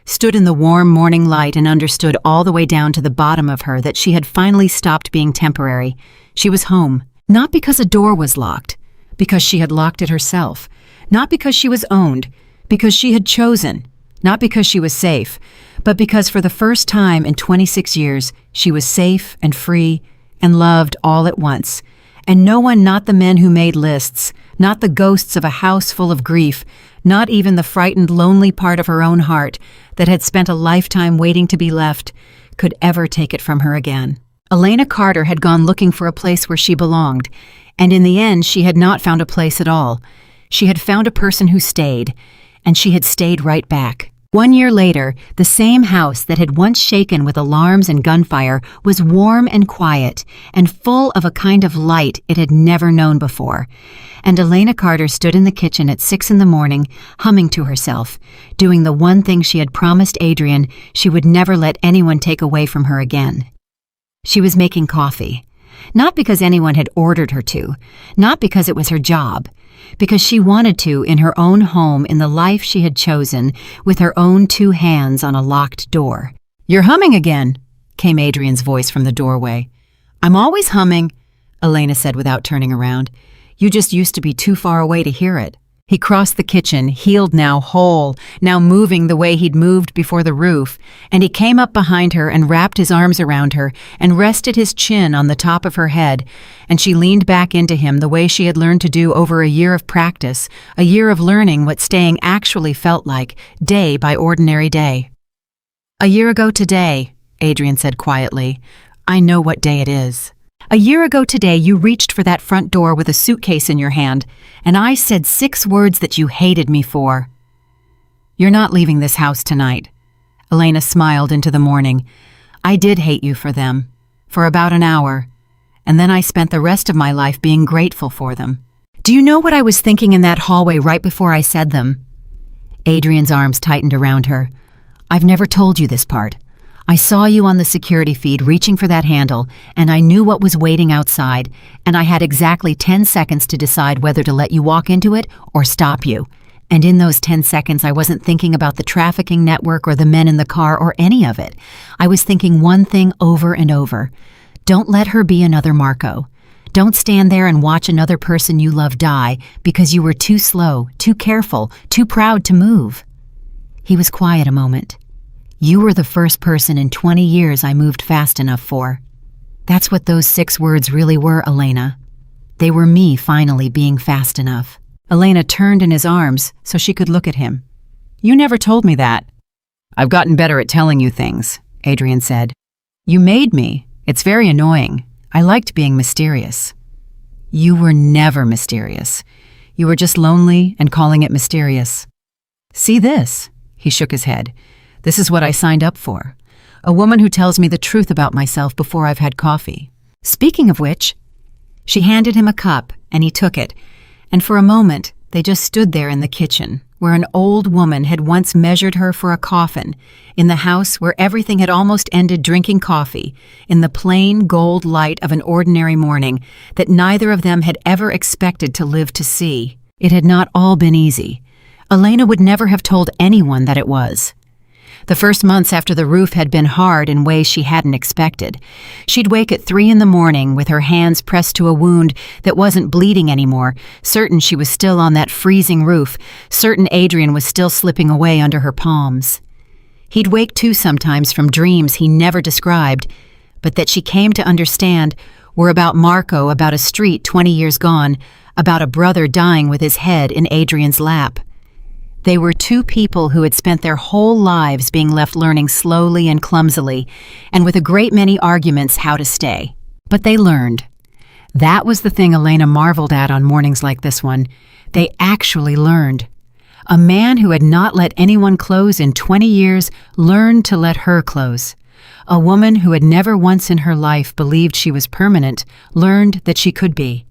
S1: stood in the warm morning light and understood all the way down to the bottom of her that she had finally stopped being temporary. She was home, not because a door was locked, because she had locked it herself, not because she was owned, because she had chosen, not because she was safe, but because for the first time in 26 years, she was safe and free and loved all at once. And no one, not the men who made lists, not the ghosts of a house full of grief, not even the frightened, lonely part of her own heart that had spent a lifetime waiting to be left, could ever take it from her again. Elena Carter had gone looking for a place where she belonged, and in the end she had not found a place at all. She had found a person who stayed, and she had stayed right back. 1 year later, the same house that had once shaken with alarms and gunfire was warm and quiet and full of a kind of light it had never known before. And Elena Carter stood in the kitchen at 6 a.m, humming to herself, doing the one thing she had promised Adrian she would never let anyone take away from her again. She was making coffee, not because anyone had ordered her to, not because it was her job, because she wanted to in her own home in the life she had chosen, with her own 2 hands on a locked door. "You're humming again," came Adrian's voice from the doorway. "I'm always humming," Elena said without turning around. "You just used to be too far away to hear it." He crossed the kitchen, healed now, whole, now moving the way he'd moved before the roof, and he came up behind her and wrapped his arms around her and rested his chin on the top of her head, and she leaned back into him the way she had learned to do over a year of practice, a year of learning what staying actually felt like, day by ordinary day. "A year ago today," Adrian said quietly, "I know what day it is. A year ago today, you reached for that front door with a suitcase in your hand, and I said 6 words that you hated me for. You're not leaving this house tonight." Elena smiled into the morning. "I did hate you for them, for about an hour, and then I spent the rest of my life being grateful for them. Do you know what I was thinking in that hallway right before I said them? Adrian's arms tightened around her. I've never told you this part. I saw you on the security feed reaching for that handle, and I knew what was waiting outside, and I had exactly 10 seconds to decide whether to let you walk into it or stop you. And in those 10 seconds, I wasn't thinking about the trafficking network or the men in the car or any of it. I was thinking one thing over and over. Don't let her be another Marco. Don't stand there and watch another person you love die because you were too slow, too careful, too proud to move. He was quiet a moment. You were the first person in 20 years I moved fast enough for. That's what those 6 words really were, Elena. They were me finally being fast enough. Elena turned in his arms so she could look at him. You never told me that. I've gotten better at telling you things, Adrian said. You made me. It's very annoying. I liked being mysterious. You were never mysterious. You were just lonely and calling it mysterious. See this? He shook his head. This is what I signed up for. A woman who tells me the truth about myself before I've had coffee. Speaking of which, she handed him a cup and he took it, and for a moment they just stood there in the kitchen, where an old woman had once measured her for a coffin, in the house where everything had almost ended drinking coffee, in the plain gold light of an ordinary morning that neither of them had ever expected to live to see. It had not all been easy. Elena would never have told anyone that it was. The first months after the roof had been hard in ways she hadn't expected. She'd wake at 3 a.m. with her hands pressed to a wound that wasn't bleeding anymore, certain she was still on that freezing roof, certain Adrian was still slipping away under her palms. He'd wake too sometimes from dreams he never described, but that she came to understand were about Marco, about a street 20 years gone, about a brother dying with his head in Adrian's lap. They were 2 people who had spent their whole lives being left learning slowly and clumsily, and with a great many arguments how to stay. But they learned. That was the thing Elena marveled at on mornings like this one. They actually learned. A man who had not let anyone close in 20 years learned to let her close. A woman who had never once in her life believed she was permanent learned that she could be.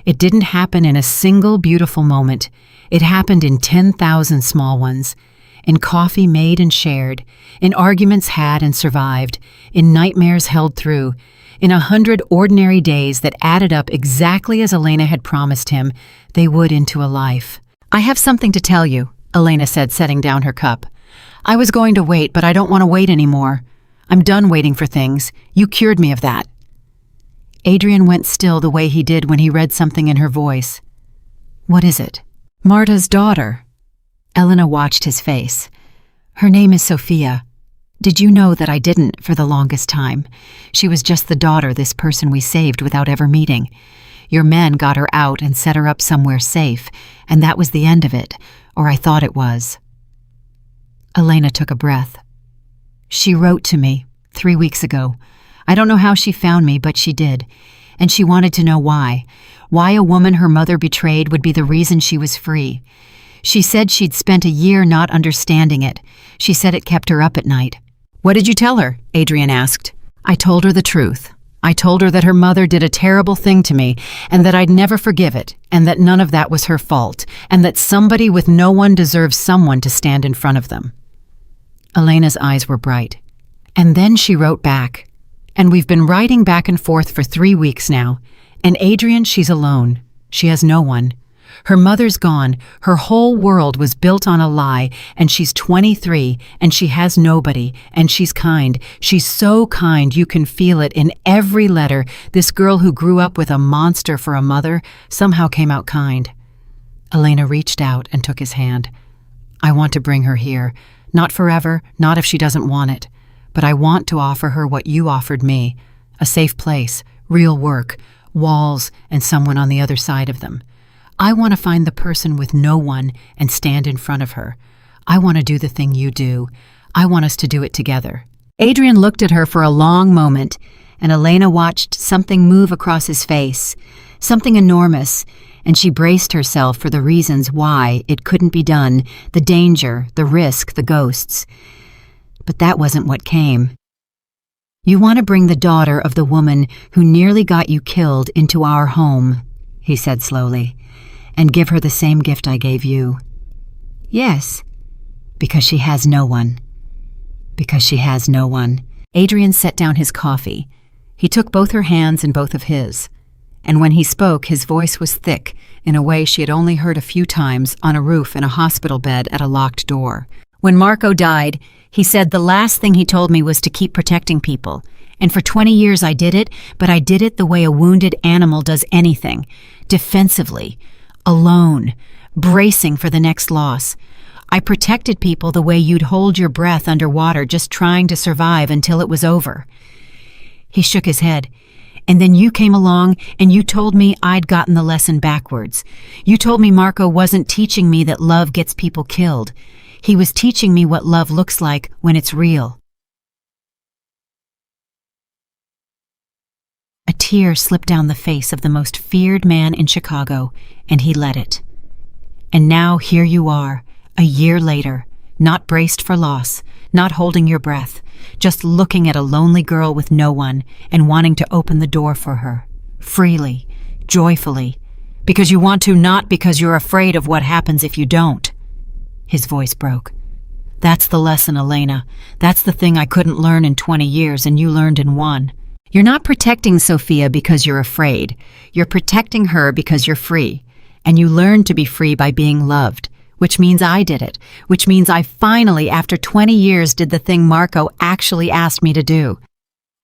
S1: It didn't happen in a single beautiful moment. It happened in 10,000 small ones, in coffee made and shared, in arguments had and survived, in nightmares held through, in 100 ordinary days that added up exactly as Elena had promised him they would into a life. I have something to tell you, Elena said, setting down her cup. I was going to wait, but I don't want to wait anymore. I'm done waiting for things. You cured me of that. Adrian went still the way he did when he read something in her voice. What is it? Marta's daughter. Elena watched his face. Her name is Sophia. Did you know that I didn't for the longest time? She was just the daughter this person we saved without ever meeting. Your men got her out and set her up somewhere safe, and that was the end of it, or I thought it was. Elena took a breath. She wrote to me 3 weeks ago. I don't know how she found me, but she did. And she wanted to know why. Why a woman her mother betrayed would be the reason she was free. She said she'd spent a year not understanding it. She said it kept her up at night. What did you tell her? Adrian asked. I told her the truth. I told her that her mother did a terrible thing to me, and that I'd never forgive it, and that none of that was her fault, and that somebody with no one deserves someone to stand in front of them. Elena's eyes were bright. And then she wrote back. And we've been writing back and forth for 3 weeks now. And Adrian, she's alone. She has no one. Her mother's gone. Her whole world was built on a lie, and she's 23, and she has nobody, and she's kind. She's so kind you can feel it in every letter. This girl who grew up with a monster for a mother somehow came out kind. Elena reached out and took his hand. I want to bring her here. Not forever, not if she doesn't want it. But I want to offer her what you offered me, a safe place, real work, walls, and someone on the other side of them. I want to find the person with no one and stand in front of her. I want to do the thing you do. I want us to do it together. Adrian looked at her for a long moment, and Elena watched something move across his face, something enormous, and she braced herself for the reasons why it couldn't be done, the danger, the risk, the ghosts. But that wasn't what came. You want to bring the daughter of the woman who nearly got you killed into our home, he said slowly, and give her the same gift I gave you. Yes, because she has no one. Because she has no one. Adrian set down his coffee. He took both her hands in both of his, and when he spoke, his voice was thick in a way she had only heard a few times on a roof in a hospital bed at a locked door. When Marco died, he said the last thing he told me was to keep protecting people. And for 20 years I did it, but I did it the way a wounded animal does anything. Defensively. Alone. Bracing for the next loss. I protected people the way you'd hold your breath underwater just trying to survive until it was over. He shook his head. And then you came along and you told me I'd gotten the lesson backwards. You told me Marco wasn't teaching me that love gets people killed. He was teaching me what love looks like when it's real. A tear slipped down the face of the most feared man in Chicago, and he let it. And now here you are, a year later, not braced for loss, not holding your breath, just looking at a lonely girl with no one and wanting to open the door for her, freely, joyfully, because you want to, not because you're afraid of what happens if you don't. His voice broke. That's the lesson, Elena. That's the thing I couldn't learn in 20 years and you learned in 1. You're not protecting Sophia because you're afraid. You're protecting her because you're free. And you learned to be free by being loved, which means I did it, which means I finally, after 20 years, did the thing Marco actually asked me to do.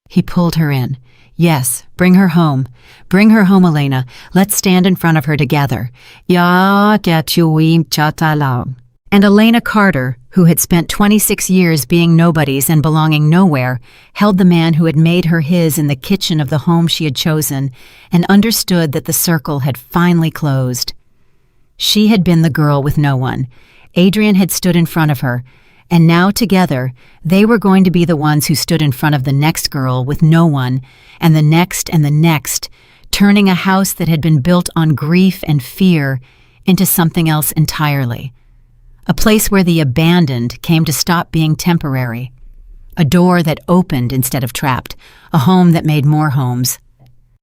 S1: He pulled her in. Yes, bring her home. Bring her home, Elena. Let's stand in front of her together. And Elena Carter, who had spent 26 years being nobodies and belonging nowhere, held the man who had made her his in the kitchen of the home she had chosen and understood that the circle had finally closed. She had been the girl with no one. Adrian had stood in front of her, and now together they were going to be the ones who stood in front of the next girl with no one, and the next, turning a house that had been built on grief and fear into something else entirely. A place where the abandoned came to stop being temporary. A door that opened instead of trapped. A home that made more homes.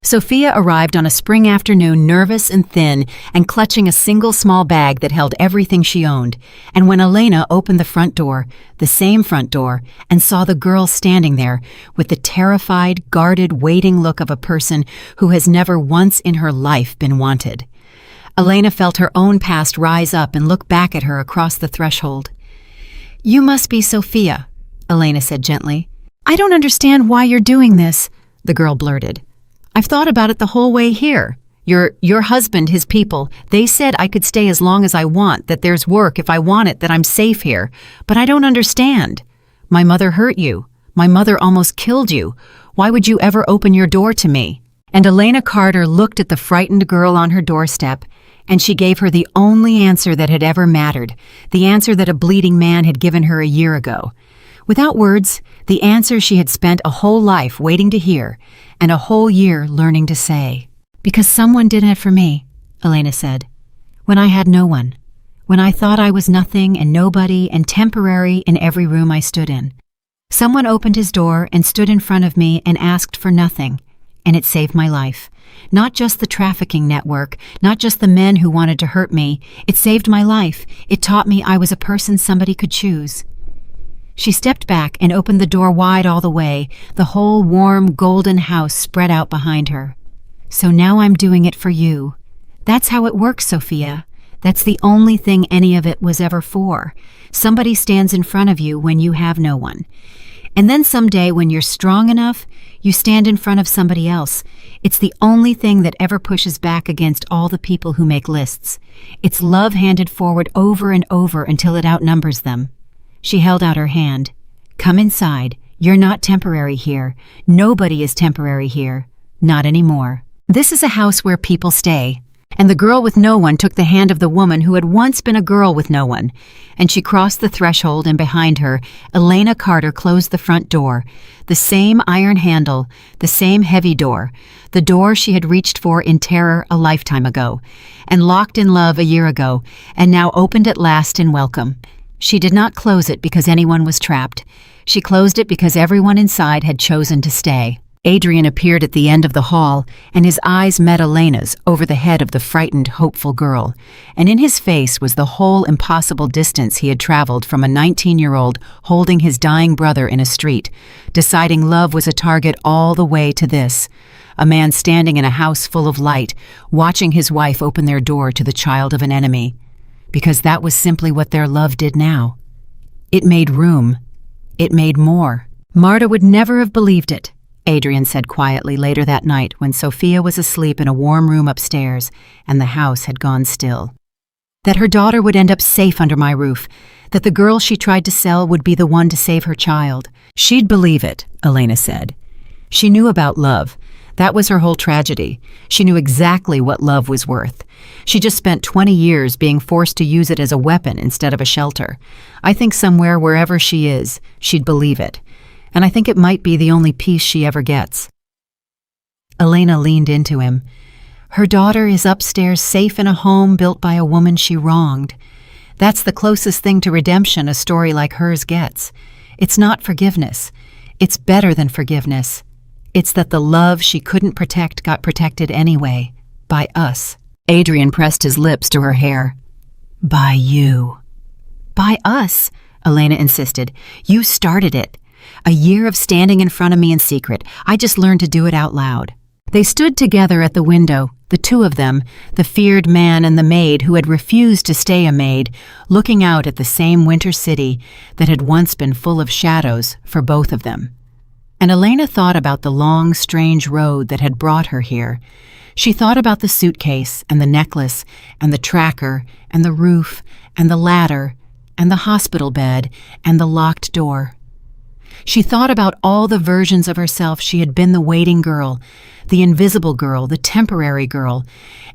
S1: Sophia arrived on a spring afternoon nervous and thin and clutching a single small bag that held everything she owned. And when Elena opened the front door, the same front door, and saw the girl standing there with the terrified, guarded, waiting look of a person who has never once in her life been wanted. Elena felt her own past rise up and look back at her across the threshold. "You must be Sophia," Elena said gently. "I don't understand why you're doing this," the girl blurted. "I've thought about it the whole way here. Your husband, his people, they said I could stay as long as I want, that there's work if I want it, that I'm safe here. But I don't understand. My mother hurt you. My mother almost killed you. Why would you ever open your door to me?" And Elena Carter looked at the frightened girl on her doorstep, and she gave her the only answer that had ever mattered, the answer that a bleeding man had given her a year ago. Without words, the answer she had spent a whole life waiting to hear, and a whole year learning to say. "Because someone did it for me," Elena said, "when I had no one, when I thought I was nothing and nobody and temporary in every room I stood in. Someone opened his door and stood in front of me and asked for nothing, and it saved my life. Not just the trafficking network, not just the men who wanted to hurt me. It saved my life. It taught me I was a person somebody could choose." She stepped back and opened the door wide all the way, the whole warm, golden house spread out behind her. "So now I'm doing it for you. That's how it works, Sophia. That's the only thing any of it was ever for. Somebody stands in front of you when you have no one. And then someday when you're strong enough, you stand in front of somebody else. It's the only thing that ever pushes back against all the people who make lists. It's love handed forward over and over until it outnumbers them." She held out her hand. "Come inside. You're not temporary here. Nobody is temporary here. Not anymore. This is a house where people stay." And the girl with no one took the hand of the woman who had once been a girl with no one, and she crossed the threshold, and behind her, Elena Carter closed the front door, the same iron handle, the same heavy door, the door she had reached for in terror a lifetime ago, and locked in love a year ago, and now opened at last in welcome. She did not close it because anyone was trapped. She closed it because everyone inside had chosen to stay. Adrian appeared at the end of the hall, and his eyes met Elena's over the head of the frightened, hopeful girl, and in his face was the whole impossible distance he had traveled from a 19-year-old holding his dying brother in a street, deciding love was a target all the way to this, a man standing in a house full of light, watching his wife open their door to the child of an enemy, because that was simply what their love did now. It made room. It made more. Marta would never have believed it, Adrian said quietly later that night when Sophia was asleep in a warm room upstairs and the house had gone still. That her daughter would end up safe under my roof, that the girl she tried to sell would be the one to save her child. She'd believe it, Elena said. She knew about love. That was her whole tragedy. She knew exactly what love was worth. She just spent 20 years being forced to use it as a weapon instead of a shelter. I think somewhere, wherever she is, she'd believe it. And I think it might be the only peace she ever gets. Elena leaned into him. Her daughter is upstairs safe in a home built by a woman she wronged. That's the closest thing to redemption a story like hers gets. It's not forgiveness. It's better than forgiveness. It's that the love she couldn't protect got protected anyway, by us. Adrian pressed his lips to her hair. By you. By us, Elena insisted. You started it. A year of standing in front of me in secret. I just learned to do it out loud. They stood together at the window, the two of them, the feared man and the maid who had refused to stay a maid, looking out at the same winter city that had once been full of shadows for both of them. And Elena thought about the long, strange road that had brought her here. She thought about the suitcase and the necklace and the tracker and the roof and the ladder and the hospital bed and the locked door. She thought about all the versions of herself she had been, the waiting girl, the invisible girl, the temporary girl,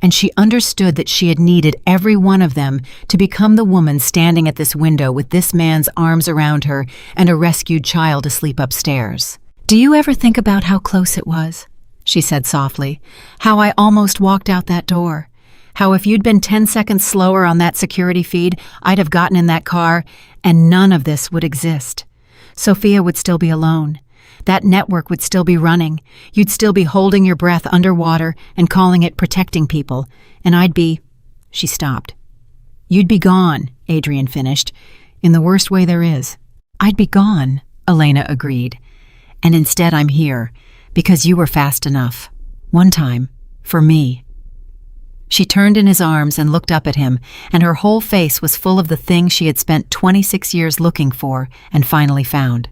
S1: and she understood that she had needed every one of them to become the woman standing at this window with this man's arms around her and a rescued child asleep upstairs. Do you ever think about how close it was? She said softly. How I almost walked out that door. How if you'd been 10 seconds slower on that security feed, I'd have gotten in that car and none of this would exist. Sophia would still be alone. That network would still be running. You'd still be holding your breath underwater and calling it protecting people. And I'd be... She stopped. You'd be gone, Adrian finished, in the worst way there is. I'd be gone, Elena agreed. And instead I'm here, because you were fast enough. One time. For me. She turned in his arms and looked up at him, and her whole face was full of the thing she had spent 26 years looking for and finally found.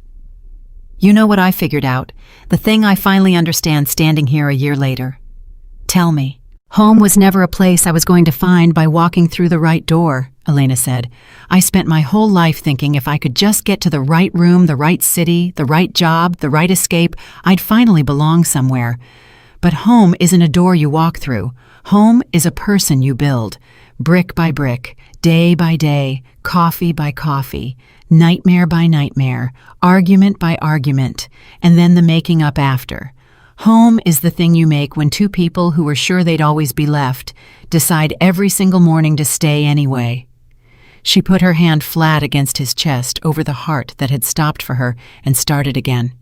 S1: You know what I figured out, the thing I finally understand standing here a year later. Tell me. Home was never a place I was going to find by walking through the right door, Elena said. I spent my whole life thinking if I could just get to the right room, the right city, the right job, the right escape, I'd finally belong somewhere. But home isn't a door you walk through. Home is a person you build, brick by brick, day by day, coffee by coffee, nightmare by nightmare, argument by argument, and then the making up after. Home is the thing you make when two people who were sure they'd always be left decide every single morning to stay anyway. She put her hand flat against his chest over the heart that had stopped for her and started again.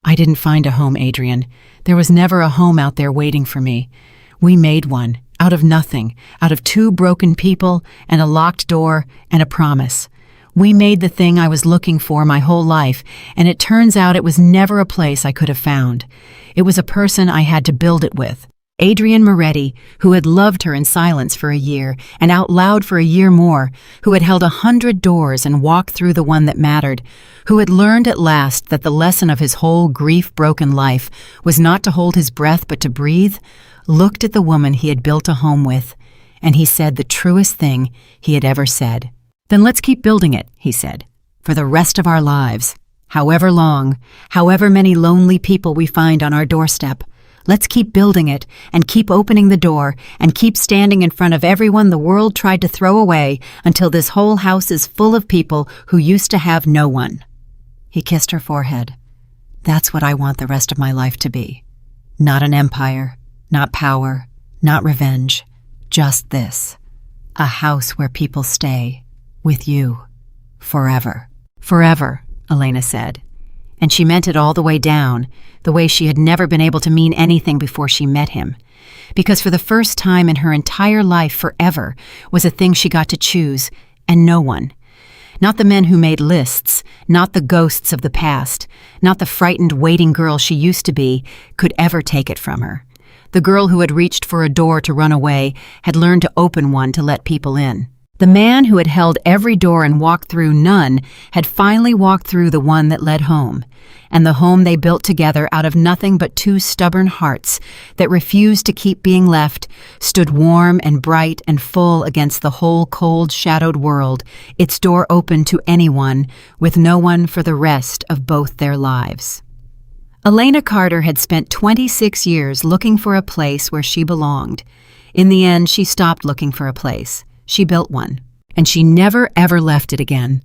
S1: I didn't find a home, Adrian. There was never a home out there waiting for me. We made one, out of nothing, out of two broken people and a locked door and a promise. We made the thing I was looking for my whole life, and it turns out it was never a place I could have found. It was a person I had to build it with. Adrian Moretti, who had loved her in silence for a year and out loud for a year more, who had held 100 doors and walked through the one that mattered, who had learned at last that the lesson of his whole grief-broken life was not to hold his breath but to breathe, looked at the woman he had built a home with, and he said the truest thing he had ever said. Then let's keep building it, he said, for the rest of our lives. However long, however many lonely people we find on our doorstep, let's keep building it and keep opening the door and keep standing in front of everyone the world tried to throw away until this whole house is full of people who used to have no one. He kissed her forehead. That's what I want the rest of my life to be. Not an empire, not power, not revenge, just this. A house where people stay, with you, forever. Forever, Elena said. And she meant it all the way down, the way she had never been able to mean anything before she met him. Because for the first time in her entire life forever was a thing she got to choose, and no one. Not the men who made lists, not the ghosts of the past, not the frightened waiting girl she used to be, could ever take it from her. The girl who had reached for a door to run away had learned to open one to let people in. The man who had held every door and walked through none had finally walked through the one that led home, and the home they built together out of nothing but two stubborn hearts that refused to keep being left stood warm and bright and full against the whole cold, shadowed world, its door open to anyone, with no one for the rest of both their lives. Elena Carter had spent 26 years looking for a place where she belonged. In the end, she stopped looking for a place. She built one, and she never ever left it again.